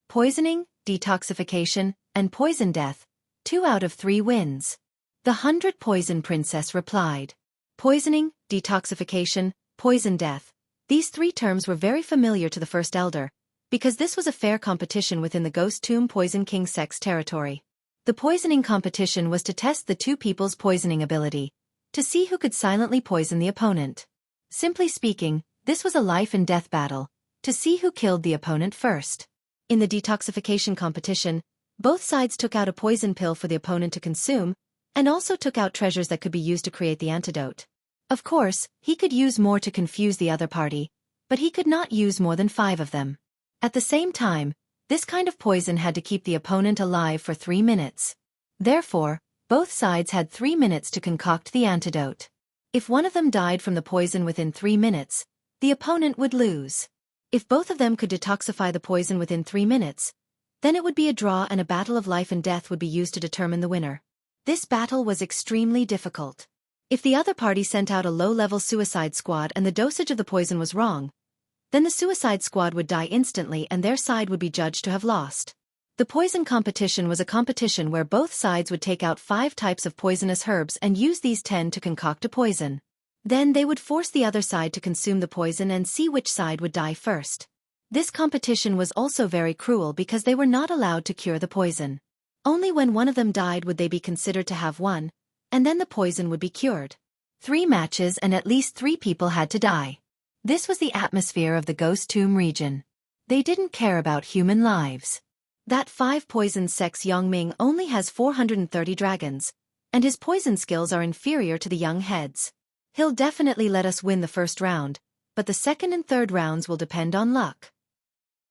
Poisoning, detoxification, and poison death. 2 out of 3 wins. The 100 Poison princess replied. Poisoning, detoxification, poison death. These 3 terms were very familiar to the first elder, because this was a fair competition within the Ghost Tomb Poison King sect's territory. The poisoning competition was to test the 2 people's poisoning ability, to see who could silently poison the opponent. Simply speaking, this was a life and death battle, to see who killed the opponent first. In the detoxification competition, both sides took out a poison pill for the opponent to consume, and also took out treasures that could be used to create the antidote. Of course, he could use more to confuse the other party, but he could not use more than 5 of them. At the same time, this kind of poison had to keep the opponent alive for 3 minutes. Therefore, both sides had 3 minutes to concoct the antidote. If one of them died from the poison within 3 minutes, the opponent would lose. If both of them could detoxify the poison within 3 minutes, then it would be a draw and a battle of life and death would be used to determine the winner. This battle was extremely difficult. If the other party sent out a low-level suicide squad and the dosage of the poison was wrong, then the suicide squad would die instantly and their side would be judged to have lost. The poison competition was a competition where both sides would take out 5 types of poisonous herbs and use these 10 to concoct a poison. Then they would force the other side to consume the poison and see which side would die first. This competition was also very cruel because they were not allowed to cure the poison. Only when one of them died would they be considered to have won, and then the poison would be cured. 3 matches and at least 3 people had to die. This was the atmosphere of the Ghost Tomb region. They didn't care about human lives. That 5 Poison sect's Yang Ming only has 430 dragons, and his poison skills are inferior to the young heads. He'll definitely let us win the first round, but the second and third rounds will depend on luck.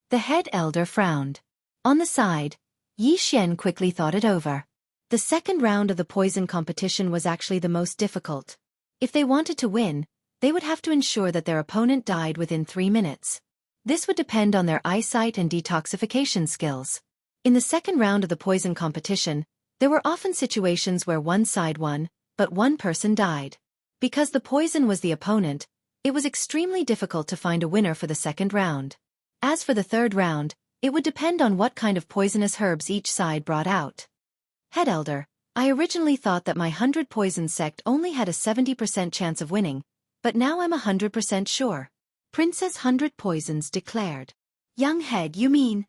The head elder frowned. On the side, Yi Xian quickly thought it over. The second round of the poison competition was actually the most difficult. If they wanted to win, they would have to ensure that their opponent died within 3 minutes. This would depend on their eyesight and detoxification skills. In the second round of the poison competition, there were often situations where one side won, but one person died. Because the poison was the opponent, it was extremely difficult to find a winner for the second round. As for the third round, it would depend on what kind of poisonous herbs each side brought out. Head elder, I originally thought that my 100 Poison sect only had a 70% chance of winning, but now I'm 100% sure. Princess 100 Poisons declared. Young head, you mean?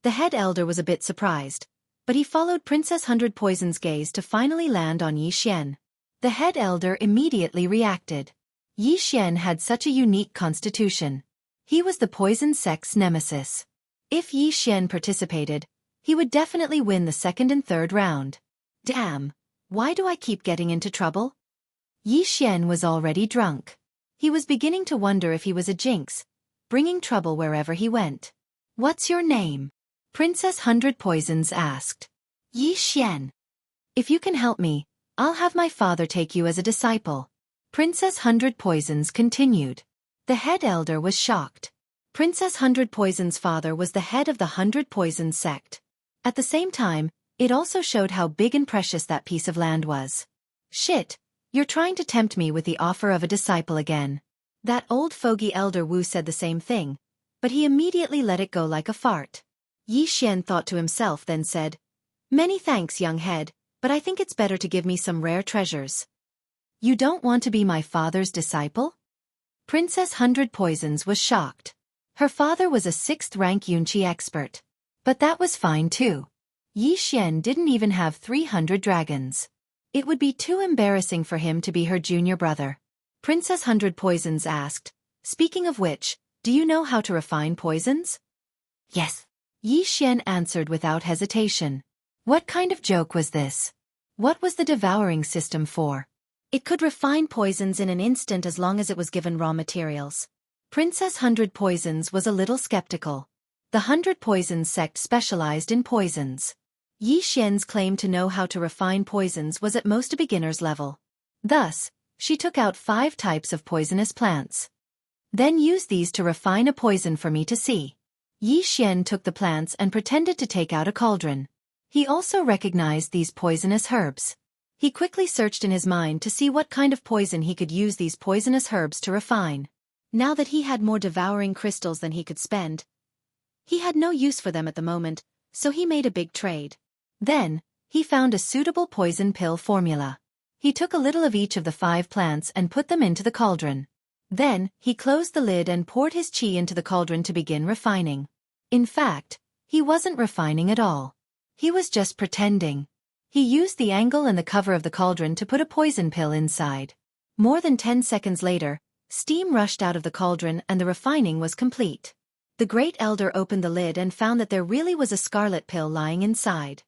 The head elder was a bit surprised, but he followed Princess 100 Poison's gaze to finally land on Yi Xian. The head elder immediately reacted. Yi Xian had such a unique constitution. He was the Poison sect's nemesis. If Yi Xian participated, he would definitely win the second and third round. Damn, why do I keep getting into trouble? Yi Xian was already drunk. He was beginning to wonder if he was a jinx, bringing trouble wherever he went. What's your name? Princess Hundred Poisons asked. Yi Xian. If you can help me, I'll have my father take you as a disciple. Princess Hundred Poisons continued. The head elder was shocked. Princess Hundred Poisons' father was the head of the Hundred Poisons sect. At the same time, it also showed how big and precious that piece of land was. Shit, you're trying to tempt me with the offer of a disciple again. That old fogey elder Wu said the same thing, but he immediately let it go like a fart. Yi Xian thought to himself then said, Many thanks, young head, but I think it's better to give me some rare treasures. You don't want to be my father's disciple? Princess Hundred Poisons was shocked. Her father was a 6th-rank Yunqi expert. But that was fine too. Yi Xian didn't even have 300 dragons. It would be too embarrassing for him to be her junior brother. Princess Hundred Poisons asked, Speaking of which, do you know how to refine poisons? Yes. Yi Xian answered without hesitation. What kind of joke was this? What was the devouring system for? It could refine poisons in an instant as long as it was given raw materials. Princess Hundred Poisons was a little skeptical. The Hundred Poisons sect specialized in poisons. Yi Xian's claim to know how to refine poisons was at most a beginner's level. Thus, she took out 5 types of poisonous plants. Then use these to refine a poison for me to see. Yi Xian took the plants and pretended to take out a cauldron. He also recognized these poisonous herbs. He quickly searched in his mind to see what kind of poison he could use these poisonous herbs to refine. Now that he had more devouring crystals than he could spend, he had no use for them at the moment, so he made a big trade. Then, he found a suitable poison pill formula. He took a little of each of the 5 plants and put them into the cauldron. Then, he closed the lid and poured his qi into the cauldron to begin refining. In fact, he wasn't refining at all. He was just pretending. He used the angle and the cover of the cauldron to put a poison pill inside. More than 10 seconds later, steam rushed out of the cauldron and the refining was complete. The great elder opened the lid and found that there really was a scarlet pill lying inside.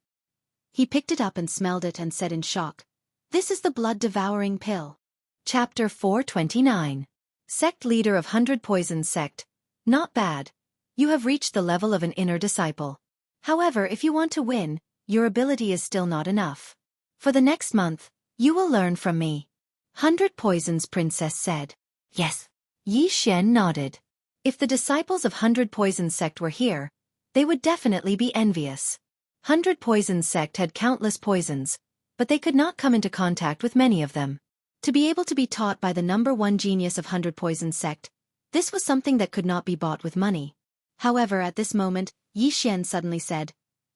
He picked it up and smelled it and said in shock, This is the blood-devouring pill. Chapter 429. Sect Leader of Hundred Poisons Sect. Not bad. You have reached the level of an inner disciple. However, if you want to win, your ability is still not enough. For the next month, you will learn from me. Hundred Poisons Princess said. Yes. Yi Xian nodded. If the disciples of Hundred Poisons Sect were here, they would definitely be envious. Hundred Poisons Sect had countless poisons, but they could not come into contact with many of them. To be able to be taught by the #1 genius of Hundred Poisons Sect, this was something that could not be bought with money. However, at this moment, Yi Xian suddenly said,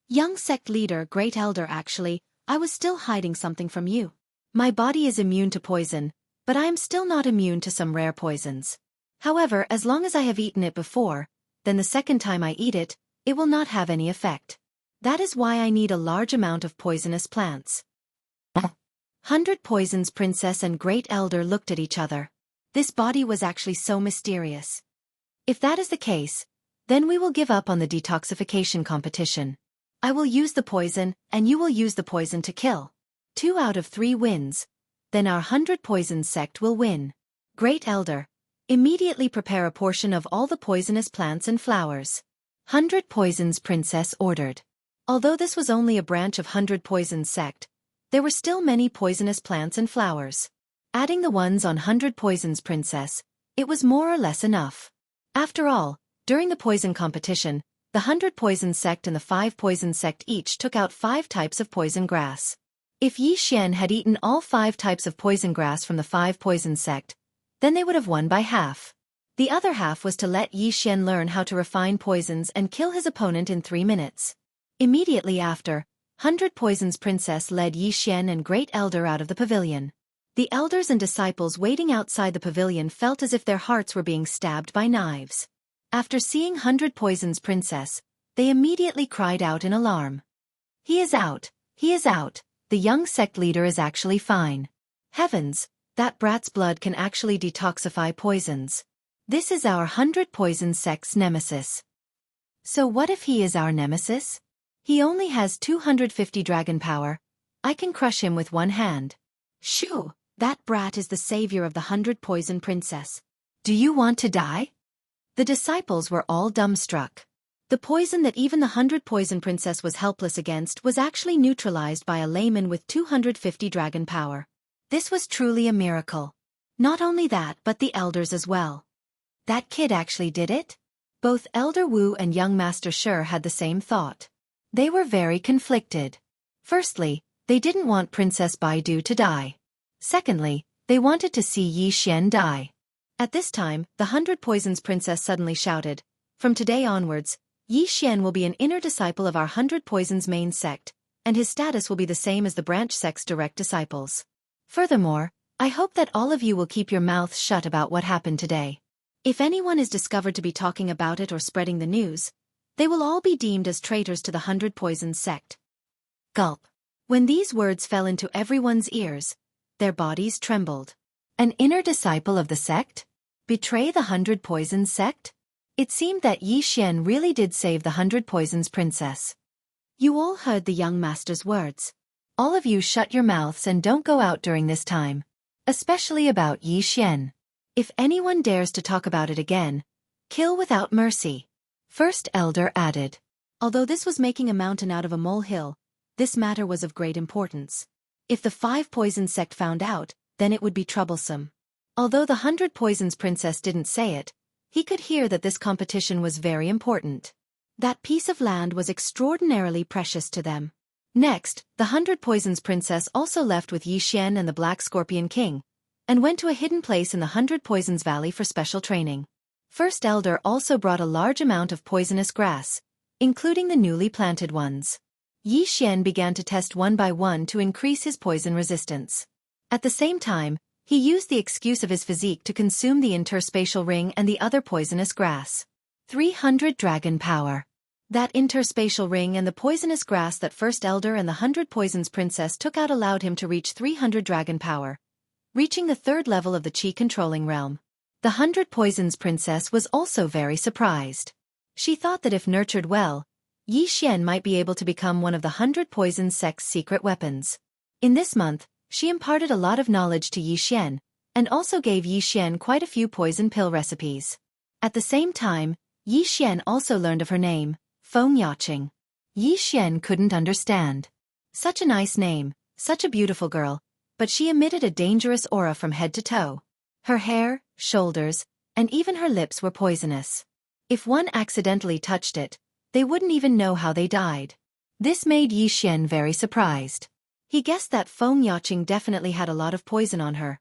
Young sect leader, great elder, actually, I was still hiding something from you. My body is immune to poison, but I am still not immune to some rare poisons. However, as long as I have eaten it before, then the second time I eat it, it will not have any effect. That is why I need a large amount of poisonous plants. Hundred Poisons Princess and Great Elder looked at each other. This body was actually so mysterious. If that is the case, then we will give up on the detoxification competition. I will use the poison, and you will use the poison to kill. 2 out of 3 wins. Then our Hundred Poisons sect will win. Great Elder, immediately prepare a portion of all the poisonous plants and flowers. Hundred Poisons Princess ordered. Although this was only a branch of Hundred Poisons sect, there were still many poisonous plants and flowers. Adding the ones on Hundred Poisons Princess, it was more or less enough. After all, during the poison competition, the 100 Poison Sect and the 5 Poison Sect each took out 5 types of poison grass. If Yi Xian had eaten all 5 types of poison grass from the 5 Poison Sect, then they would have won by half. The other half was to let Yi Xian learn how to refine poisons and kill his opponent in 3 minutes. Immediately after, 100 Poisons Princess led Yi Xian and Great Elder out of the pavilion. The elders and disciples waiting outside the pavilion felt as if their hearts were being stabbed by knives. After seeing 100 Poisons Princess, they immediately cried out in alarm. He is out, the young sect leader is actually fine. Heavens, that brat's blood can actually detoxify poisons. This is our 100 Poisons Sect's nemesis. So what if he is our nemesis? He only has 250 dragon power. I can crush him with one hand. Shoo, that brat is the savior of the 100 Poison Princess. Do you want to die? The disciples were all dumbstruck. The poison that even the 100 Poison Princess was helpless against was actually neutralized by a layman with 250 dragon power. This was truly a miracle. Not only that, but the elders as well. That kid actually did it? Both Elder Wu and young Master Shi had the same thought. They were very conflicted. Firstly, they didn't want Princess Baidu to die. Secondly, they wanted to see Yi Xian die. At this time, the 100 Poisons Princess suddenly shouted, "From today onwards, Yi Xian will be an inner disciple of our 100 Poisons main sect, and his status will be the same as the branch sect's direct disciples. Furthermore, I hope that all of you will keep your mouths shut about what happened today. If anyone is discovered to be talking about it or spreading the news, they will all be deemed as traitors to the 100 Poisons sect." Gulp. When these words fell into everyone's ears, their bodies trembled. An inner disciple of the sect? Betray the 100 Poisons sect? It seemed that Yi Xian really did save the 100 Poisons Princess. You all heard the young master's words. All of you shut your mouths and don't go out during this time. Especially about Yi Xian. If anyone dares to talk about it again, kill without mercy. First Elder added. Although this was making a mountain out of a molehill, this matter was of great importance. If the 5 Poison sect found out, then it would be troublesome. Although the 100 Poisons Princess didn't say it, he could hear that this competition was very important. That piece of land was extraordinarily precious to them. Next, the 100 Poisons Princess also left with Yi Xian and the Black Scorpion King, and went to a hidden place in the 100 Poisons Valley for special training. First Elder also brought a large amount of poisonous grass, including the newly planted ones. Yi Xian began to test one by one to increase his poison resistance. At the same time, he used the excuse of his physique to consume the interspatial ring and the other poisonous grass. 300 dragon power. That interspatial ring and the poisonous grass that First Elder and the 100 Poisons Princess took out allowed him to reach 300 dragon power, reaching the 3rd level of the Qi controlling realm. The 100 Poisons Princess was also very surprised. She thought that if nurtured well, Yi Xian might be able to become one of the 100 Poisons sect's secret weapons. In this month, she imparted a lot of knowledge to Yi Xian, and also gave Yi Xian quite a few poison pill recipes. At the same time, Yi Xian also learned of her name, Feng Yaqing. Yi Xian couldn't understand. Such a nice name, such a beautiful girl, but she emitted a dangerous aura from head to toe. Her hair, shoulders, and even her lips were poisonous. If one accidentally touched it, they wouldn't even know how they died. This made Yi Xian very surprised. He guessed that Feng Yaqing definitely had a lot of poison on her.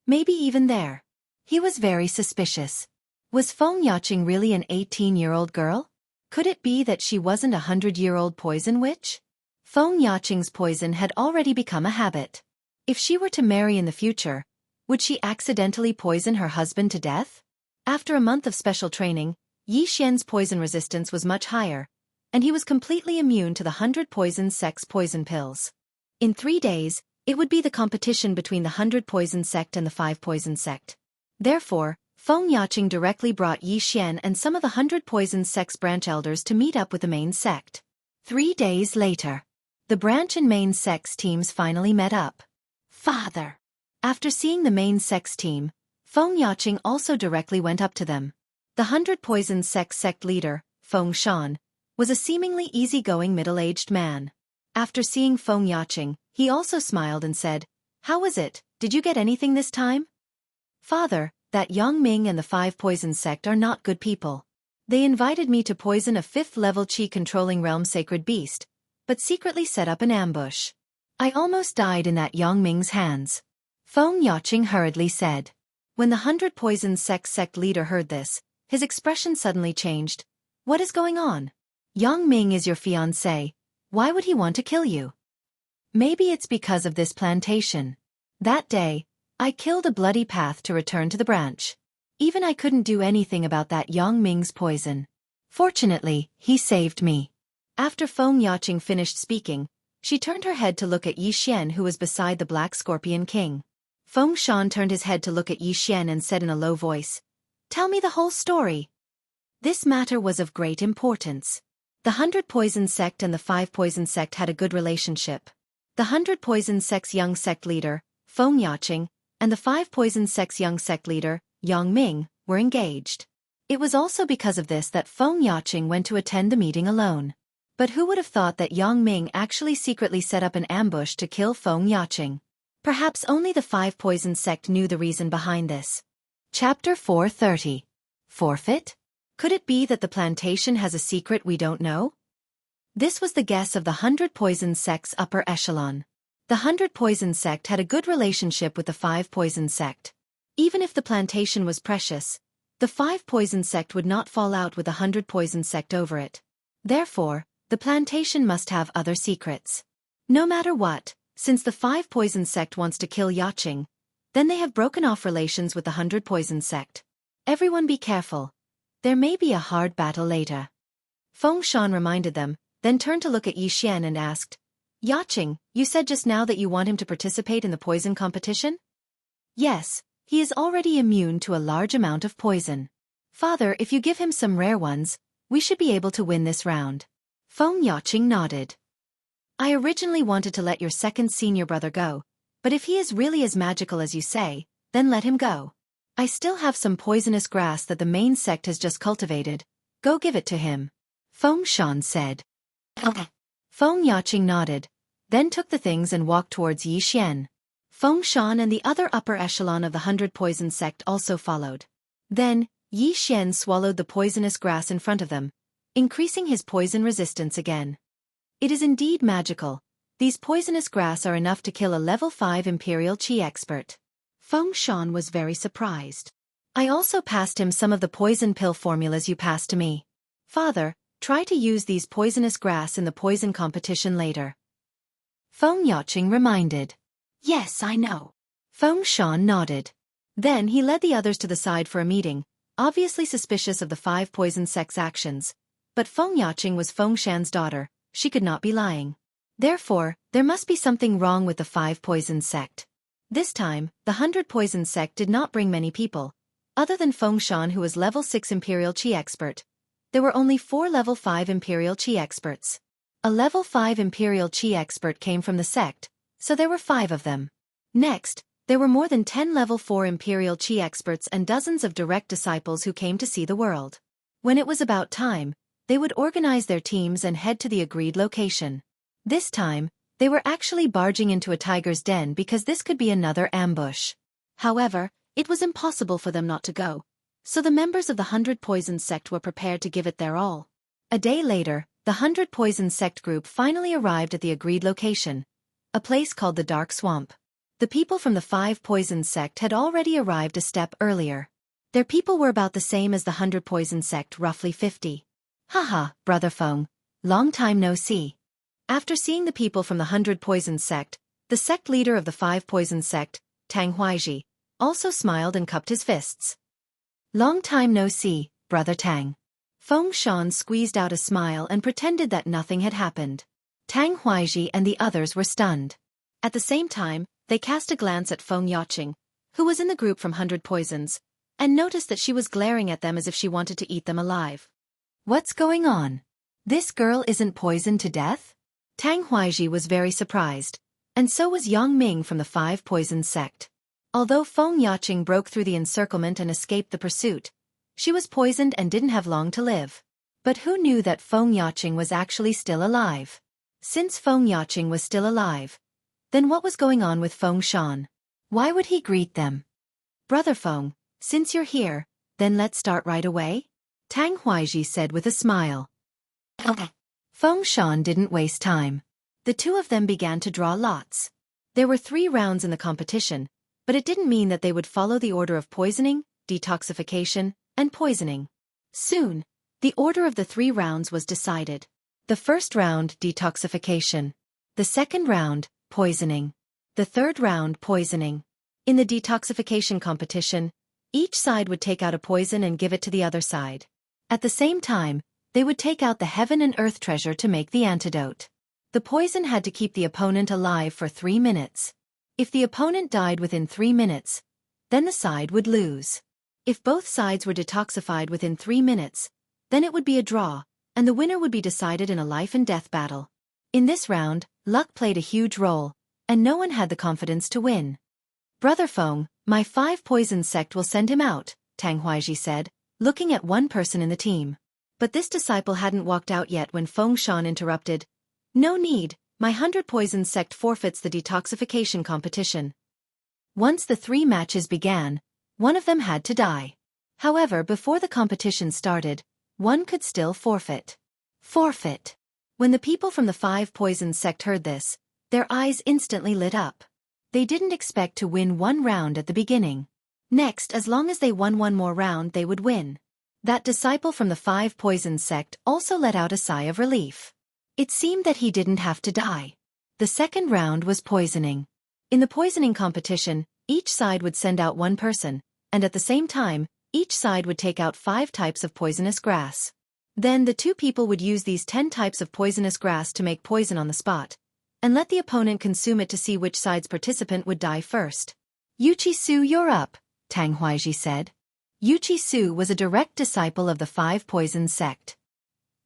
Maybe even there. He was very suspicious. Was Feng Yaqing really an 18-year-old girl? Could it be that she wasn't a 100-year-old poison witch? Feng Yaqing's poison had already become a habit. If she were to marry in the future, would she accidentally poison her husband to death? After a month of special training, Yi Xian's poison resistance was much higher, and he was completely immune to the 100 Poisons sect's poison pills. In 3 days, it would be the competition between the 100 Poison sect and the 5 Poison sect. Therefore, Feng Yaqing directly brought Yi Xian and some of the 100 Poison sect's branch elders to meet up with the main sect. 3 days later, the branch and main sect's teams finally met up. Father! After seeing the main sect's team, Feng Yaqing also directly went up to them. The 100 Poison sect leader, Feng Shan, was a seemingly easygoing middle-aged man. After seeing Feng Yaqing, he also smiled and said, "How was it? Did you get anything this time?" "Father, that Yang Ming and the 5 Poison sect are not good people. They invited me to poison a 5th-level Qi-controlling realm sacred beast, but secretly set up an ambush. I almost died in that Yang Ming's hands," Feng Yaqing hurriedly said. When the 100 Poison sect leader heard this, his expression suddenly changed. "What is going on? Yang Ming is your fiancé. Why would he want to kill you?" "Maybe it's because of this plantation. That day, I killed a bloody path to return to the branch. Even I couldn't do anything about that Yang Ming's poison. Fortunately, he saved me." After Feng Yaqing finished speaking, she turned her head to look at Yi Xian, who was beside the Black Scorpion King. Feng Shan turned his head to look at Yi Xian and said in a low voice, "Tell me the whole story." This matter was of great importance. The 100 Poison sect and the 5 Poison sect had a good relationship. The 100 Poison sect's young sect leader, Feng Yaqing, and the 5 Poison sect's young sect leader, Yang Ming, were engaged. It was also because of this that Feng Yaqing went to attend the meeting alone. But who would have thought that Yang Ming actually secretly set up an ambush to kill Feng Yaqing? Perhaps only the Five Poison sect knew the reason behind this. Chapter 430. Forfeit? Could it be that the plantation has a secret we don't know? This was the guess of the 100 Poison sect's upper echelon. The 100 Poison sect had a good relationship with the 5 Poison sect. Even if the plantation was precious, the 5 Poison sect would not fall out with the 100 Poison sect over it. Therefore, the plantation must have other secrets. No matter what, since the 5 Poison sect wants to kill Yaqing, then they have broken off relations with the 100 Poison sect. Everyone be careful. There may be a hard battle later. Feng Shan reminded them, then turned to look at Yi Xian and asked, Yaqing, you said just now that you want him to participate in the poison competition? Yes, he is already immune to a large amount of poison. Father, if you give him some rare ones, we should be able to win this round. Feng Yaqing nodded. I originally wanted to let your second senior brother go, but if he is really as magical as you say, then let him go. I still have some poisonous grass that the main sect has just cultivated. Go give it to him. Feng Shan said. Feng Yaqing nodded, then took the things and walked towards Yi Xian. Feng Shan and the other upper echelon of the 100 Poison sect also followed. Then, Yi Xian swallowed the poisonous grass in front of them, increasing his poison resistance again. It is indeed magical. These poisonous grass are enough to kill a level 5 Imperial Qi expert. Feng Shan was very surprised. I also passed him some of the poison pill formulas you passed to me. Father, try to use these poisonous grass in the poison competition later. Feng Yaqing reminded. Yes, I know. Feng Shan nodded. Then he led the others to the side for a meeting, obviously suspicious of the 5 Poison sect's actions. But Feng Yaqing was Feng Shan's daughter, she could not be lying. Therefore, there must be something wrong with the 5 Poison sect. This time, the 100 Poison sect did not bring many people. Other than Feng Shan, who was level 6 Imperial Qi expert, there were only 4 level 5 Imperial Qi experts. A level 5 Imperial Qi expert came from the sect, so there were 5 of them. Next, there were more than 10 level 4 Imperial Qi experts and dozens of direct disciples who came to see the world. When it was about time, they would organize their teams and head to the agreed location. This time, they were actually barging into a tiger's den because this could be another ambush. However, it was impossible for them not to go, so the members of the 100 Poison sect were prepared to give it their all. A day later, the 100 Poison sect group finally arrived at the agreed location, a place called the Dark Swamp. The people from the 5 Poison sect had already arrived a step earlier. Their people were about the same as the 100 Poison sect, roughly 50. Haha, Brother Feng, long time no see. After seeing the people from the 100 Poison sect, the sect leader of the 5 Poison sect, Tang Huaiji, also smiled and cupped his fists. Long time no see, Brother Tang. Feng Shan squeezed out a smile and pretended that nothing had happened. Tang Huaiji and the others were stunned. At the same time, they cast a glance at Feng Yaqing, who was in the group from 100 Poisons, and noticed that she was glaring at them as if she wanted to eat them alive. What's going on? This girl isn't poisoned to death? Tang Huaiji was very surprised, and so was Yang Ming from the 5 Poison sect. Although Feng Yaqing broke through the encirclement and escaped the pursuit, she was poisoned and didn't have long to live. But who knew that Feng Yaqing was actually still alive? Since Feng Yaqing was still alive, then what was going on with Feng Shan? Why would he greet them? Brother Feng, since you're here, then let's start right away? Tang Huaiji said with a smile. Feng Shan didn't waste time. The two of them began to draw lots. There were 3 rounds in the competition, but it didn't mean that they would follow the order of poisoning, detoxification, and poisoning. Soon, the order of the 3 rounds was decided. The first round, detoxification. The second round, poisoning. The third round, poisoning. In the detoxification competition, each side would take out a poison and give it to the other side. At the same time, they would take out the heaven and earth treasure to make the antidote. The poison had to keep the opponent alive for 3 minutes. If the opponent died within 3 minutes, then the side would lose. If both sides were detoxified within 3 minutes, then it would be a draw, and the winner would be decided in a life and death battle. In this round, luck played a huge role, and no one had the confidence to win. Brother Feng, my 5 Poison sect will send him out, Tang Huaiji said, looking at one person in the team. But this disciple hadn't walked out yet when Feng Shan interrupted. No need, my 100 Poisons sect forfeits the detoxification competition. Once the 3 matches began, one of them had to die. However, before the competition started, one could still forfeit. Forfeit. When the people from the 5 Poisons sect heard this, their eyes instantly lit up. They didn't expect to win 1 round at the beginning. Next, as long as they won 1 more round, they would win. That disciple from the 5 Poisons sect also let out a sigh of relief. It seemed that he didn't have to die. The second round was poisoning. In the poisoning competition, each side would send out 1 person, and at the same time, each side would take out 5 types of poisonous grass. Then the 2 people would use these 10 types of poisonous grass to make poison on the spot, and let the opponent consume it to see which side's participant would die first. Yuchi Su, you're up, Tang Huaiji said. Yuchi Su was a direct disciple of the 5 Poisons sect.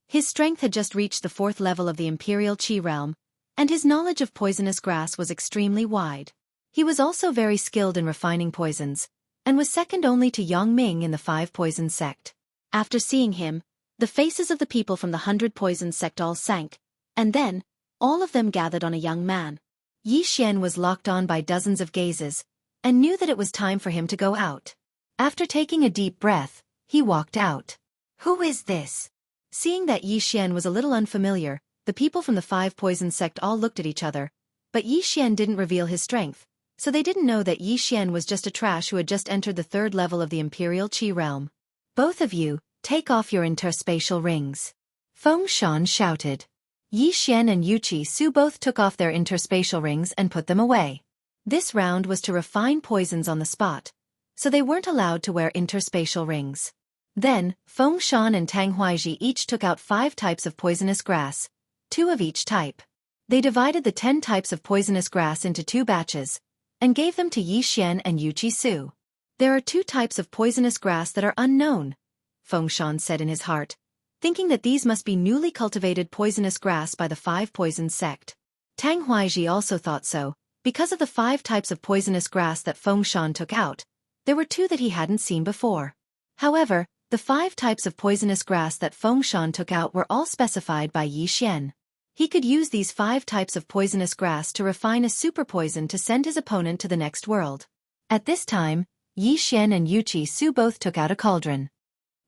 His strength had just reached the 4th level of the Imperial Qi realm, and his knowledge of poisonous grass was extremely wide. He was also very skilled in refining poisons, and was second only to Yang Ming in the 5 Poisons sect. After seeing him, the faces of the people from the 100 Poisons sect all sank, and then, all of them gathered on a young man. Yi Xian was locked on by dozens of gazes, and knew that it was time for him to go out. After taking a deep breath, he walked out. Who is this? Seeing that Yi Xian was a little unfamiliar, the people from the 5 Poisons sect all looked at each other, but Yi Xian didn't reveal his strength, so they didn't know that Yi Xian was just a trash who had just entered the 3rd level of the Imperial Qi realm. Both of you, take off your interspatial rings. Feng Shan shouted. Yi Xian and Yuchi Su both took off their interspatial rings and put them away. This round was to refine poisons on the spot, so they weren't allowed to wear interspatial rings. Then, Feng Shan and Tang Huaiji each took out 5 types of poisonous grass, 2 of each type. They divided the 10 types of poisonous grass into 2 batches, and gave them to Yi Xian and Yuchi Su. There are 2 types of poisonous grass that are unknown, Feng Shan said in his heart, thinking that these must be newly cultivated poisonous grass by the 5 Poisons sect. Tang Huaiji also thought so, because of the 5 types of poisonous grass that Feng Shan took out. There were 2 that he hadn't seen before. However, the 5 types of poisonous grass that Feng Shan took out were all specified by Yi Xian. He could use these 5 types of poisonous grass to refine a super poison to send his opponent to the next world. At this time, Yi Xian and Yuchi Su both took out a cauldron.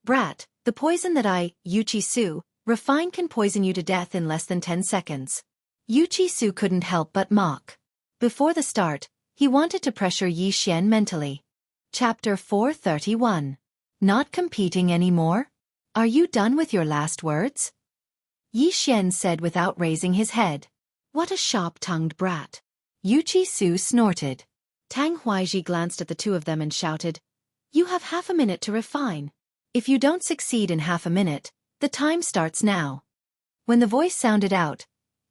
Brat, the poison that I, Yuchi Su, refine can poison you to death in less than 10 seconds. Yuchi Su couldn't help but mock. Before the start, he wanted to pressure Yi Xian mentally. Chapter 431. Not competing anymore? Are you done with your last words? Yi Xian said without raising his head. What a sharp-tongued brat. Yuchi Su snorted. Tang Huaiji glanced at the 2 of them and shouted, You have half a minute to refine. If you don't succeed in half a minute, the time starts now. When the voice sounded out,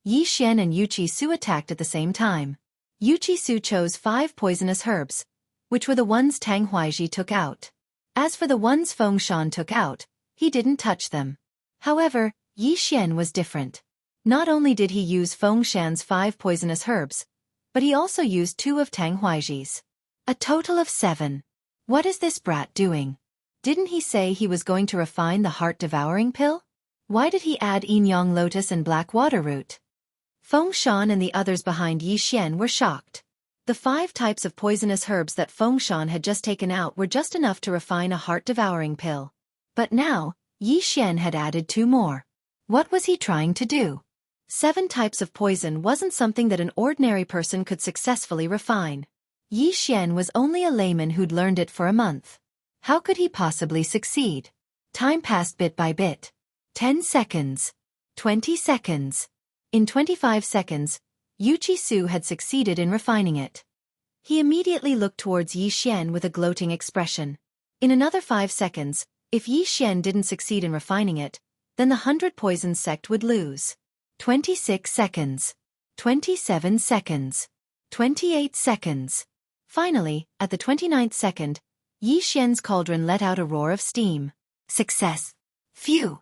Yi Xian and Yuchi Su attacked at the same time. Yuchi Su chose 5 poisonous herbs, which were the ones Tang Huaiji took out. As for the ones Feng Shan took out, he didn't touch them. However, Yi Xian was different. Not only did he use Feng Shan's 5 poisonous herbs, but he also used 2 of Tang Huaiji's. A total of 7. What is this brat doing? Didn't he say he was going to refine the heart-devouring pill? Why did he add yin yang lotus and black water root? Feng Shan and the others behind Yi Xian were shocked. The 5 types of poisonous herbs that Feng Shan had just taken out were just enough to refine a heart-devouring pill. But now, Yi Xian had added 2 more. What was he trying to do? 7 types of poison wasn't something that an ordinary person could successfully refine. Yi Xian was only a layman who'd learned it for a month. How could he possibly succeed? Time passed bit by bit. 10 seconds. 20 seconds. In 25 seconds, Yuchi Su had succeeded in refining it. He immediately looked towards Yi Xian with a gloating expression. In another 5 seconds, if Yi Xian didn't succeed in refining it, then the 100 Poisons sect would lose. 26 seconds. 27 seconds. 28 seconds. Finally, at the 29th second, Yi Xian's cauldron let out a roar of steam. Success! Phew!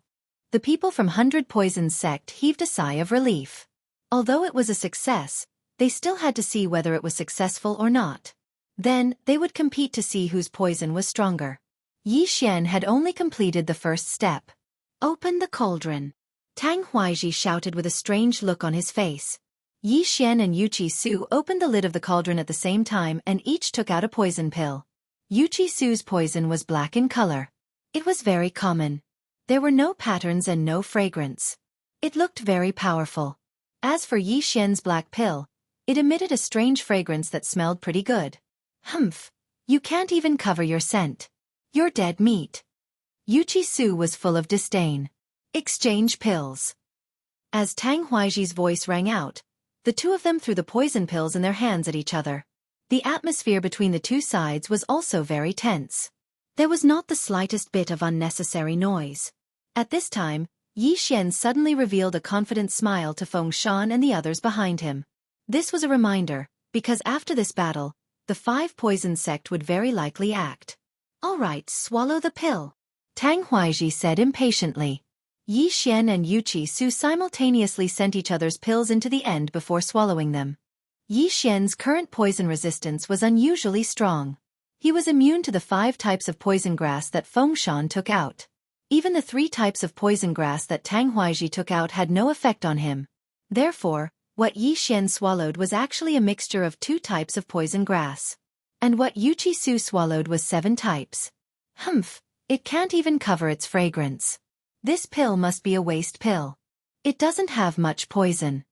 The people from 100 Poisons sect heaved a sigh of relief. Although it was a success, they still had to see whether it was successful or not. Then, they would compete to see whose poison was stronger. Yi Xian had only completed the first step. Open the cauldron. Tang Huaizhi shouted with a strange look on his face. Yi Xian and Yuqi Su opened the lid of the cauldron at the same time and each took out a poison pill. Yuqi Su's poison was black in color. It was very common. There were no patterns and no fragrance. It looked very powerful. As for Yi Xian's black pill, it emitted a strange fragrance that smelled pretty good. Humph! You can't even cover your scent. You're dead meat. Yuqi Su was full of disdain. Exchange pills. As Tang Huaizhi's voice rang out, the two of them threw the poison pills in their hands at each other. The atmosphere between the two sides was also very tense. There was not the slightest bit of unnecessary noise. At this time, Yi Xian suddenly revealed a confident smile to Feng Shan and the others behind him. This was a reminder, because after this battle, the 5 poison sect would very likely act. All right, swallow the pill, Tang Huaizhi said impatiently. Yi Xian and Yuqi Su simultaneously sent each other's pills into the end before swallowing them. Yi Xian's current poison resistance was unusually strong. He was immune to the 5 types of poison grass that Feng Shan took out. Even the 3 types of poison grass that Tang Huaizhi took out had no effect on him. Therefore, what Yi Xian swallowed was actually a mixture of 2 types of poison grass. And what Yuqi Su swallowed was 7 types. Humph, it can't even cover its fragrance. This pill must be a waste pill. It doesn't have much poison.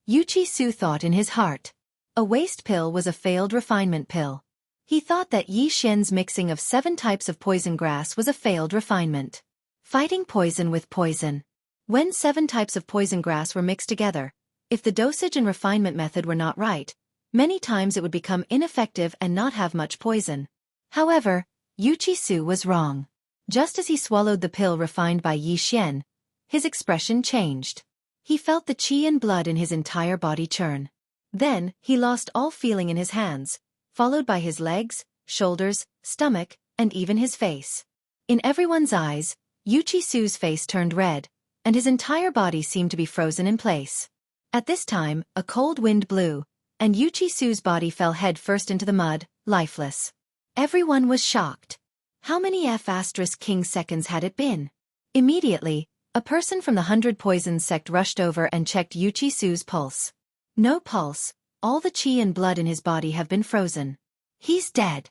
Yuqi Su thought in his heart. A waste pill was a failed refinement pill. He thought that Yi Xian's mixing of 7 types of poison grass was a failed refinement. Fighting poison with poison. When 7 types of poison grass were mixed together, if the dosage and refinement method were not right, many times it would become ineffective and not have much poison. However, Yuqi Su was wrong. Just as he swallowed the pill refined by Yi Xian, his expression changed. He felt the qi and blood in his entire body churn. Then, he lost all feeling in his hands, followed by his legs, shoulders, stomach, and even his face. In everyone's eyes, Yuqi Su's face turned red, and his entire body seemed to be frozen in place. At this time, a cold wind blew, and Yuqi Su's body fell head first into the mud, lifeless. Everyone was shocked. How many F*King seconds had it been? Immediately, a person from the 100 Poisons sect rushed over and checked Yuqi Su's pulse. No pulse, all the qi and blood in his body have been frozen. He's dead.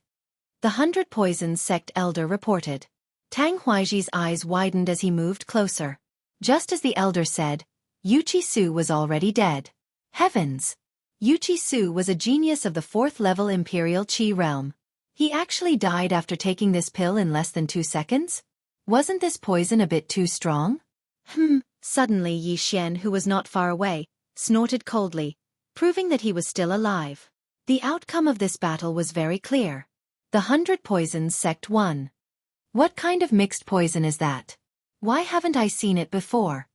The 100 Poisons sect elder reported. Tang Huaizhi's eyes widened as he moved closer. Just as the elder said, Yuqi Su was already dead. Heavens! Yuqi Su was a genius of the 4th level Imperial Qi realm. He actually died after taking this pill in less than 2 seconds? Wasn't this poison a bit too strong? Suddenly Yi Xian, who was not far away, snorted coldly, proving that he was still alive. The outcome of this battle was very clear. The 100 Poisons sect won. What kind of mixed poison is that? Why haven't I seen it before?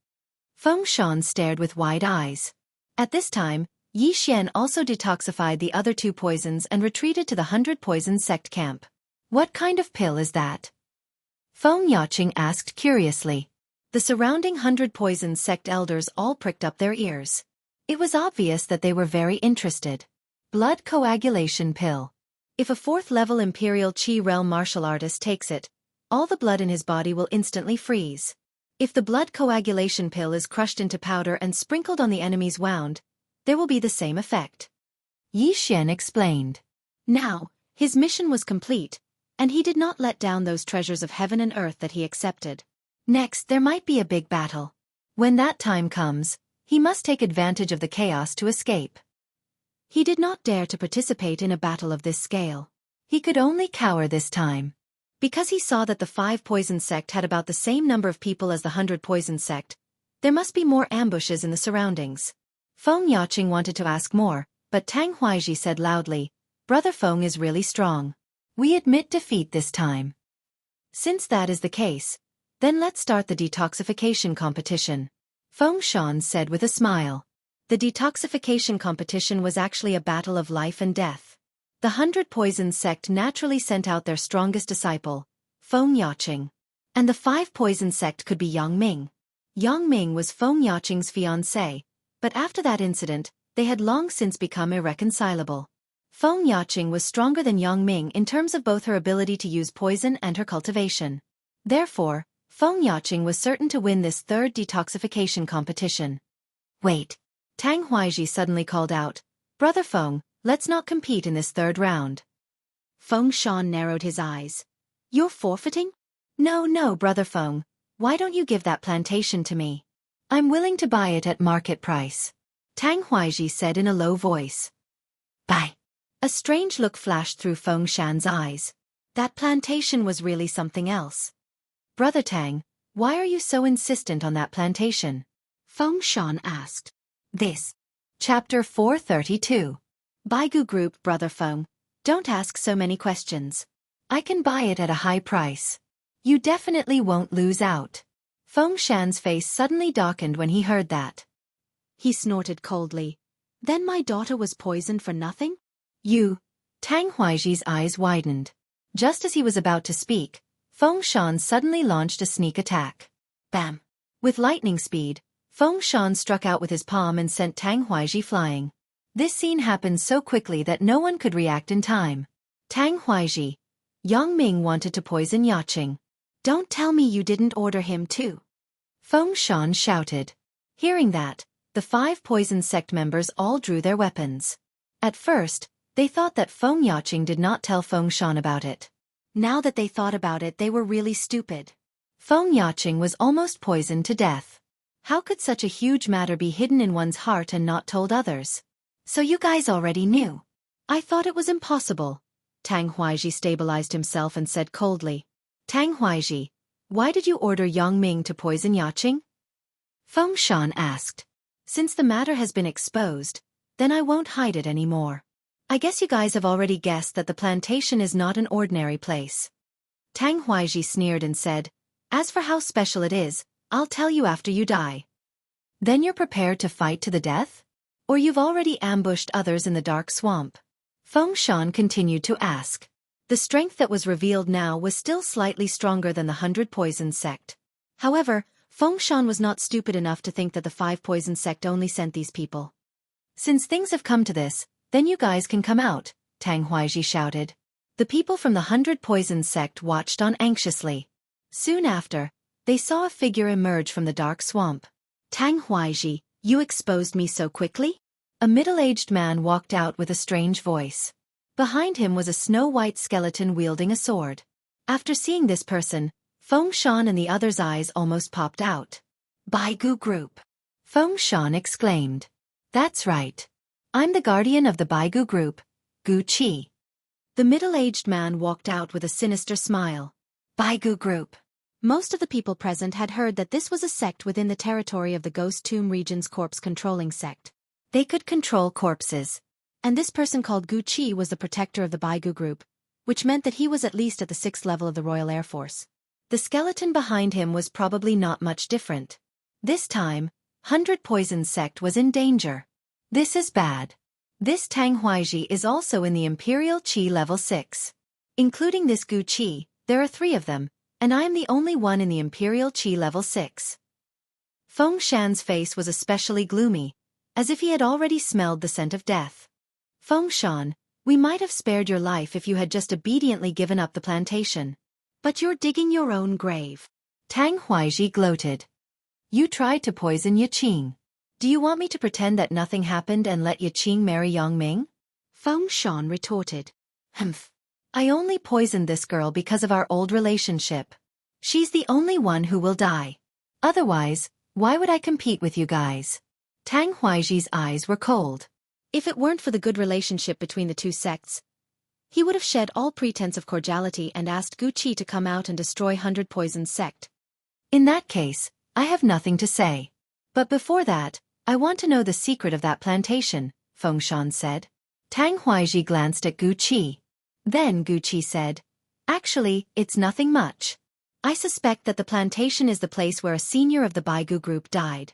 Feng Shan stared with wide eyes. At this time, Yi Xian also detoxified the other 2 poisons and retreated to the 100 Poisons sect camp. What kind of pill is that? Feng Yaqing asked curiously. The surrounding 100 Poisons sect elders all pricked up their ears. It was obvious that they were very interested. Blood coagulation pill. If a 4th level Imperial Qi realm martial artist takes it, all the blood in his body will instantly freeze. If the blood coagulation pill is crushed into powder and sprinkled on the enemy's wound, there will be the same effect. Yi Xian explained. Now, his mission was complete, and he did not let down those treasures of heaven and earth that he accepted. Next, there might be a big battle. When that time comes, he must take advantage of the chaos to escape. He did not dare to participate in a battle of this scale. He could only cower this time. Because he saw that the 5 Poison sect had about the same number of people as the 100 Poison sect, there must be more ambushes in the surroundings. Feng Yaqing wanted to ask more, but Tang Huaizhi said loudly, Brother Feng is really strong. We admit defeat this time. Since that is the case, then let's start the detoxification competition. Feng Shan said with a smile. The detoxification competition was actually a battle of life and death. The 100 Poisons sect naturally sent out their strongest disciple, Feng Yaqing. And the 5 Poison sect could be Yang Ming. Yang Ming was Feng Yaqing's fiancée, but after that incident, they had long since become irreconcilable. Feng Yaqing was stronger than Yang Ming in terms of both her ability to use poison and her cultivation. Therefore, Feng Yaqing was certain to win this third detoxification competition. Wait! Tang Huaiji suddenly called out, "Brother Feng, let's not compete in this third round." Feng Shan narrowed his eyes. "You're forfeiting?" No, Brother Feng. Why don't you give that plantation to me? I'm willing to buy it at market price," Tang Huaiji said in a low voice. "Buy." A strange look flashed through Feng Shan's eyes. That plantation was really something else. "Brother Tang, why are you so insistent on that plantation?" Feng Shan asked. This. Chapter 432. Baigu Group. Brother Feng, don't ask so many questions. I can buy it at a high price. You definitely won't lose out. Feng Shan's face suddenly darkened when he heard that. He snorted coldly. "Then my daughter was poisoned for nothing?" "You." Tang Huaiji's eyes widened. Just as he was about to speak, Feng Shan suddenly launched a sneak attack. Bam! With lightning speed, Feng Shan struck out with his palm and sent Tang Huaiji flying. This scene happened so quickly that no one could react in time. "Tang Huaiji, Yang Ming wanted to poison Yaqing. Don't tell me you didn't order him too," Feng Shan shouted. Hearing that, the 5 poison sect members all drew their weapons. At first, they thought that Feng Yaqing did not tell Feng Shan about it. Now that they thought about it, they were really stupid. Feng Yaqing was almost poisoned to death. How could such a huge matter be hidden in one's heart and not told others? "So you guys already knew?" "I thought it was impossible." Tang Huaiji stabilized himself and said coldly. "Tang Huaiji, why did you order Yang Ming to poison Yaqing?" Feng Shan asked. "Since the matter has been exposed, then I won't hide it anymore. I guess you guys have already guessed that the plantation is not an ordinary place." Tang Huaiji sneered and said, "As for how special it is, I'll tell you after you die." "Then you're prepared to fight to the death? Or you've already ambushed others in the dark swamp?" Feng Shan continued to ask. The strength that was revealed now was still slightly stronger than the 100 Poison sect. However, Feng Shan was not stupid enough to think that the 5 Poison sect only sent these people. "Since things have come to this, then you guys can come out," Tang Huaiji shouted. The people from the 100 Poison sect watched on anxiously. Soon after, they saw a figure emerge from the dark swamp. "Tang Huaiji, you exposed me so quickly?" A middle-aged man walked out with a strange voice. Behind him was a snow-white skeleton wielding a sword. After seeing this person, Feng Shan and the others' eyes almost popped out. "Baigu Group!" Feng Shan exclaimed. "That's right. I'm the guardian of the Baigu Group, Gu Qi." The middle-aged man walked out with a sinister smile. "Baigu Group." Most of the people present had heard that this was a sect within the territory of the Ghost Tomb region's corpse-controlling sect. They could control corpses. And this person called Gu Qi was the protector of the Baigu Group, which meant that he was at least at the 6th level of the Royal Air Force. The skeleton behind him was probably not much different. This time, 100 Poison sect was in danger. This is bad. This Tang Huaiji is also in the Imperial Qi level 6. Including this Gu Qi, there are 3 of them, and I am the only one in the Imperial Qi level 6. Feng Shan's face was especially gloomy, as if he had already smelled the scent of death. "Feng Shan, we might have spared your life if you had just obediently given up the plantation. But you're digging your own grave." Tang Huaiji gloated. "You tried to poison Yaqing. Do you want me to pretend that nothing happened and let Yaqing marry Yang Ming?" Feng Shan retorted. "Humph. I only poisoned this girl because of our old relationship. She's the only one who will die. Otherwise, why would I compete with you guys?" Tang Huaiji's eyes were cold. If it weren't for the good relationship between the 2 sects, he would have shed all pretense of cordiality and asked Gu Qi to come out and destroy 100 Poison sect. "In that case, I have nothing to say. But before that, I want to know the secret of that plantation," Feng Shan said. Tang Huaiji glanced at Gu Qi. Then Gu Qi said, "Actually, it's nothing much. I suspect that the plantation is the place where a senior of the Baigu Group died."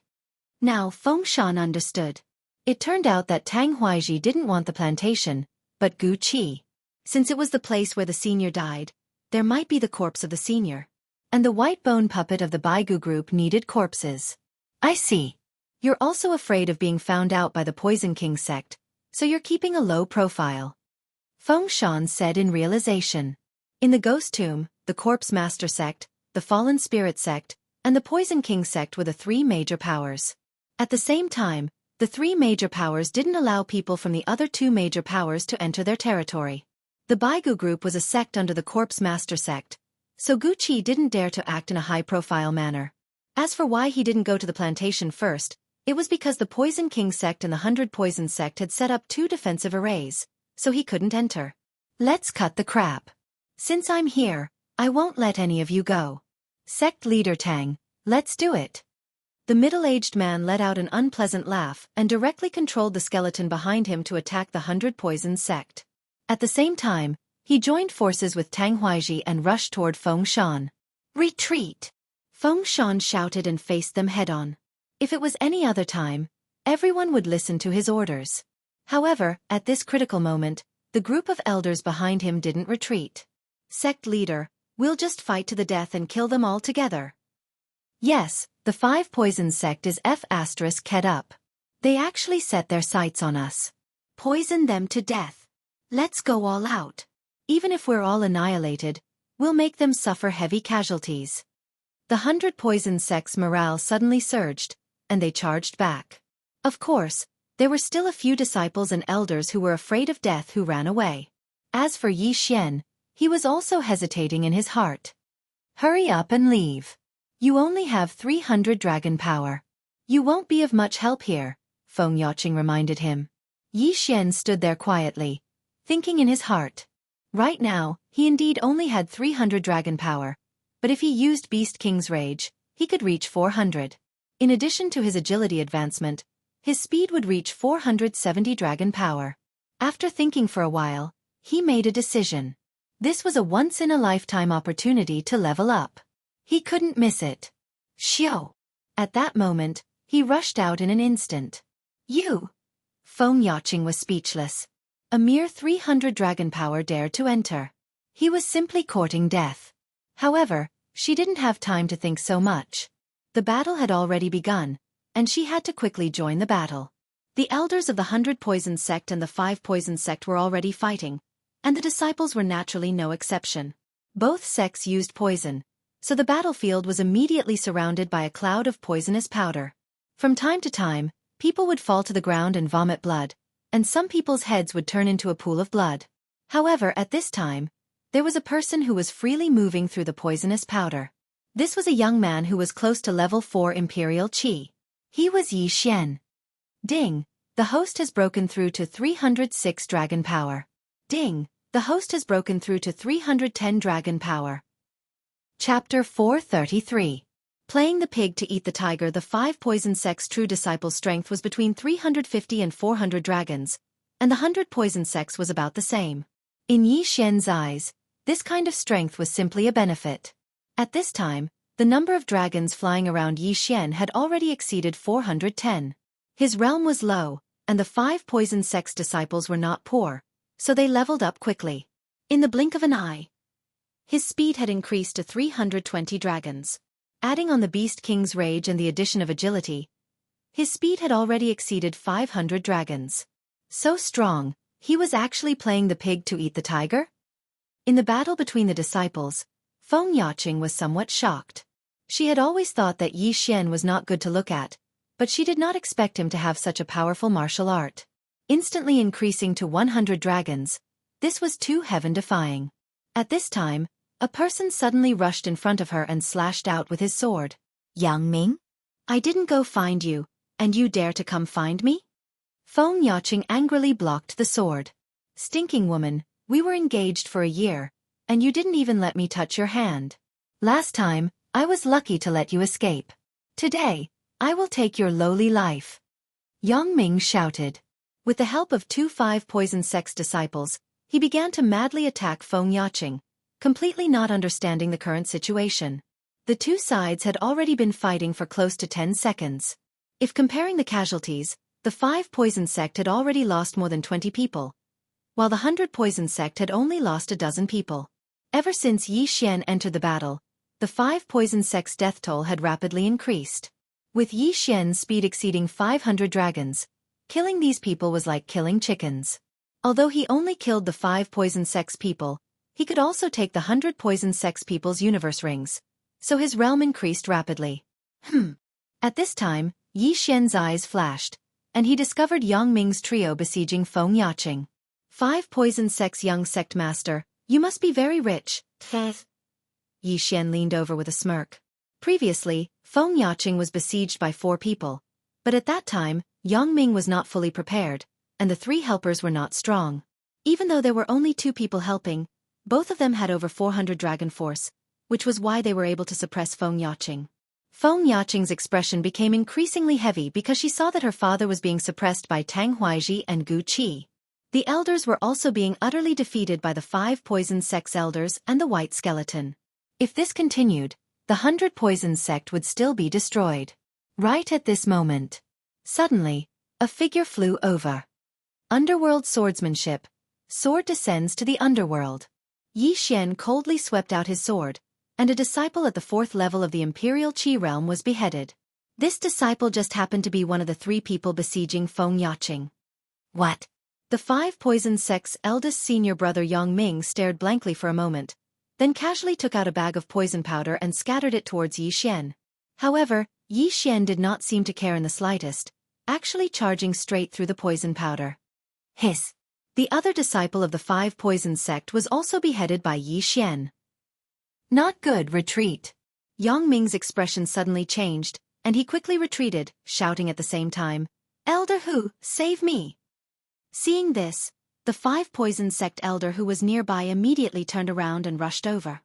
Now Feng Shan understood. It turned out that Tang Huaiji didn't want the plantation, but Gu Qi. Since it was the place where the senior died, there might be the corpse of the senior. And the white bone puppet of the Baigu Group needed corpses. "I see. You're also afraid of being found out by the Poison King sect, so you're keeping a low profile. Feng Shan said in realization. In the Ghost Tomb, the Corpse Master sect, the Fallen Spirit sect, and the Poison King sect were the three major powers. At the same time, the three major powers didn't allow people from the other two major powers to enter their territory. The Baigu group was a sect under the Corpse Master sect, so Gu Qi didn't dare to act in a high-profile manner. As for why he didn't go to the plantation first, it was because the Poison King sect and the 100 Poison sect had set up two defensive arrays, so he couldn't enter. Let's cut the crap. Since I'm here, I won't let any of you go. Sect leader Tang, let's do it. The middle-aged man let out an unpleasant laugh and directly controlled the skeleton behind him to attack the 100 Poison sect. At the same time, he joined forces with Tang Huaiji and rushed toward Feng Shan. Retreat! Feng Shan shouted and faced them head-on. If it was any other time, everyone would listen to his orders. However, at this critical moment, the group of elders behind him didn't retreat. Sect leader, we'll just fight to the death and kill them all together. Yes, the 5 Poison sect is F***head up. They actually set their sights on us. Poison them to death. Let's go all out. Even if we're all annihilated, we'll make them suffer heavy casualties. The 100 Poison sect's morale suddenly surged, and they charged back. Of course, there were still a few disciples and elders who were afraid of death who ran away. As for Yi Xian, he was also hesitating in his heart. Hurry up and leave. You only have 300 dragon power. You won't be of much help here, Feng Yaqing reminded him. Yi Xian stood there quietly, thinking in his heart. Right now, he indeed only had 300 dragon power, but if he used Beast King's Rage, he could reach 400. In addition to his agility advancement, his speed would reach 470 dragon power. After thinking for a while, he made a decision. This was a once-in-a-lifetime opportunity to level up. He couldn't miss it. Xiao! At that moment, he rushed out in an instant. You! Feng Yaqing was speechless. A mere 300 dragon power dared to enter. He was simply courting death. However, she didn't have time to think so much. The battle had already begun, and she had to quickly join the battle. The elders of the 100 Poison sect and the 5 Poison sect were already fighting, and the disciples were naturally no exception. Both sects used poison, so the battlefield was immediately surrounded by a cloud of poisonous powder. From time to time, people would fall to the ground and vomit blood, and some people's heads would turn into a pool of blood. However, at this time, there was a person who was freely moving through the poisonous powder. This was a young man who was close to level 4 Imperial Qi. He was Yi Xian. Ding! The host has broken through to 306 dragon power. Ding! The host has broken through to 310 dragon power. Chapter 433. Playing the pig to eat the tiger. The 5 Poison sect's true disciples' strength was between 350 and 400 dragons, and the 100 Poison sects was about the same. In Yi Xian's eyes, this kind of strength was simply a benefit. At this time, the number of dragons flying around Yi Xian had already exceeded 410. His realm was low, and the 5 Poison sect's disciples were not poor, so they leveled up quickly. In the blink of an eye, his speed had increased to 320 dragons. Adding on the Beast King's Rage and the addition of agility, his speed had already exceeded 500 dragons. So strong, he was actually playing the pig to eat the tiger? In the battle between the disciples, Feng Yaqing was somewhat shocked. She had always thought that Yi Xian was not good to look at, but she did not expect him to have such a powerful martial art. Instantly increasing to 100 dragons, this was too heaven-defying. At this time, a person suddenly rushed in front of her and slashed out with his sword. Yang Ming? I didn't go find you, and you dare to come find me? Feng Yaqing angrily blocked the sword. Stinking woman, we were engaged for a year, and you didn't even let me touch your hand. Last time, I was lucky to let you escape. Today, I will take your lowly life. Yang Ming shouted. With the help of 2 5 Poison sect's disciples, he began to madly attack Feng Yaqing, completely not understanding the current situation. The two sides had already been fighting for close to 10 seconds. If comparing the casualties, the 5 Poison sect had already lost more than 20 people, while the 100 Poison sect had only lost a dozen people. Ever since Yi Xian entered the battle, the 5 Poison sect's death toll had rapidly increased. With Yi Xian's speed exceeding 500 dragons, killing these people was like killing chickens. Although he only killed the 5 poison sex people, he could also take the 100 poison sex people's universe rings, so his realm increased rapidly. At this time, Yi Xian's eyes flashed, and he discovered Yang Ming's trio besieging Feng Yaqing. 5 poison sex young sect master, you must be very rich. Yi Xian leaned over with a smirk. Previously, Feng Yaqing was besieged by 4 people, but at that time, Yang Ming was not fully prepared, and the 3 helpers were not strong. Even though there were only 2 people helping, both of them had over 400 dragon force, which was why they were able to suppress Feng Yaqing. Feng Yaqing's expression became increasingly heavy because she saw that her father was being suppressed by Tang Huaizhi and Gu Qi. The elders were also being utterly defeated by the 5 poison sex elders and the white skeleton. If this continued, the 100 poison sect would still be destroyed. Right at this moment, suddenly, a figure flew over. Underworld swordsmanship. Sword descends to the underworld. Yi Xian coldly swept out his sword, and a disciple at the 4th level of the Imperial Qi realm was beheaded. This disciple just happened to be one of the 3 people besieging Feng Yaqing. What? The 5 poison sect's eldest senior brother Yang Ming stared blankly for a moment, then casually took out a bag of poison powder and scattered it towards Yi Xian. However, Yi Xian did not seem to care in the slightest, actually charging straight through the poison powder. Hiss! The other disciple of the 5 poison sect was also beheaded by Yi Xian. Not good, retreat. Yang Ming's expression suddenly changed, and he quickly retreated, shouting at the same time, Elder Hu, save me! Seeing this, the 5 poison sect elder who was nearby immediately turned around and rushed over.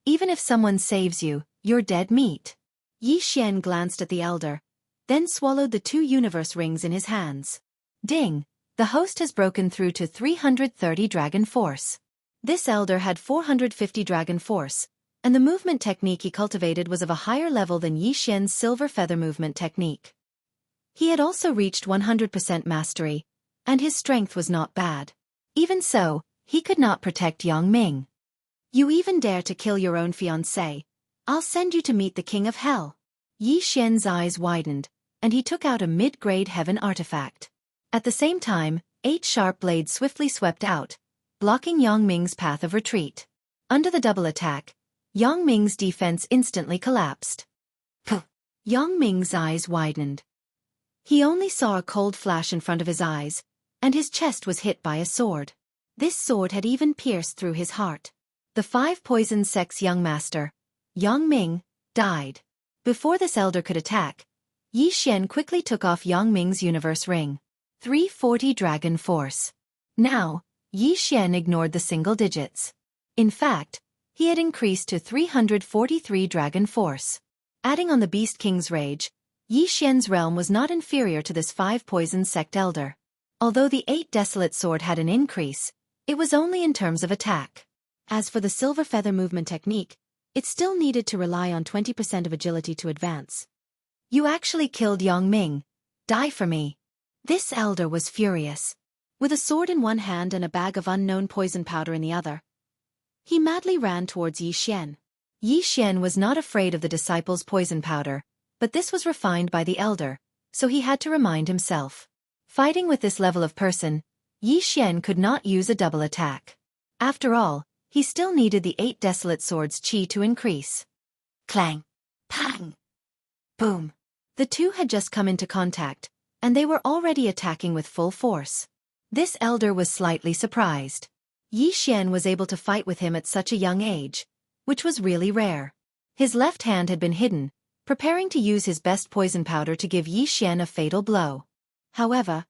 Even if someone saves you, you're dead meat. Yi Xian glanced at the elder, then swallowed the 2 universe rings in his hands. Ding! The host has broken through to 330 dragon force. This elder had 450 dragon force, and the movement technique he cultivated was of a higher level than Yi Xian's silver feather movement technique. He had also reached 100% mastery, and his strength was not bad. Even so, he could not protect Yang Ming. You even dare to kill your own fiancé? I'll send you to meet the king of hell. Yi Xian's eyes widened, and he took out a mid-grade heaven artifact. At the same time, 8 sharp blades swiftly swept out, blocking Yang Ming's path of retreat. Under the double attack, Yang Ming's defense instantly collapsed. Puh! Yang Ming's eyes widened. He only saw a cold flash in front of his eyes, and his chest was hit by a sword. This sword had even pierced through his heart. The 5 poison sect's young master, Yang Ming, died. Before this elder could attack, Yi Xian quickly took off Yang Ming's universe ring. 340 dragon force. Now, Yi Xian ignored the single digits. In fact, he had increased to 343 dragon force. Adding on the Beast King's rage, Yi Xian's realm was not inferior to this 5 poison sect elder. Although the 8 desolate sword had an increase, it was only in terms of attack. As for the silver feather movement technique, it still needed to rely on 20% of agility to advance. You actually killed Yang Ming. Die for me. This elder was furious. With a sword in one hand and a bag of unknown poison powder in the other, he madly ran towards Yi Xian. Yi Xian was not afraid of the disciple's poison powder, but this was refined by the elder, so he had to remind himself. Fighting with this level of person, Yi Xian could not use a double attack. After all, he still needed the 8 desolate swords' qi to increase. Clang! Pang! Boom! The 2 had just come into contact, and they were already attacking with full force. This elder was slightly surprised. Yi Xian was able to fight with him at such a young age, which was really rare. His left hand had been hidden, preparing to use his best poison powder to give Yi Xian a fatal blow. However,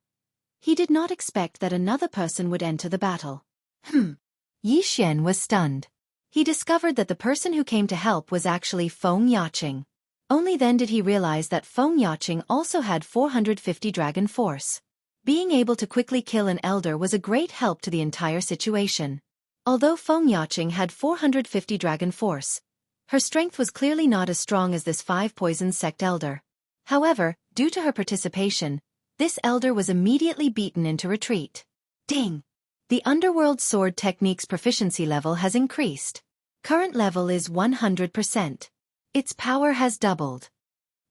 he did not expect that another person would enter the battle. Yi Xian was stunned. He discovered that the person who came to help was actually Feng Yaqing. Only then did he realize that Feng Yaqing also had 450 dragon force. Being able to quickly kill an elder was a great help to the entire situation. Although Feng Yaqing had 450 dragon force, her strength was clearly not as strong as this 5 poison sect elder. However, due to her participation, this elder was immediately beaten into retreat. Ding! The underworld sword technique's proficiency level has increased. Current level is 100%. Its power has doubled.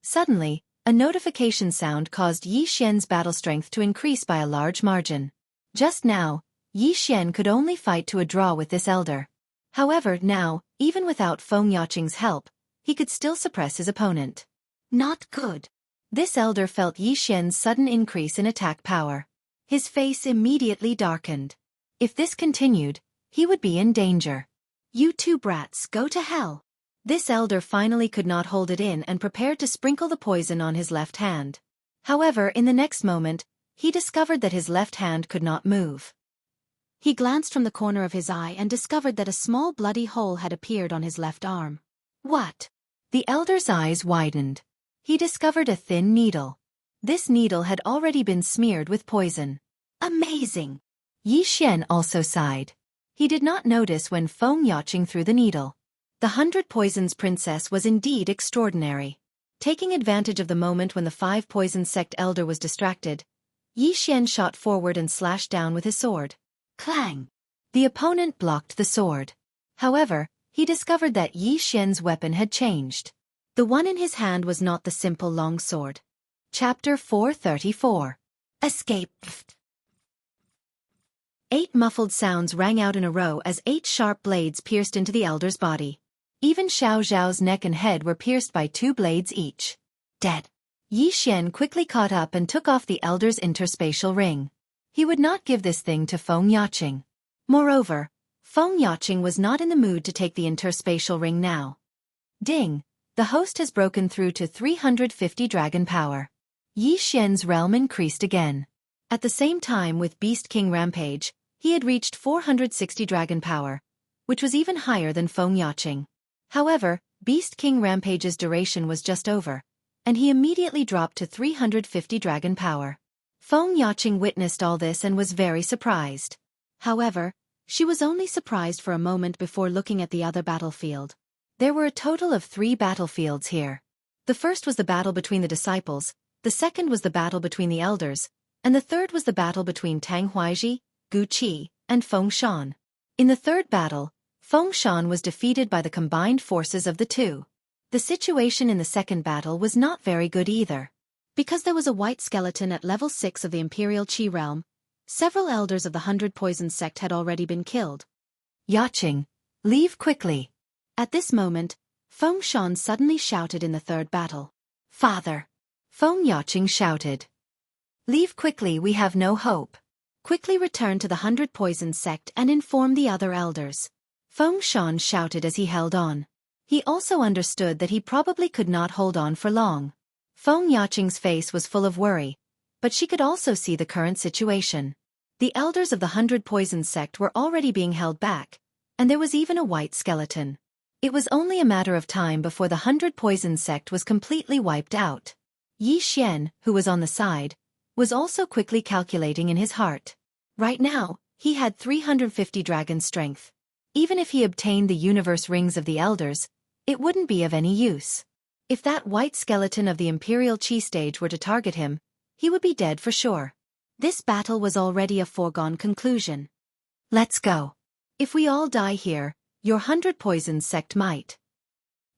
Suddenly, a notification sound caused Yi Xian's battle strength to increase by a large margin. Just now, Yi Xian could only fight to a draw with this elder. However, now, even without Feng Yaqing's help, he could still suppress his opponent. Not good. This elder felt Yi Xian's sudden increase in attack power. His face immediately darkened. If this continued, he would be in danger. You two brats, go to hell. This elder finally could not hold it in and prepared to sprinkle the poison on his left hand. However, in the next moment, he discovered that his left hand could not move. He glanced from the corner of his eye and discovered that a small bloody hole had appeared on his left arm. What? The elder's eyes widened. He discovered a thin needle. This needle had already been smeared with poison. Amazing! Yi Xian also sighed. He did not notice when Feng Yaqing threw the needle. The 100 Poisons Princess was indeed extraordinary. Taking advantage of the moment when the 5 Poisons Sect elder was distracted, Yi Xian shot forward and slashed down with his sword. Clang! The opponent blocked the sword. However, he discovered that Yi Xian's weapon had changed. The one in his hand was not the simple long sword. Chapter 434. Escape. 8 muffled sounds rang out in a row as 8 sharp blades pierced into the elder's body. Even Xiao Zhao's neck and head were pierced by 2 blades each. Dead. Yi Xian quickly caught up and took off the elder's interspatial ring. He would not give this thing to Feng Yaqing. Moreover, Feng Yaqing was not in the mood to take the interspatial ring now. Ding! The host has broken through to 350 dragon power. Yi Xian's realm increased again. At the same time with Beast King Rampage, he had reached 460 dragon power, which was even higher than Feng Yaqing. However, Beast King Rampage's duration was just over, and he immediately dropped to 350 dragon power. Feng Yaqing witnessed all this and was very surprised. However, she was only surprised for a moment before looking at the other battlefield. There were a total of 3 battlefields here. The first was the battle between the disciples, the second was the battle between the elders, and the third was the battle between Tang Huaizhi, Gu Qi, and Feng Shan. In the third battle, Feng Shan was defeated by the combined forces of the two. The situation in the second battle was not very good either. Because there was a white skeleton at level 6 of the Imperial Qi realm, several elders of the 100 Poison Sect had already been killed. Yaqing, leave quickly. At this moment, Feng Shan suddenly shouted in the third battle. Father! Feng Yaqing shouted. Leave quickly, we have no hope. Quickly return to the 100 Poison Sect and inform the other elders. Feng Shan shouted as he held on. He also understood that he probably could not hold on for long. Feng Yaqing's face was full of worry, but she could also see the current situation. The elders of the 100 Poison Sect were already being held back, and there was even a white skeleton. It was only a matter of time before the 100 Poison Sect was completely wiped out. Yi Xian, who was on the side, was also quickly calculating in his heart. Right now, he had 350 dragon strength. Even if he obtained the universe rings of the elders, it wouldn't be of any use. If that white skeleton of the Imperial Qi stage were to target him, he would be dead for sure. This battle was already a foregone conclusion. Let's go. If we all die here, your 100 Poison Sect might.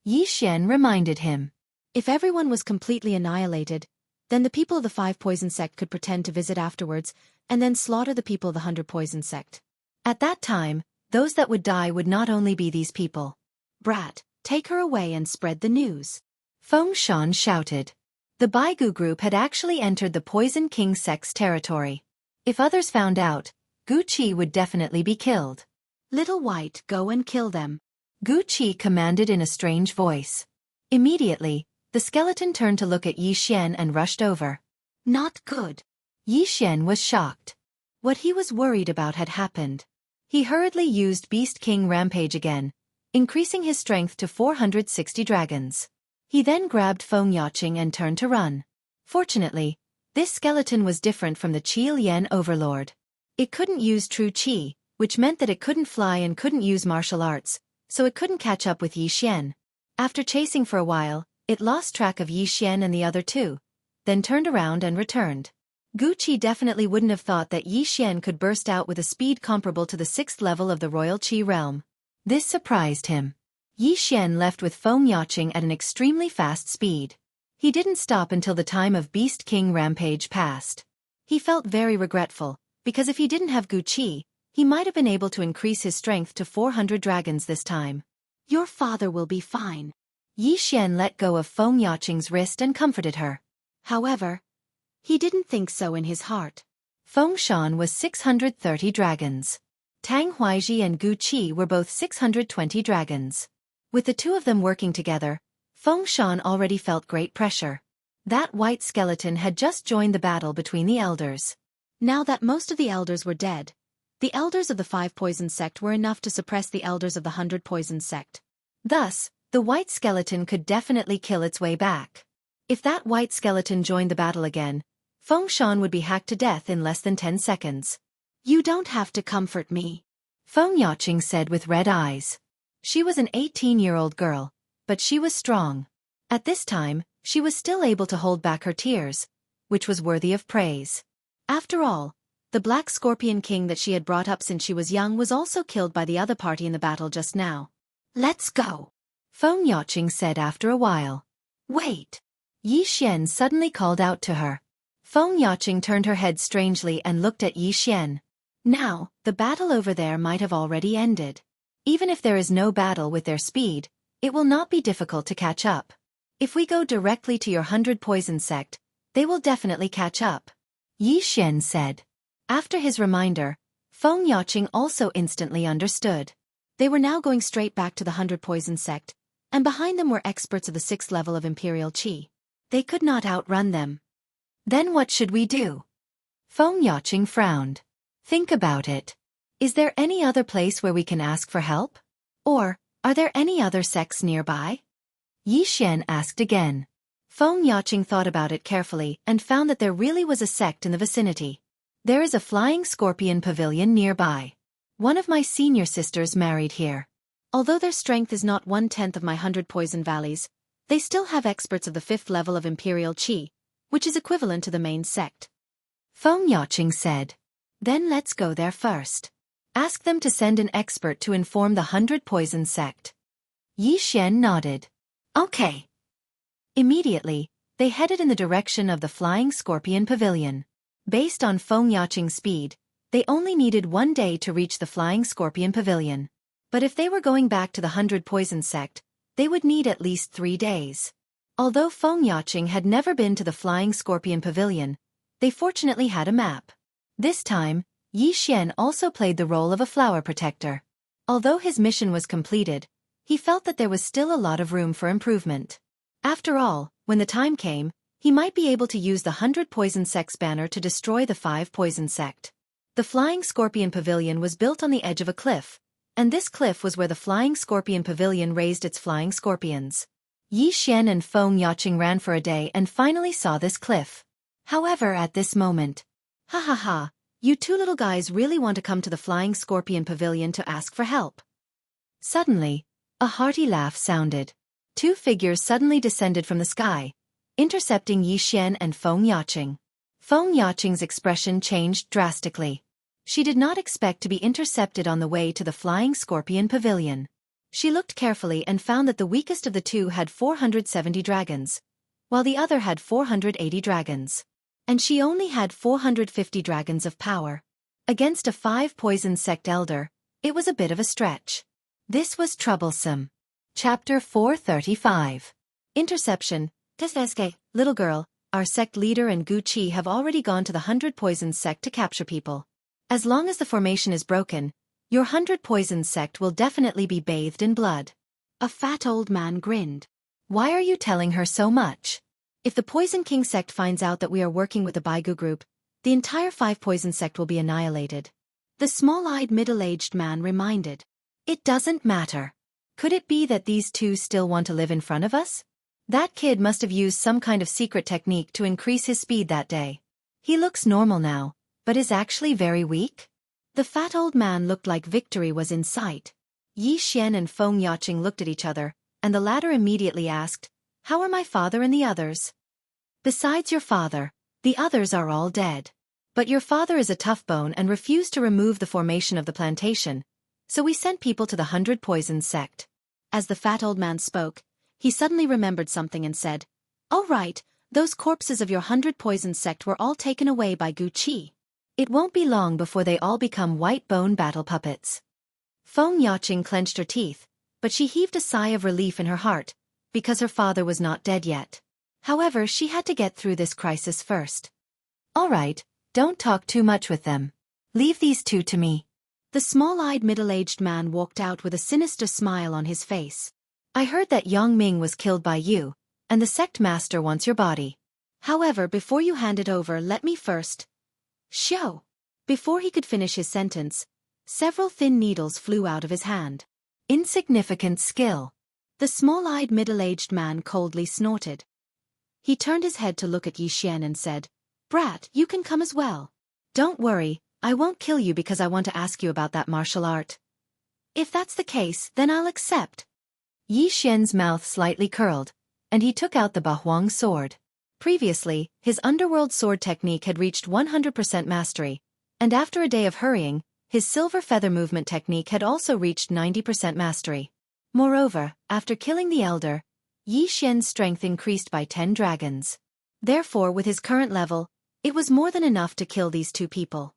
Yi Xian reminded him. If everyone was completely annihilated, then the people of the 5 Poison Sect could pretend to visit afterwards, and then slaughter the people of the 100 Poison Sect. At that time, those that would die would not only be these people. Brat, take her away and spread the news. Feng Shan shouted. The Baigu group had actually entered the Poison King Sect's territory. If others found out, Gu Qi would definitely be killed. Little White, go and kill them. Gu Qi commanded in a strange voice. Immediately, the skeleton turned to look at Yi Xian and rushed over. Not good. Yi Xian was shocked. What he was worried about had happened. He hurriedly used Beast King Rampage again, increasing his strength to 460 dragons. He then grabbed Feng Yaqing and turned to run. Fortunately, this skeleton was different from the Qi Lian Overlord. It couldn't use true Qi, which meant that it couldn't fly and couldn't use martial arts, so it couldn't catch up with Yi Xian. After chasing for a while, it lost track of Yi Xian and the other two, then turned around and returned. Gu Qi definitely wouldn't have thought that Yi Xian could burst out with a speed comparable to the 6th level of the Royal Qi realm. This surprised him. Yi Xian left with Feng Yaqing at an extremely fast speed. He didn't stop until the time of Beast King Rampage passed. He felt very regretful, because if he didn't have Gu Qi, he might have been able to increase his strength to 400 dragons this time. Your father will be fine. Yi Xian let go of Feng Yaqing's wrist and comforted her. However, he didn't think so in his heart. Feng Shan was 630 dragons. Tang Huaiji and Gu Qi were both 620 dragons. With the two of them working together, Feng Shan already felt great pressure. That white skeleton had just joined the battle between the elders. Now that most of the elders were dead, the elders of the 5 poison sect were enough to suppress the elders of the 100 poison sect. Thus, the white skeleton could definitely kill its way back. If that white skeleton joined the battle again, Feng Shan would be hacked to death in less than 10 seconds. You don't have to comfort me, Feng Yaqing said with red eyes. She was an 18-year-old girl, but she was strong. At this time, she was still able to hold back her tears, which was worthy of praise. After all, the Black Scorpion King that she had brought up since she was young was also killed by the other party in the battle just now. Let's go, Feng Yaqing said after a while. Wait. Yi Xian suddenly called out to her. Feng Yaqing turned her head strangely and looked at Yi Xian. Now, the battle over there might have already ended. Even if there is no battle with their speed, it will not be difficult to catch up. If we go directly to your 100 poison sect, they will definitely catch up, Yi Xian said. After his reminder, Feng Yaqing also instantly understood. They were now going straight back to the 100 poison sect, and behind them were experts of the 6th level of Imperial Qi. They could not outrun them. Then what should we do? Feng Yaqing frowned. Think about it. Is there any other place where we can ask for help? Or, are there any other sects nearby? Yi Xian asked again. Feng Yaqing thought about it carefully and found that there really was a sect in the vicinity. There is a flying scorpion pavilion nearby. One of my senior sisters married here. Although their strength is not 1/10 of my 100 poison valleys, they still have experts of the 5th level of Imperial Qi, which is equivalent to the main sect. Feng Yaqing said. Then let's go there first. Ask them to send an expert to inform the 100 poison sect. Yi Xian nodded. Okay. Immediately, they headed in the direction of the Flying Scorpion Pavilion. Based on Feng Yaqing's speed, they only needed 1 day to reach the Flying Scorpion Pavilion. But if they were going back to the 100 poison sect, they would need at least 3 days. Although Feng Yaqing had never been to the Flying Scorpion Pavilion, they fortunately had a map. This time, Yi Xian also played the role of a flower protector. Although his mission was completed, he felt that there was still a lot of room for improvement. After all, when the time came, he might be able to use the 100 Poison Sect's banner to destroy the 5 Poison Sect. The Flying Scorpion Pavilion was built on the edge of a cliff, and this cliff was where the Flying Scorpion Pavilion raised its flying scorpions. Yi Xian and Feng Yaqing ran for a day and finally saw this cliff. However, at this moment, ha ha ha, you two little guys really want to come to the Flying Scorpion Pavilion to ask for help. Suddenly, a hearty laugh sounded. 2 figures suddenly descended from the sky, intercepting Yi Xian and Feng Yaqing. Feng Yaqing's expression changed drastically. She did not expect to be intercepted on the way to the Flying Scorpion Pavilion. She looked carefully and found that the weakest of the two had 470 dragons, while the other had 480 dragons. And she only had 450 dragons of power. Against a 5 Poison Sect elder, it was a bit of a stretch. This was troublesome. Chapter 435. Interception. Teseske, little girl, our sect leader and Gu Qi have already gone to the 100 Poison Sect to capture people. As long as the formation is broken, your 100 Poison Sect will definitely be bathed in blood. A fat old man grinned. Why are you telling her so much? If the Poison King sect finds out that we are working with the Baigu group, the entire 5 Poison Sect will be annihilated. The small-eyed middle-aged man reminded. It doesn't matter. Could it be that these two still want to live in front of us? That kid must have used some kind of secret technique to increase his speed that day. He looks normal now, but is actually very weak. The fat old man looked like victory was in sight. Yi Xian and Feng Yaqing looked at each other, and the latter immediately asked, "How are my father and the others?" "Besides your father, the others are all dead. But your father is a tough bone and refused to remove the formation of the plantation, so we sent people to the 100 Poison Sect." As the fat old man spoke, he suddenly remembered something and said, "Oh right, those corpses of your 100 Poison Sect were all taken away by Gu Qi." It won't be long before they all become white bone battle puppets. Feng Yaqing clenched her teeth, but she heaved a sigh of relief in her heart, because her father was not dead yet. However, she had to get through this crisis first. All right, don't talk too much with them. Leave these two to me. The small-eyed middle-aged man walked out with a sinister smile on his face. I heard that Yang Ming was killed by you, and the sect master wants your body. However, before you hand it over, let me first show. Before he could finish his sentence, several thin needles flew out of his hand. Insignificant skill. The small-eyed middle-aged man coldly snorted. He turned his head to look at Yi Xian and said, "Brat, you can come as well. Don't worry, I won't kill you because I want to ask you about that martial art. If that's the case, then I'll accept." Yi Xian's mouth slightly curled, and he took out the Bahuang sword. Previously, his underworld sword technique had reached 100% mastery, and after a day of hurrying, his silver feather movement technique had also reached 90% mastery. Moreover, after killing the elder, Yi Xian's strength increased by 10 dragons. Therefore, with his current level, it was more than enough to kill these two people.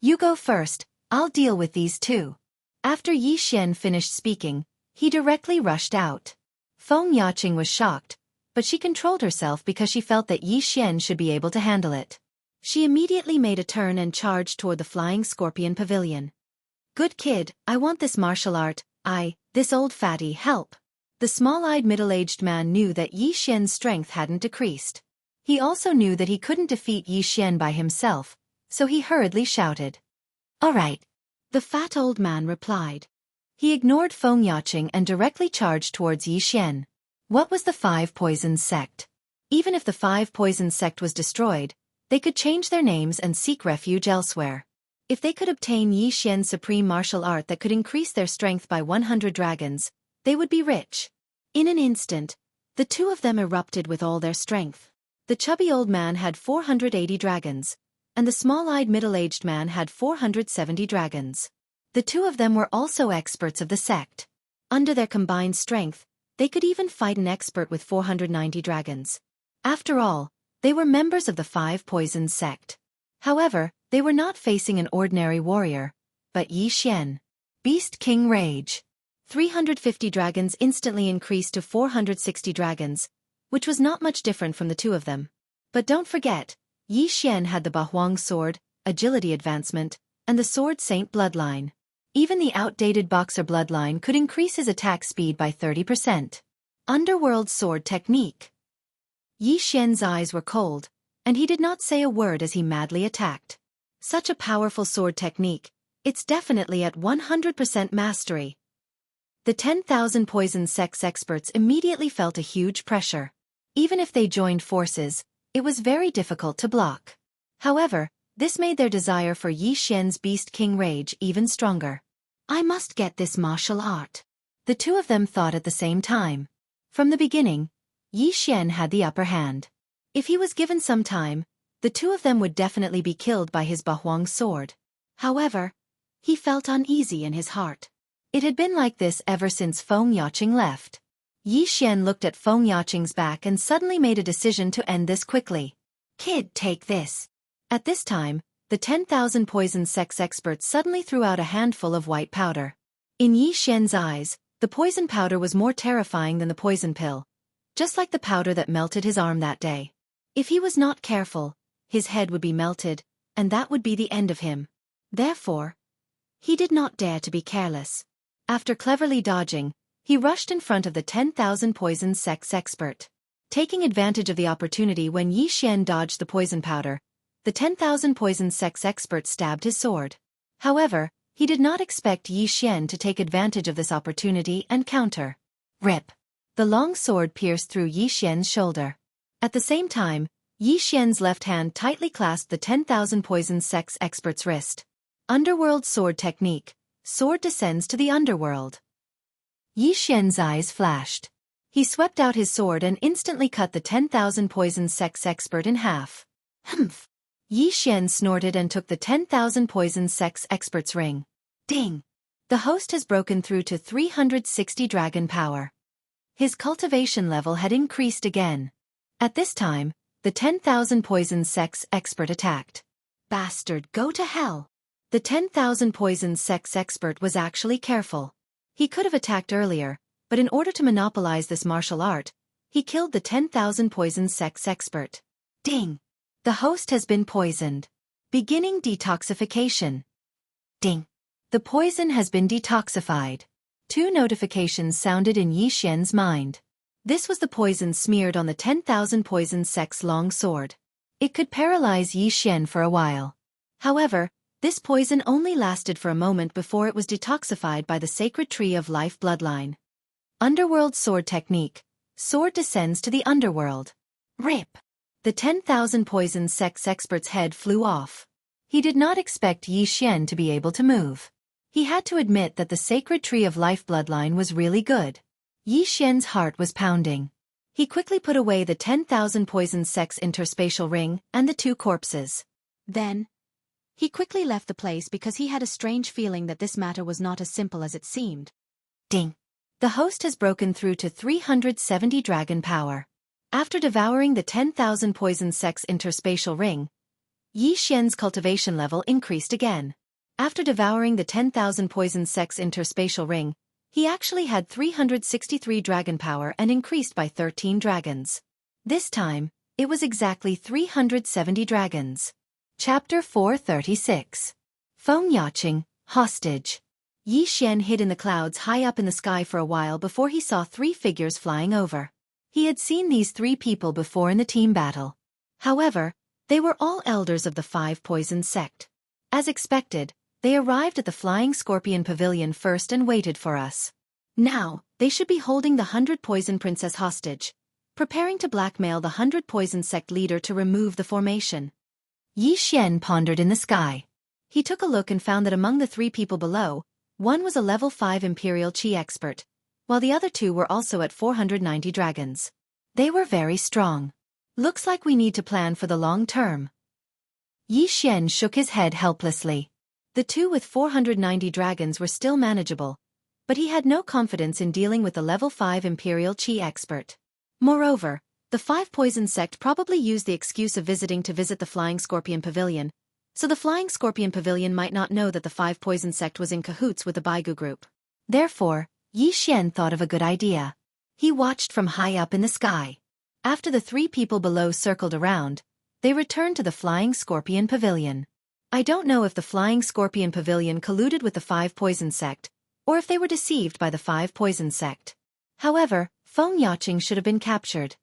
You go first, I'll deal with these two. After Yi Xian finished speaking, he directly rushed out. Feng Yaqing was shocked, but she controlled herself because she felt that Yi Xian should be able to handle it. She immediately made a turn and charged toward the flying scorpion pavilion. "Good kid, I want this martial art, this old fatty, help." The small-eyed middle-aged man knew that Yi Xian's strength hadn't decreased. He also knew that he couldn't defeat Yi Xian by himself, so he hurriedly shouted. "All right." The fat old man replied. He ignored Feng Yaqing and directly charged towards Yi Xian. What was the Five Poisons sect? Even if the Five Poisons sect was destroyed, they could change their names and seek refuge elsewhere. If they could obtain Yi Xian's supreme martial art that could increase their strength by 100 dragons, they would be rich. In an instant, the two of them erupted with all their strength. The chubby old man had 480 dragons, and the small-eyed middle-aged man had 470 dragons. The two of them were also experts of the sect. Under their combined strength, they could even fight an expert with 490 dragons. After all, they were members of the Five Poisons sect. However, they were not facing an ordinary warrior, but Yi Xian. Beast King Rage. 350 dragons instantly increased to 460 dragons, which was not much different from the two of them. But don't forget, Yi Xian had the Bahuang sword, agility advancement, and the Sword Saint bloodline. Even the outdated boxer bloodline could increase his attack speed by 30%. Underworld sword technique. Yi Xian's eyes were cold, and he did not say a word as he madly attacked. Such a powerful sword technique, it's definitely at 100% mastery. The 10,000 poison sex experts immediately felt a huge pressure. Even if they joined forces, it was very difficult to block. However, this made their desire for Yi Xian's Beast King Rage even stronger. I must get this martial art. The two of them thought at the same time. From the beginning, Yi Xian had the upper hand. If he was given some time, the two of them would definitely be killed by his Bahuang sword. However, he felt uneasy in his heart. It had been like this ever since Feng Yaqing left. Yi Xian looked at Feng Yaqing's back and suddenly made a decision to end this quickly. Kid, take this. At this time, the 10,000 poison sex experts suddenly threw out a handful of white powder. In Yi Xian's eyes, the poison powder was more terrifying than the poison pill, just like the powder that melted his arm that day. If he was not careful, his head would be melted, and that would be the end of him. Therefore, he did not dare to be careless. After cleverly dodging, he rushed in front of the 10,000 poison sex expert. Taking advantage of the opportunity when Yi Xian dodged the poison powder, the 10,000 poison sex expert stabbed his sword. However, he did not expect Yi Xian to take advantage of this opportunity and counter. Rip! The long sword pierced through Yi Xian's shoulder. At the same time, Yi Xian's left hand tightly clasped the 10,000 poison sex expert's wrist. Underworld sword technique. Sword descends to the underworld. Yi Xian's eyes flashed. He swept out his sword and instantly cut the 10,000 poison sex expert in half. Humph! Yi Xian snorted and took the 10,000 poison sex expert's ring. Ding! The host has broken through to 360 dragon power. His cultivation level had increased again. At this time, the 10,000 poison sex expert attacked. Bastard, go to hell. The 10,000 poisons sex expert was actually careful. He could have attacked earlier, but in order to monopolize this martial art, he killed the 10,000 poisons sex expert. Ding. The host has been poisoned. Beginning detoxification. Ding. The poison has been detoxified. 2 notifications sounded in Yi Xian's mind. This was the poison smeared on the 10,000 poison sex long sword. It could paralyze Yi Xian for a while. However, this poison only lasted for a moment before it was detoxified by the sacred tree of life bloodline. Underworld sword technique. Sword descends to the underworld. Rip. The 10,000 poison sex expert's head flew off. He did not expect Yi Xian to be able to move. He had to admit that the sacred tree of life bloodline was really good. Yi Xian's heart was pounding. He quickly put away the 10,000 poison sex interspatial ring and the 2 corpses. Then, he quickly left the place because he had a strange feeling that this matter was not as simple as it seemed. Ding. The host has broken through to 370 dragon power. After devouring the 10,000 poison sex interspatial ring, Yi Xian's cultivation level increased again. After devouring the 10,000 poison sex interspatial ring, he actually had 363 dragon power and increased by 13 dragons. This time, it was exactly 370 dragons. Chapter 436. Feng Yaqing, Hostage. Yi Xian hid in the clouds high up in the sky for a while before he saw 3 figures flying over. He had seen these 3 people before in the team battle. However, they were all elders of the 5 poison sect. As expected, they arrived at the Flying Scorpion Pavilion first and waited for us. Now, they should be holding the 100 Poison Princess hostage, preparing to blackmail the 100 Poison Sect leader to remove the formation. Yi Xian pondered in the sky. He took a look and found that among the 3 people below, one was a level 5 Imperial Qi expert, while the other 2 were also at 490 dragons. They were very strong. Looks like we need to plan for the long term. Yi Xian shook his head helplessly. The 2 with 490 dragons were still manageable, but he had no confidence in dealing with the level 5 Imperial Qi expert. Moreover, the 5 Poison Sect probably used the excuse of visiting to visit the Flying Scorpion Pavilion, so the Flying Scorpion Pavilion might not know that the 5 Poison Sect was in cahoots with the Baigu group. Therefore, Yi Xian thought of a good idea. He watched from high up in the sky. After the 3 people below circled around, they returned to the Flying Scorpion Pavilion. I don't know if the Flying Scorpion Pavilion colluded with the 5 Poison Sect, or if they were deceived by the 5 Poison Sect. However, Feng Yaqing should have been captured.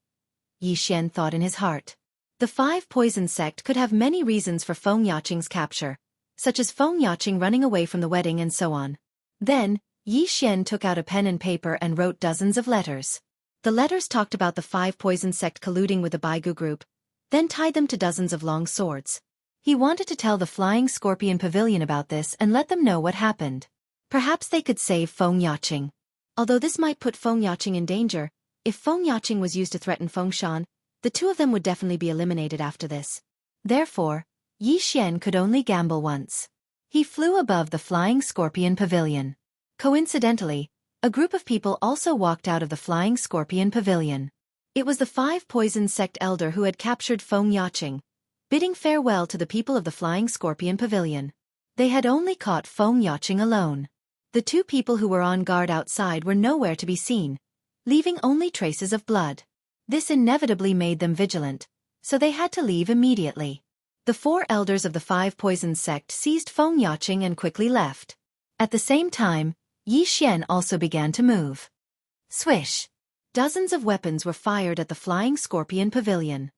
Yi Xian thought in his heart. The 5 Poison Sect could have many reasons for Feng Yaqing's capture, such as Feng Yaqing running away from the wedding and so on. Then, Yi Xian took out a pen and paper and wrote dozens of letters. The letters talked about the 5 Poison Sect colluding with the Baigu group, then tied them to dozens of long swords. He wanted to tell the Flying Scorpion Pavilion about this and let them know what happened. Perhaps they could save Feng Yaqing. Although this might put Feng Yaqing in danger, if Feng Yaqing was used to threaten Feng Shan, the 2 of them would definitely be eliminated after this. Therefore, Yi Xian could only gamble once. He flew above the Flying Scorpion Pavilion. Coincidentally, a group of people also walked out of the Flying Scorpion Pavilion. It was the 5 Poison Sect elder who had captured Feng Yaqing, bidding farewell to the people of the Flying Scorpion Pavilion. They had only caught Feng Yaqing alone. The 2 people who were on guard outside were nowhere to be seen, leaving only traces of blood. This inevitably made them vigilant, so they had to leave immediately. The 4 elders of the 5 Poison Sect seized Feng Yaqing and quickly left. At the same time, Yi Xian also began to move. Swish! Dozens of weapons were fired at the Flying Scorpion Pavilion.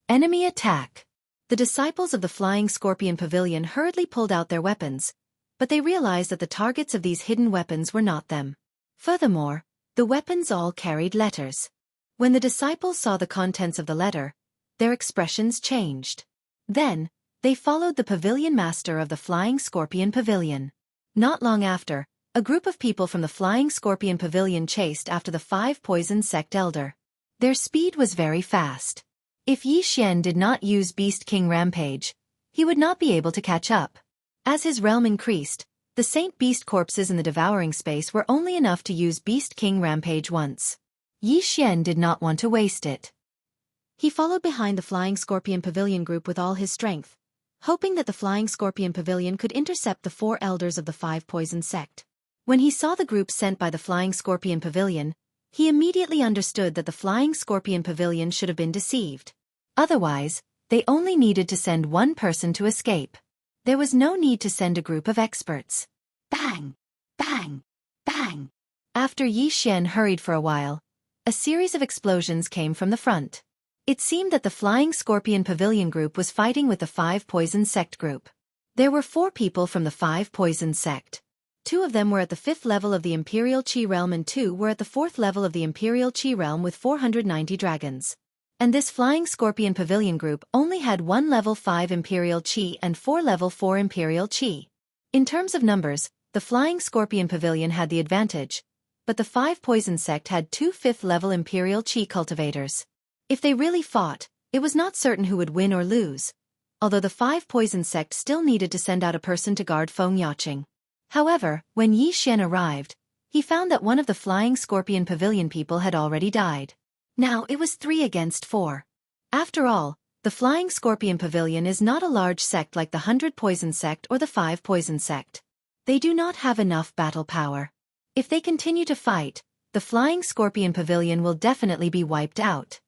Enemy attack! The disciples of the Flying Scorpion Pavilion hurriedly pulled out their weapons, but they realized that the targets of these hidden weapons were not them. Furthermore, the weapons all carried letters. When the disciples saw the contents of the letter, their expressions changed. Then, they followed the pavilion master of the Flying Scorpion Pavilion. Not long after, a group of people from the Flying Scorpion Pavilion chased after the 5 Poison Sect elder. Their speed was very fast. If Yi Xian did not use Beast King Rampage, he would not be able to catch up. As his realm increased, the Saint Beast corpses in the devouring space were only enough to use Beast King Rampage once. Yi Xian did not want to waste it. He followed behind the Flying Scorpion Pavilion group with all his strength, hoping that the Flying Scorpion Pavilion could intercept the 4 elders of the 5 poison sect. When he saw the group sent by the Flying Scorpion Pavilion, he immediately understood that the Flying Scorpion Pavilion should have been deceived. Otherwise, they only needed to send one person to escape. There was no need to send a group of experts. Bang! Bang! Bang! After Xianxia hurried for a while, a series of explosions came from the front. It seemed that the Flying Scorpion Pavilion group was fighting with the 5 Poison Sect group. There were 4 people from the 5 Poison Sect. 2 of them were at the 5th level of the Imperial Qi Realm and 2 were at the 4th level of the Imperial Qi Realm with 490 dragons. And this Flying Scorpion Pavilion group only had 1 level 5 Imperial Qi and 4 level 4 Imperial Qi. In terms of numbers, the Flying Scorpion Pavilion had the advantage, but the 5 Poison Sect had 2 5th level Imperial Qi cultivators. If they really fought, it was not certain who would win or lose, although the 5 Poison Sect still needed to send out a person to guard Feng Yaqing. However, when Xianxia arrived, he found that one of the Flying Scorpion Pavilion people had already died. Now it was 3 against 4. After all, the Flying Scorpion Pavilion is not a large sect like the 100 Poison Sect or the 5 Poison Sect. They do not have enough battle power. If they continue to fight, the Flying Scorpion Pavilion will definitely be wiped out.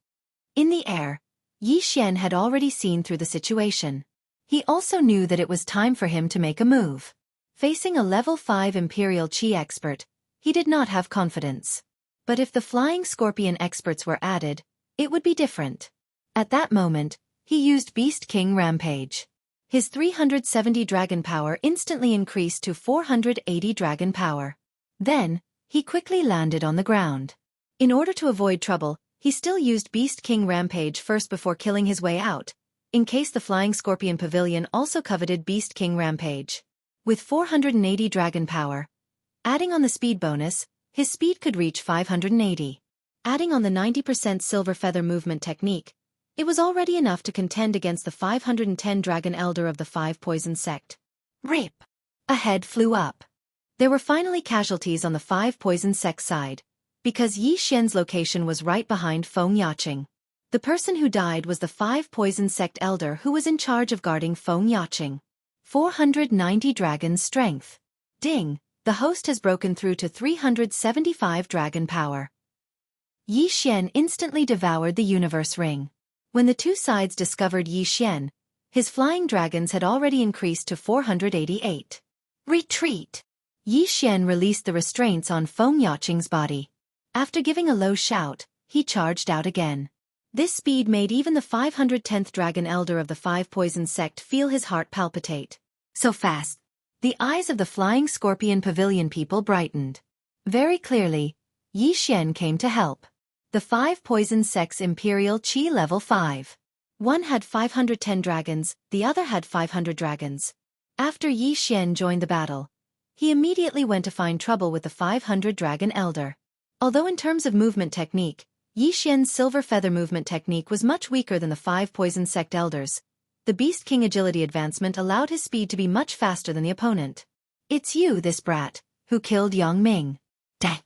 In the air, Xianxia had already seen through the situation. He also knew that it was time for him to make a move. Facing a level 5 Imperial Qi expert, he did not have confidence. But if the Flying Scorpion experts were added, it would be different. At that moment, he used Beast King Rampage. His 370 dragon power instantly increased to 480 dragon power. Then, he quickly landed on the ground. In order to avoid trouble, he still used Beast King Rampage first before killing his way out, in case the Flying Scorpion Pavilion also coveted Beast King Rampage. With 480 dragon power, adding on the speed bonus, his speed could reach 580. Adding on the 90% silver feather movement technique, it was already enough to contend against the 510 dragon elder of the 5 Poison Sect. Rip! A head flew up. There were finally casualties on the 5 Poison Sect side, because Xianxia's location was right behind Feng Yaqing. The person who died was the 5 Poison Sect elder who was in charge of guarding Feng Yaqing. 490 dragon strength. Ding! The host has broken through to 375 dragon power. Xianxia instantly devoured the universe ring. When the 2 sides discovered Xianxia, his flying dragons had already increased to 488. Retreat! Xianxia released the restraints on Feng Yaqing's body. After giving a low shout, he charged out again. This speed made even the 510th dragon elder of the 5 Poison Sect feel his heart palpitate. So fast. The eyes of the Flying Scorpion Pavilion people brightened. Very clearly, Xianxia came to help. The 5 Poison Sect's Imperial Qi level 5. One had 510 dragons, the other had 500 dragons. After Xianxia joined the battle, he immediately went to find trouble with the 500 dragon elder. Although in terms of movement technique, Xianxia's silver feather movement technique was much weaker than the 5 Poison Sect elders, the Beast King agility advancement allowed his speed to be much faster than the opponent. It's you, this brat, who killed Yang Ming. Dang!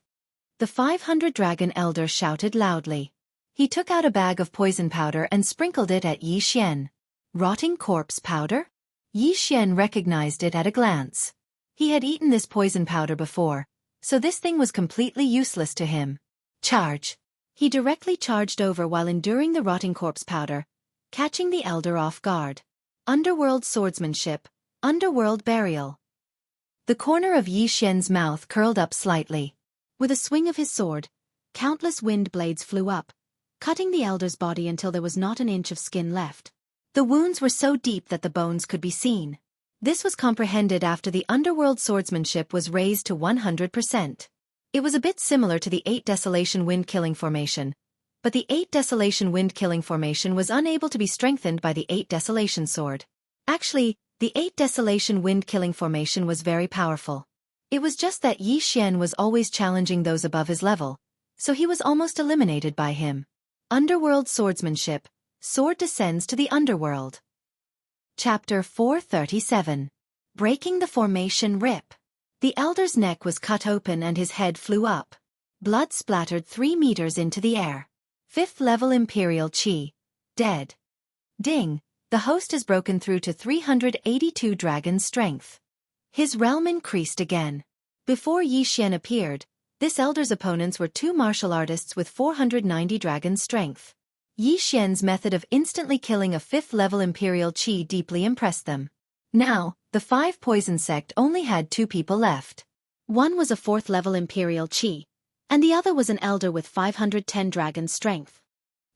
The 500 dragon elder shouted loudly. He took out a bag of poison powder and sprinkled it at Xianxia. Rotting corpse powder? Xianxia recognized it at a glance. He had eaten this poison powder before, so this thing was completely useless to him. Charge! He directly charged over while enduring the rotting corpse powder, catching the elder off guard. Underworld swordsmanship, underworld burial. The corner of Xianxia's mouth curled up slightly. With a swing of his sword, countless wind blades flew up, cutting the elder's body until there was not an inch of skin left. The wounds were so deep that the bones could be seen. This was comprehended after the underworld swordsmanship was raised to 100%. It was a bit similar to the 8 Desolation Wind-Killing Formation, but the 8 Desolation Wind-Killing Formation was unable to be strengthened by the 8 Desolation Sword. Actually, the 8 Desolation Wind-Killing Formation was very powerful. It was just that Xianxia was always challenging those above his level, so he was almost eliminated by him. Underworld swordsmanship, sword descends to the underworld. Chapter 437. Breaking the formation rip. The elder's neck was cut open and his head flew up. Blood splattered 3 meters into the air. 5th level Imperial Qi. Dead. Ding! The host has broken through to 382 dragon strength. His realm increased again. Before Yi Xian appeared, this elder's opponents were 2 martial artists with 490 dragon strength. Yi Xian's method of instantly killing a 5th-level imperial qi deeply impressed them. Now, the 5 poison sect only had 2 people left. One was a 4th-level imperial qi, and the other was an elder with 510 dragon strength.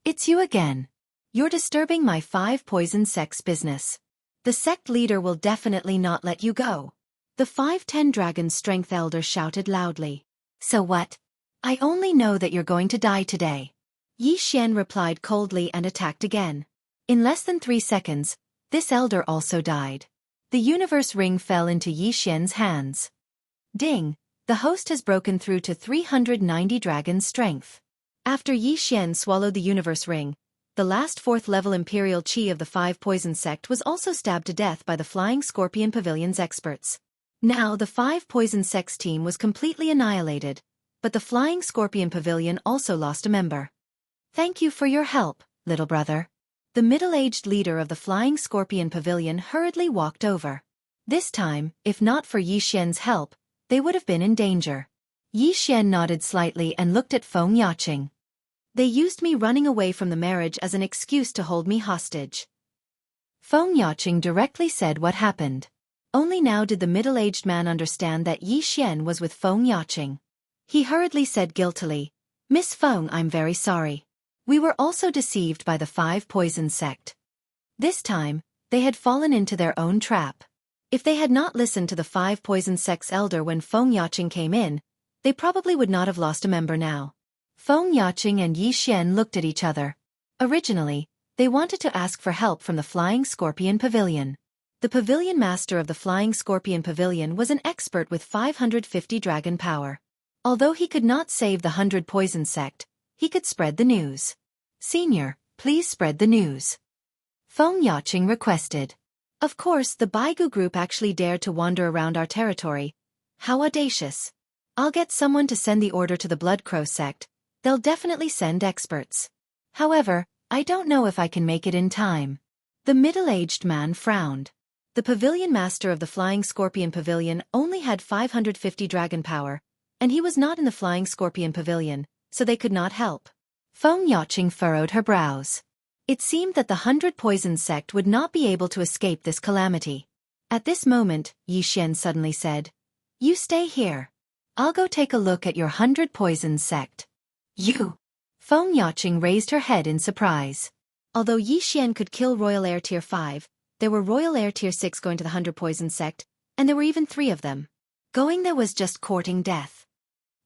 It's you again. You're disturbing my 5 poison sect's business. The sect leader will definitely not let you go. The 510 dragon strength elder shouted loudly. So what? I only know that you're going to die today. Yi Xian replied coldly and attacked again. In less than 3 seconds, this elder also died. The universe ring fell into Yi Xian's hands. Ding! The host has broken through to 390 dragon strength. After Yi Xian swallowed the universe ring, the last 4th-level imperial qi of the 5 poison sect was also stabbed to death by the Flying Scorpion Pavilion's experts. Now the 5 poison sect's team was completely annihilated, but the Flying Scorpion Pavilion also lost a member. Thank you for your help, little brother. The middle-aged leader of the Flying Scorpion Pavilion hurriedly walked over. This time, if not for Yi Xian's help, they would have been in danger. Yi Xian nodded slightly and looked at Feng Yaqing. They used me running away from the marriage as an excuse to hold me hostage. Feng Yaqing directly said what happened. Only now did the middle-aged man understand that Yi Xian was with Feng Yaqing. He hurriedly said guiltily, "Miss Feng, I'm very sorry. We were also deceived by the 5 poison sect." This time, they had fallen into their own trap. If they had not listened to the 5 poison sect's elder when Feng Yaqing came in, they probably would not have lost a member now. Feng Yaqing and Yi Xian looked at each other. Originally, they wanted to ask for help from the Flying Scorpion Pavilion. The pavilion master of the Flying Scorpion Pavilion was an expert with 550 dragon power. Although he could not save the 100 poison sect, he could spread the news. "Senior, please spread the news," Feng Yaqing requested. Of course, the Baigu group actually dared to wander around our territory. How audacious. I'll get someone to send the order to the Blood Crow sect. They'll definitely send experts. However, I don't know if I can make it in time. The middle-aged man frowned. The pavilion master of the Flying Scorpion Pavilion only had 550 dragon power, and he was not in the Flying Scorpion Pavilion, so they could not help. Feng Yaqing furrowed her brows. It seemed that the 100 poison sect would not be able to escape this calamity. At this moment, Yi Xian suddenly said, "You stay here. I'll go take a look at your 100 poison sect." "You?" Feng Yaqing raised her head in surprise. Although Yi Xian could kill Royal Heir Tier 5, there were Royal Heir Tier 6 going to the 100 poison sect, and there were even 3 of them. Going there was just courting death.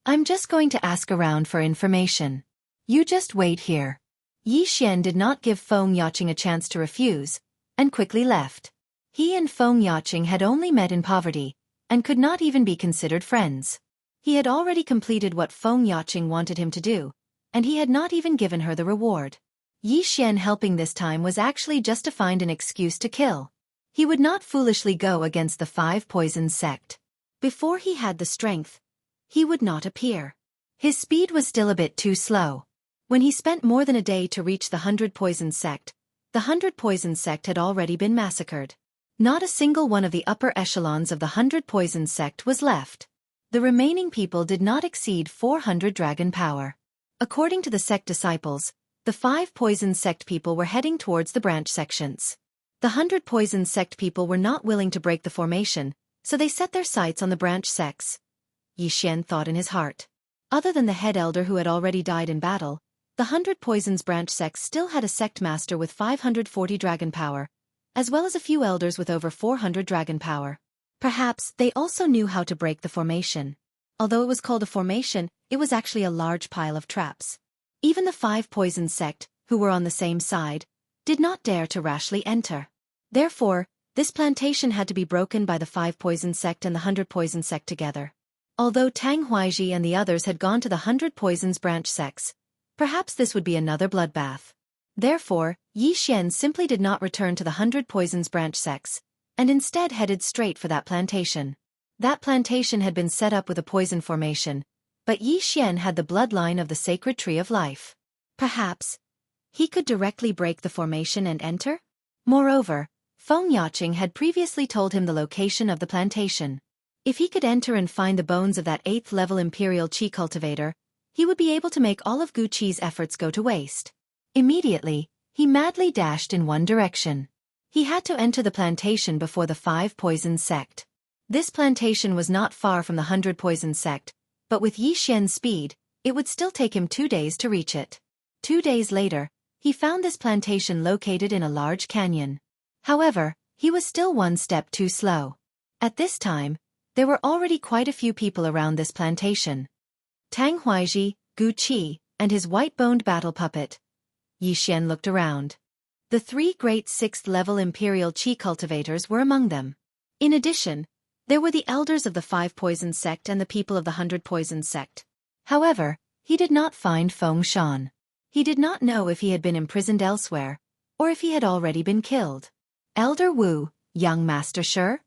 "I'm just going to ask around for information. You just wait here." Yi Xian did not give Feng Yaqing a chance to refuse, and quickly left. He and Feng Yaqing had only met in poverty, and could not even be considered friends. He had already completed what Feng Yaqing wanted him to do, and he had not even given her the reward. Yi Xian helping this time was actually just to find an excuse to kill. He would not foolishly go against the 5 poison sect. Before he had the strength, he would not appear. His speed was still a bit too slow. When he spent more than a day to reach the 100 poison sect, the 100 poison sect had already been massacred. Not a single one of the upper echelons of the 100 poison sect was left. The remaining people did not exceed 400 dragon power. According to the sect disciples, the 5 poison sect people were heading towards the branch sections. The 100 poison sect people were not willing to break the formation, so they set their sights on the branch sects. Yi Xian thought in his heart. Other than the head elder who had already died in battle, the 100 Poisons branch sect still had a sect master with 540 dragon power, as well as a few elders with over 400 dragon power. Perhaps they also knew how to break the formation. Although it was called a formation, it was actually a large pile of traps. Even the 5 Poison sect, who were on the same side, did not dare to rashly enter. Therefore, this plantation had to be broken by the 5 Poison sect and the 100 Poison sect together. Although Tang Huaiji and the others had gone to the 100 Poisons branch sects, perhaps this would be another bloodbath. Therefore, Yi Xian simply did not return to the 100 Poisons branch sects, and instead headed straight for that plantation. That plantation had been set up with a poison formation, but Yi Xian had the bloodline of the sacred tree of life. Perhaps he could directly break the formation and enter? Moreover, Feng Yaqing had previously told him the location of the plantation. If he could enter and find the bones of that 8th-level Imperial Qi cultivator, he would be able to make all of Gu Qi's efforts go to waste. Immediately, he madly dashed in one direction. He had to enter the plantation before the 5 Poison Sect. This plantation was not far from the 100 Poison Sect, but with Yi Xian's speed, it would still take him 2 days to reach it. 2 days later, he found this plantation located in a large canyon. However, he was still one step too slow. At this time, there were already quite a few people around this plantation. Tang Huaizhi, Gu Qi, and his white-boned battle puppet. Yi Xian looked around. The 3 great 6th-level Imperial Qi cultivators were among them. In addition, there were the elders of the 5 Poison Sect and the people of the 100 Poison Sect. However, he did not find Feng Shan. He did not know if he had been imprisoned elsewhere, or if he had already been killed. Elder Wu, young master sure?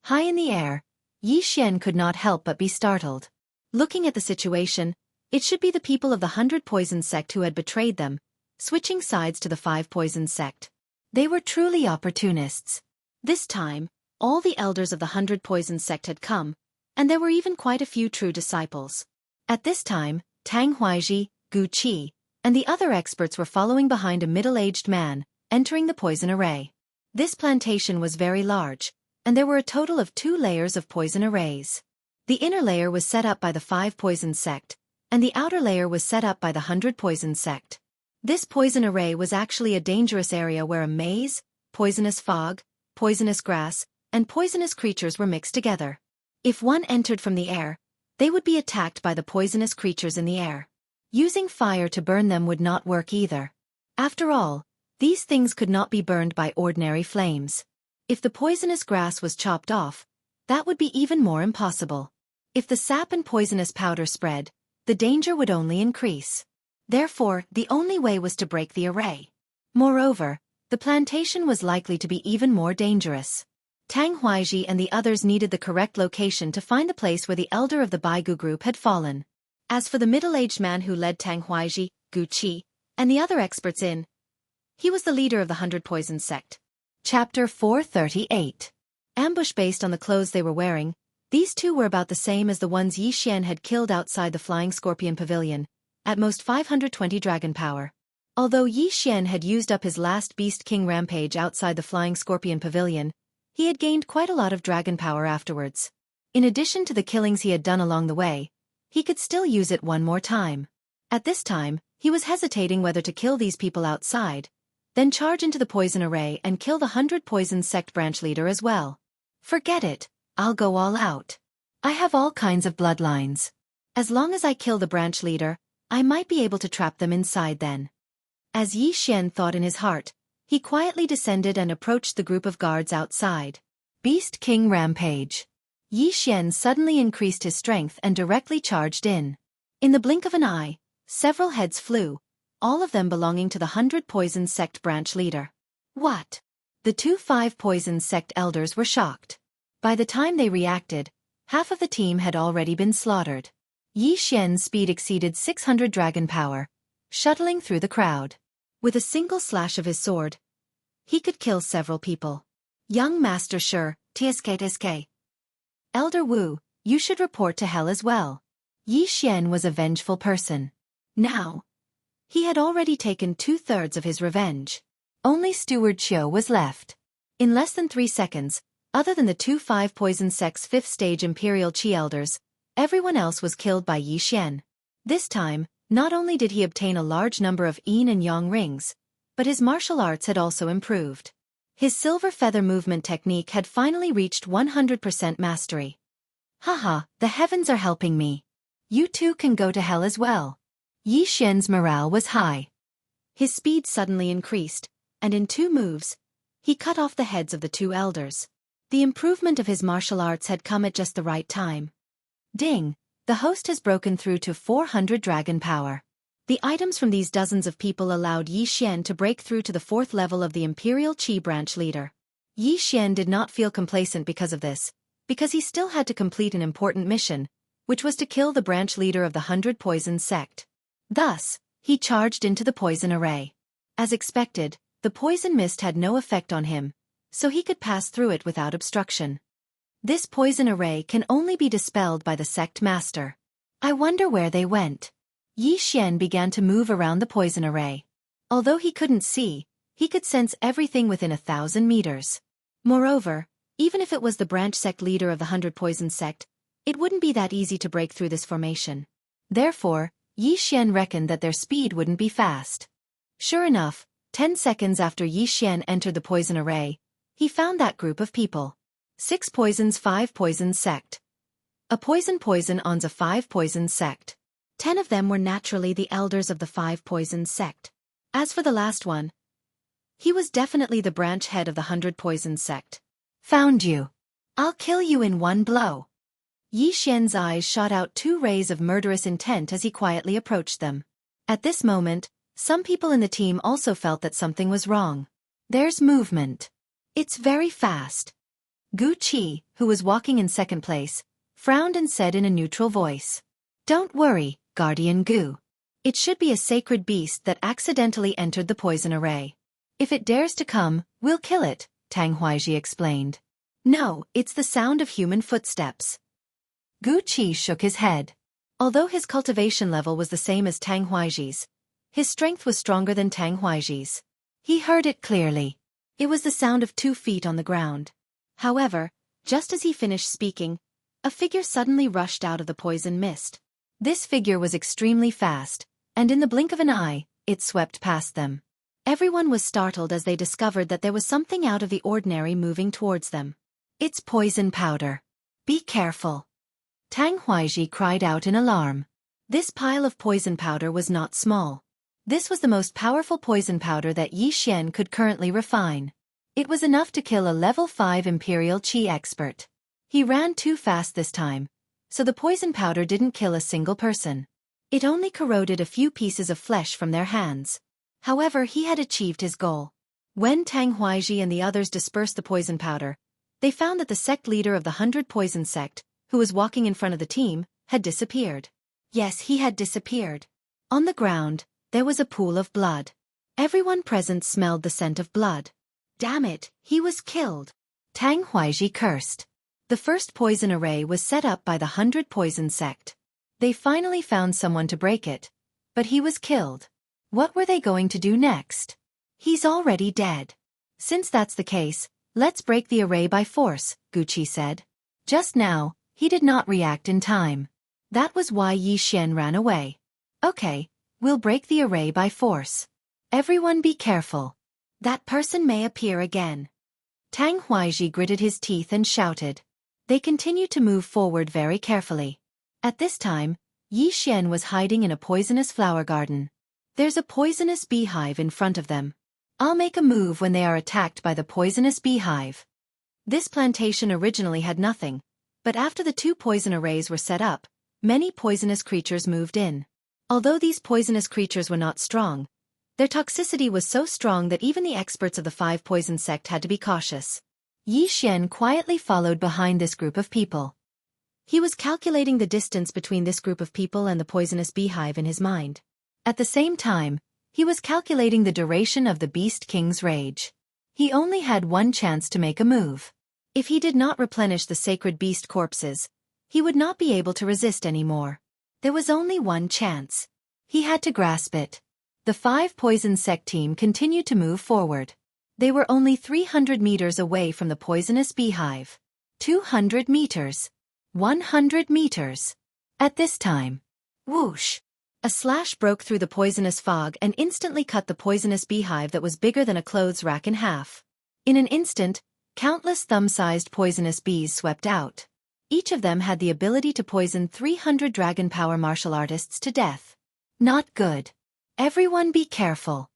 High in the air, Yi Xian could not help but be startled. Looking at the situation, it should be the people of the 100 Poison Sect who had betrayed them, switching sides to the 5 Poison Sect. They were truly opportunists. This time, all the elders of the 100 Poison Sect had come, and there were even quite a few true disciples. At this time, Tang Huaizhi, Gu Qi, and the other experts were following behind a middle-aged man, entering the poison array. This plantation was very large, and there were a total of 2 layers of poison arrays. The inner layer was set up by the 5 Poison Sect, and the outer layer was set up by the 100 Poison Sect. This poison array was actually a dangerous area where a maze, poisonous fog, poisonous grass, and poisonous creatures were mixed together. If one entered from the air, they would be attacked by the poisonous creatures in the air. Using fire to burn them would not work either. After all, these things could not be burned by ordinary flames. If the poisonous grass was chopped off, that would be even more impossible. If the sap and poisonous powder spread, the danger would only increase. Therefore, the only way was to break the array. Moreover, the plantation was likely to be even more dangerous. Tang Huaizhi and the others needed the correct location to find the place where the elder of the Baigu group had fallen. As for the middle-aged man who led Tang Huaizhi, Gu Qi, and the other experts in, he was the leader of the 100 Poison Sect. Chapter 438. Ambush. Based on the clothes they were wearing, these 2 were about the same as the ones Yi Xian had killed outside the Flying Scorpion Pavilion, at most 520 dragon power. Although Yi Xian had used up his last Beast King rampage outside the Flying Scorpion Pavilion, he had gained quite a lot of dragon power afterwards. In addition to the killings he had done along the way, he could still use it one more time. At this time, he was hesitating whether to kill these people outside, then charge into the poison array and kill the 100 Poison Sect branch leader as well. Forget it, I'll go all out. I have all kinds of bloodlines. As long as I kill the branch leader, I might be able to trap them inside then. As Yi Xian thought in his heart, he quietly descended and approached the group of guards outside. Beast King Rampage. Yi Xian suddenly increased his strength and directly charged in. In the blink of an eye, several heads flew, all of them belonging to the 100 Poison Sect branch leader. What? The 2 5 Poison Sect elders were shocked. By the time they reacted, half of the team had already been slaughtered. Yi Xian's speed exceeded 600 dragon power, shuttling through the crowd. With a single slash of his sword, he could kill several people. Young Master Sure, TSK. Elder Wu, you should report to hell as well. Yi Xian was a vengeful person. Now, he had already taken 2/3 of his revenge. Only Steward Qiu was left. In less than 3 seconds, other than the 2 5 Poison Sect's 5th stage Imperial Qi elders, everyone else was killed by Yi Xian. This time, not only did he obtain a large number of Yin and Yang rings, but his martial arts had also improved. His silver feather movement technique had finally reached 100% mastery. Haha, the heavens are helping me. You too can go to hell as well. Yi Xian's morale was high. His speed suddenly increased, and in 2 moves, he cut off the heads of the 2 elders. The improvement of his martial arts had come at just the right time. Ding! The host has broken through to 400 dragon power. The items from these dozens of people allowed Yi Xian to break through to the 4th level of the Imperial Qi branch leader. Yi Xian did not feel complacent because of this, because he still had to complete an important mission, which was to kill the branch leader of the 100 Poison Sect. Thus, he charged into the poison array. As expected, The poison mist had no effect on him, so he could pass through it without obstruction. This poison array can only be dispelled by the sect master. I wonder where they went. Yi Xian began to move around the poison array. Although he couldn't see, he could sense everything within 1,000 meters. Moreover, even if it was the branch sect leader of the 100 Poison sect, it wouldn't be that easy to break through this formation. Therefore, Yi Xian reckoned that their speed wouldn't be fast. Sure enough, 10 seconds after Yi Xian entered the poison array, he found that group of people. 6 poisons 5 poisons sect. A poison owns a 5 poisons sect. 10 of them were naturally the elders of the 5 poisons sect. As for the last one, he was definitely the branch head of the 100 poisons sect. Found you. I'll kill you in one blow. Yi Xian's eyes shot out 2 rays of murderous intent as he quietly approached them. At this moment, some people in the team also felt that something was wrong. There's movement. It's very fast. Gu Qi, who was walking in second place, frowned and said in a neutral voice. Don't worry, Guardian Gu. It should be a sacred beast that accidentally entered the poison array. If it dares to come, we'll kill it, Tang Huaiji explained. No, it's the sound of human footsteps. Gu Qi shook his head. Although his cultivation level was the same as Tang Huaiji's, his strength was stronger than Tang Huaiji's. He heard it clearly. It was the sound of 2 feet on the ground. However, just as he finished speaking, a figure suddenly rushed out of the poison mist. This figure was extremely fast, and in the blink of an eye, it swept past them. Everyone was startled as they discovered that there was something out of the ordinary moving towards them. It's poison powder. Be careful. Tang Huaiji cried out in alarm. This pile of poison powder was not small. This was the most powerful poison powder that Yi Xian could currently refine. It was enough to kill a level 5 Imperial Qi expert. He ran too fast this time, so the poison powder didn't kill a single person. It only corroded a few pieces of flesh from their hands. However, he had achieved his goal. When Tang Huaiji and the others dispersed the poison powder, they found that the sect leader of the 100 Poison sect, who was walking in front of the team, had disappeared. Yes, he had disappeared. On the ground, there was a pool of blood. Everyone present smelled the scent of blood. Damn it, he was killed. Tang Huaiji cursed. The first poison array was set up by the 100 Poison sect. They finally found someone to break it, but he was killed. What were they going to do next? He's already dead. Since that's the case, let's break the array by force, Gu Qi said. Just now, he did not react in time. That was why Yi Xian ran away. Okay, we'll break the array by force. Everyone be careful. That person may appear again. Tang Huaiji gritted his teeth and shouted. They continued to move forward very carefully. At this time, Yi Xian was hiding in a poisonous flower garden. There's a poisonous beehive in front of them. I'll make a move when they are attacked by the poisonous beehive. This plantation originally had nothing, but after the 2 poison arrays were set up, many poisonous creatures moved in. Although these poisonous creatures were not strong, their toxicity was so strong that even the experts of the 5 Poison sect had to be cautious. Yi Xian quietly followed behind this group of people. He was calculating the distance between this group of people and the poisonous beehive in his mind. At the same time, he was calculating the duration of the Beast King's rage. He only had one chance to make a move. If he did not replenish the sacred beast corpses, he would not be able to resist anymore. There was only one chance. He had to grasp it. The 5 Poison sect team continued to move forward. They were only 300 meters away from the poisonous beehive. 200 meters. 100 meters. At this time, whoosh! A slash broke through the poisonous fog and instantly cut the poisonous beehive that was bigger than a clothes rack in half. In an instant, countless thumb-sized poisonous bees swept out. Each of them had the ability to poison 300 dragon power martial artists to death. Not good. Everyone be careful.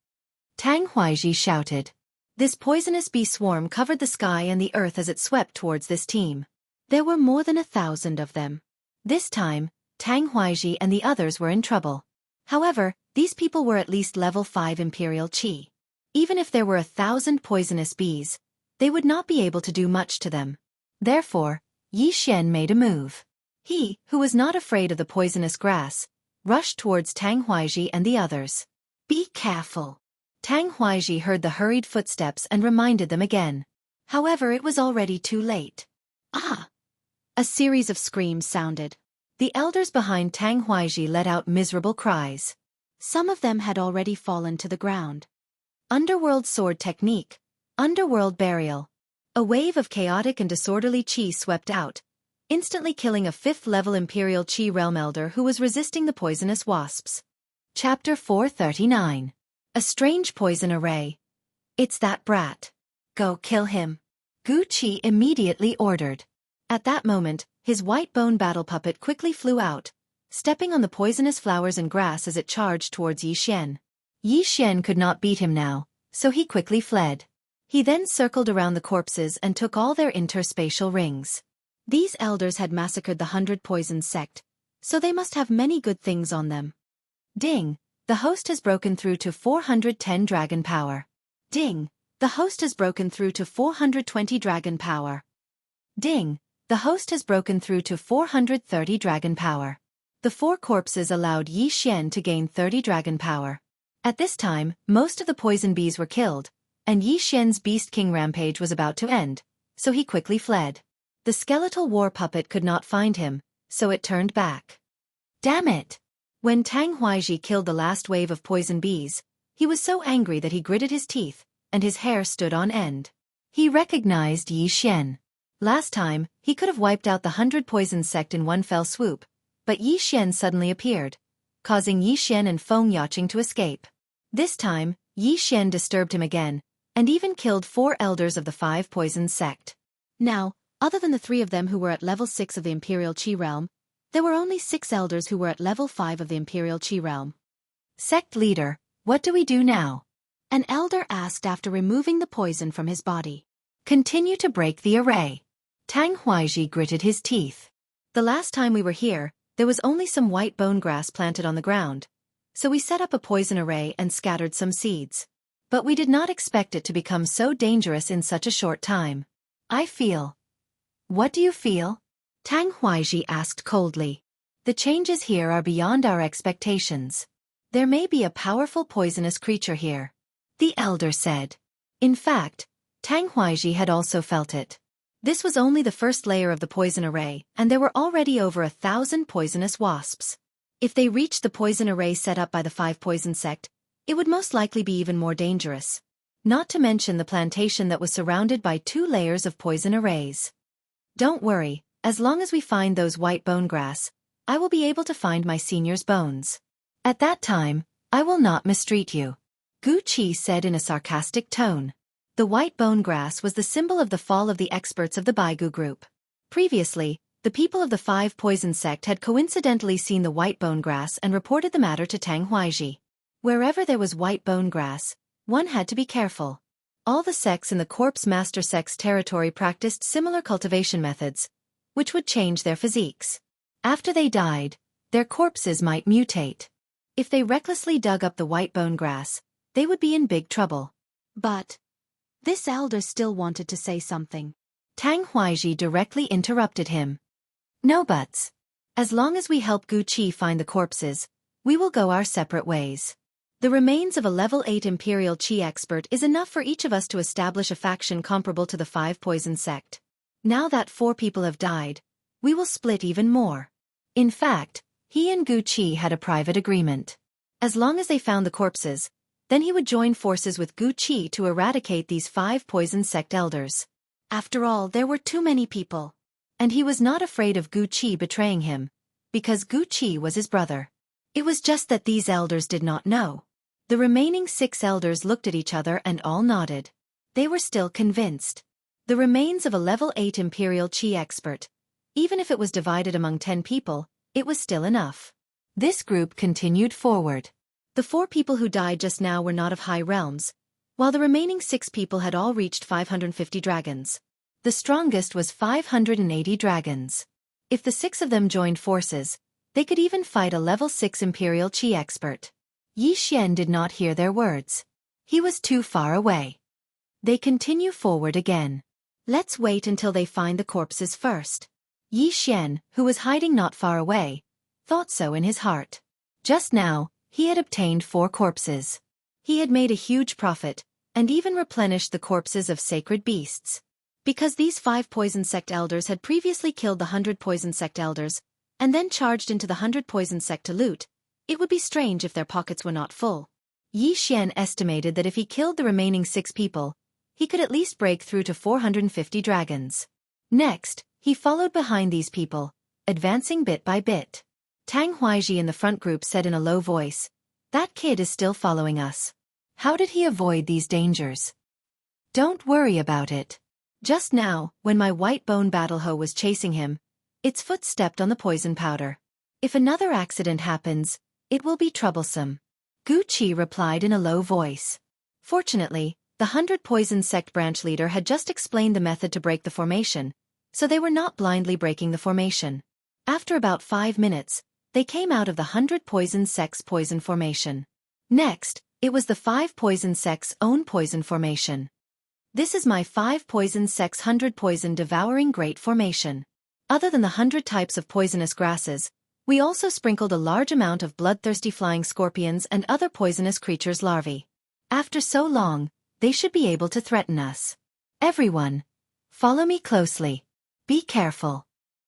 Tang Huaiji shouted. This poisonous bee swarm covered the sky and the earth as it swept towards this team. There were more than 1,000 of them. This time, Tang Huaiji and the others were in trouble. However, these people were at least level 5 Imperial Qi. Even if there were 1,000 poisonous bees, they would not be able to do much to them. Therefore, Yi Xian made a move. He, who was not afraid of the poisonous grass, rushed towards Tang Huaiji and the others. Be careful. Tang Huaiji heard the hurried footsteps and reminded them again. However, it was already too late. Ah! A series of screams sounded. The elders behind Tang Huaiji let out miserable cries. Some of them had already fallen to the ground. Underworld sword technique. Underworld burial. A wave of chaotic and disorderly qi swept out, instantly killing a 5th-level Imperial Qi Realm Elder who was resisting the poisonous wasps. Chapter 439. A strange poison array. It's that brat. Go kill him. Gu Qi immediately ordered. At that moment, his white bone battle puppet quickly flew out, stepping on the poisonous flowers and grass as it charged towards Yi Xian. Yi Xian could not beat him now, so he quickly fled. He then circled around the corpses and took all their interspatial rings. These elders had massacred the 100 Poison sect, so they must have many good things on them. Ding! The host has broken through to 410 dragon power. Ding! The host has broken through to 420 dragon power. Ding! The host has broken through to 430 dragon power. The 4 corpses allowed Yi Xian to gain 30 dragon power. At this time, most of the poison bees were killed, and Yi Xian's Beast King rampage was about to end, so he quickly fled. The skeletal war puppet could not find him, so it turned back. Damn it! When Tang Huaiji killed the last wave of poison bees, he was so angry that he gritted his teeth, and his hair stood on end. He recognized Yi Xian. Last time, he could have wiped out the 100 Poison sect in one fell swoop, but Yi Xian suddenly appeared, causing Yi Xian and Feng Yaqing to escape. This time, Yi Xian disturbed him again, and even killed 4 elders of the 5 Poison sect. Now, other than the 3 of them who were at level 6 of the Imperial Qi realm, there were only 6 elders who were at level 5 of the Imperial Qi realm. Sect leader, what do we do now? An elder asked after removing the poison from his body. Continue to break the array. Tang Huaiji gritted his teeth. The last time we were here, there was only some white bone grass planted on the ground, so we set up a poison array and scattered some seeds. But we did not expect it to become so dangerous in such a short time. I feel. What do you feel? Tang Huaiji asked coldly. The changes here are beyond our expectations. There may be a powerful poisonous creature here, the elder said. In fact, Tang Huaiji had also felt it. This was only the first layer of the poison array, and there were already over 1,000 poisonous wasps. If they reached the poison array set up by the 5 Poison sect, it would most likely be even more dangerous. Not to mention the plantation that was surrounded by 2 layers of poison arrays. Don't worry, as long as we find those white bone grass, I will be able to find my senior's bones. At that time, I will not mistreat you, Gu Qi said in a sarcastic tone. The white bone grass was the symbol of the fall of the experts of the Baigu group. Previously, the people of the 5 Poison sect had coincidentally seen the white bone grass and reported the matter to Tang Huaiji. Wherever there was white bone grass, one had to be careful. All the sects in the Corpse Master sect's territory practiced similar cultivation methods, which would change their physiques. After they died, their corpses might mutate. If they recklessly dug up the white bone grass, they would be in big trouble. But this elder still wanted to say something. Tang Huaiji directly interrupted him. No buts. As long as we help Gu Qi find the corpses, we will go our separate ways. The remains of a level 8 Imperial Qi expert is enough for each of us to establish a faction comparable to the 5 Poison sect. Now that 4 people have died, we will split even more. In fact, he and Gu Qi had a private agreement. As long as they found the corpses, then he would join forces with Gu Qi to eradicate these 5 Poison sect elders. After all, there were too many people. And he was not afraid of Gu Qi betraying him, because Gu Qi was his brother. It was just that these elders did not know. The remaining 6 elders looked at each other and all nodded. They were still convinced. The remains of a level 8 Imperial Qi expert. Even if it was divided among 10 people, it was still enough. This group continued forward. The 4 people who died just now were not of high realms, while the remaining 6 people had all reached 550 dragons. The strongest was 580 dragons. If the 6 of them joined forces, they could even fight a level 6 Imperial Qi expert. Yi Xian did not hear their words. He was too far away. They continue forward again. Let's wait until they find the corpses first. Yi Xian, who was hiding not far away, thought so in his heart. Just now, he had obtained 4 corpses. He had made a huge profit, and even replenished the corpses of sacred beasts. Because these 5 poison sect elders had previously killed the 100 poison sect elders, and then charged into the 100 poison sect to loot, it would be strange if their pockets were not full. Xian estimated that if he killed the remaining 6 people, he could at least break through to 450 dragons. Next, he followed behind these people, advancing bit by bit. Tang Huaiji in the front group said in a low voice, "That kid is still following us. How did he avoid these dangers?" "Don't worry about it. Just now, when my white bone battlehoe was chasing him, its foot stepped on the poison powder. If another accident happens, it will be troublesome." Gu Qi replied in a low voice. Fortunately, the 100 Poison Sect branch leader had just explained the method to break the formation, so they were not blindly breaking the formation. After about 5 minutes, they came out of the 100 Poison Sect's poison formation. Next, it was the 5 Poison Sect's own poison formation. "This is my 5 Poison Sect's 100 Poison Devouring Great Formation. Other than the 100 types of poisonous grasses, we also sprinkled a large amount of bloodthirsty flying scorpions and other poisonous creatures' larvae. After so long, they should be able to threaten us. Everyone, follow me closely. Be careful."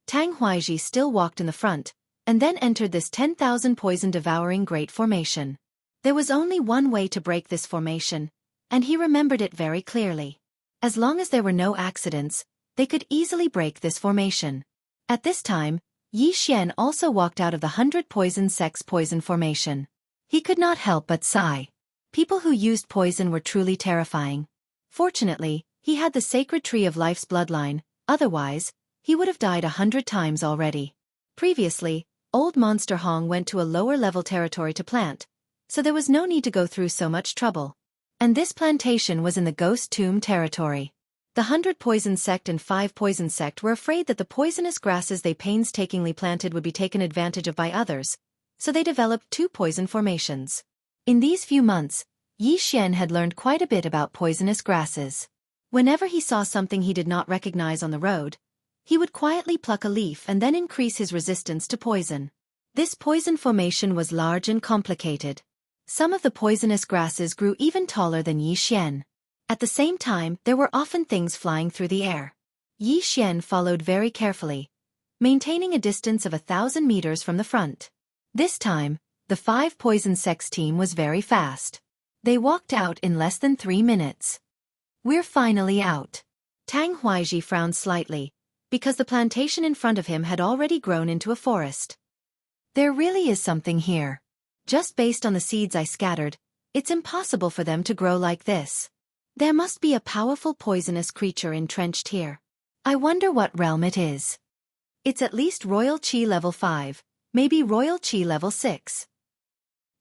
Tang Huaiji still walked in the front, and then entered this 10,000 poison devouring great formation. There was only one way to break this formation, and he remembered it very clearly. As long as there were no accidents, they could easily break this formation. At this time, Yi Xian also walked out of the 100 Poison Sect's poison formation. He could not help but sigh. People who used poison were truly terrifying. Fortunately, he had the sacred tree of life's bloodline, otherwise, he would have died 100 times already. Previously, Old Monster Hong went to a lower-level territory to plant, so there was no need to go through so much trouble. And this plantation was in the Ghost Tomb territory. The 100 Poison Sect and 5 Poison Sect were afraid that the poisonous grasses they painstakingly planted would be taken advantage of by others, so they developed 2 poison formations. In these few months, Yi Xian had learned quite a bit about poisonous grasses. Whenever he saw something he did not recognize on the road, he would quietly pluck a leaf and then increase his resistance to poison. This poison formation was large and complicated. Some of the poisonous grasses grew even taller than Yi Xian. At the same time, there were often things flying through the air. Yi Xian followed very carefully, maintaining a distance of 1,000 meters from the front. This time, the 5 Poison Sect's team was very fast. They walked out in less than 3 minutes. "We're finally out." Tang Huaiji frowned slightly, because the plantation in front of him had already grown into a forest. "There really is something here. Just based on the seeds I scattered, it's impossible for them to grow like this. There must be a powerful poisonous creature entrenched here. I wonder what realm it is. It's at least Royal Qi level 5, maybe Royal Qi level 6.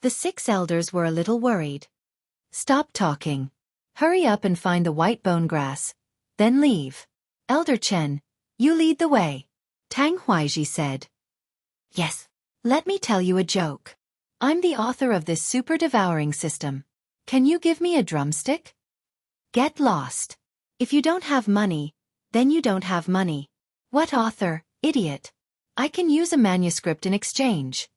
The 6 elders were a little worried. "Stop talking. Hurry up and find the white bone grass, then leave. Elder Chen, you lead the way," Tang Huaiji said. "Yes. Let me tell you a joke. I'm the author of this super devouring system. Can you give me a drumstick? Get lost. If you don't have money, then you don't have money. What author, idiot? I can use a manuscript in exchange."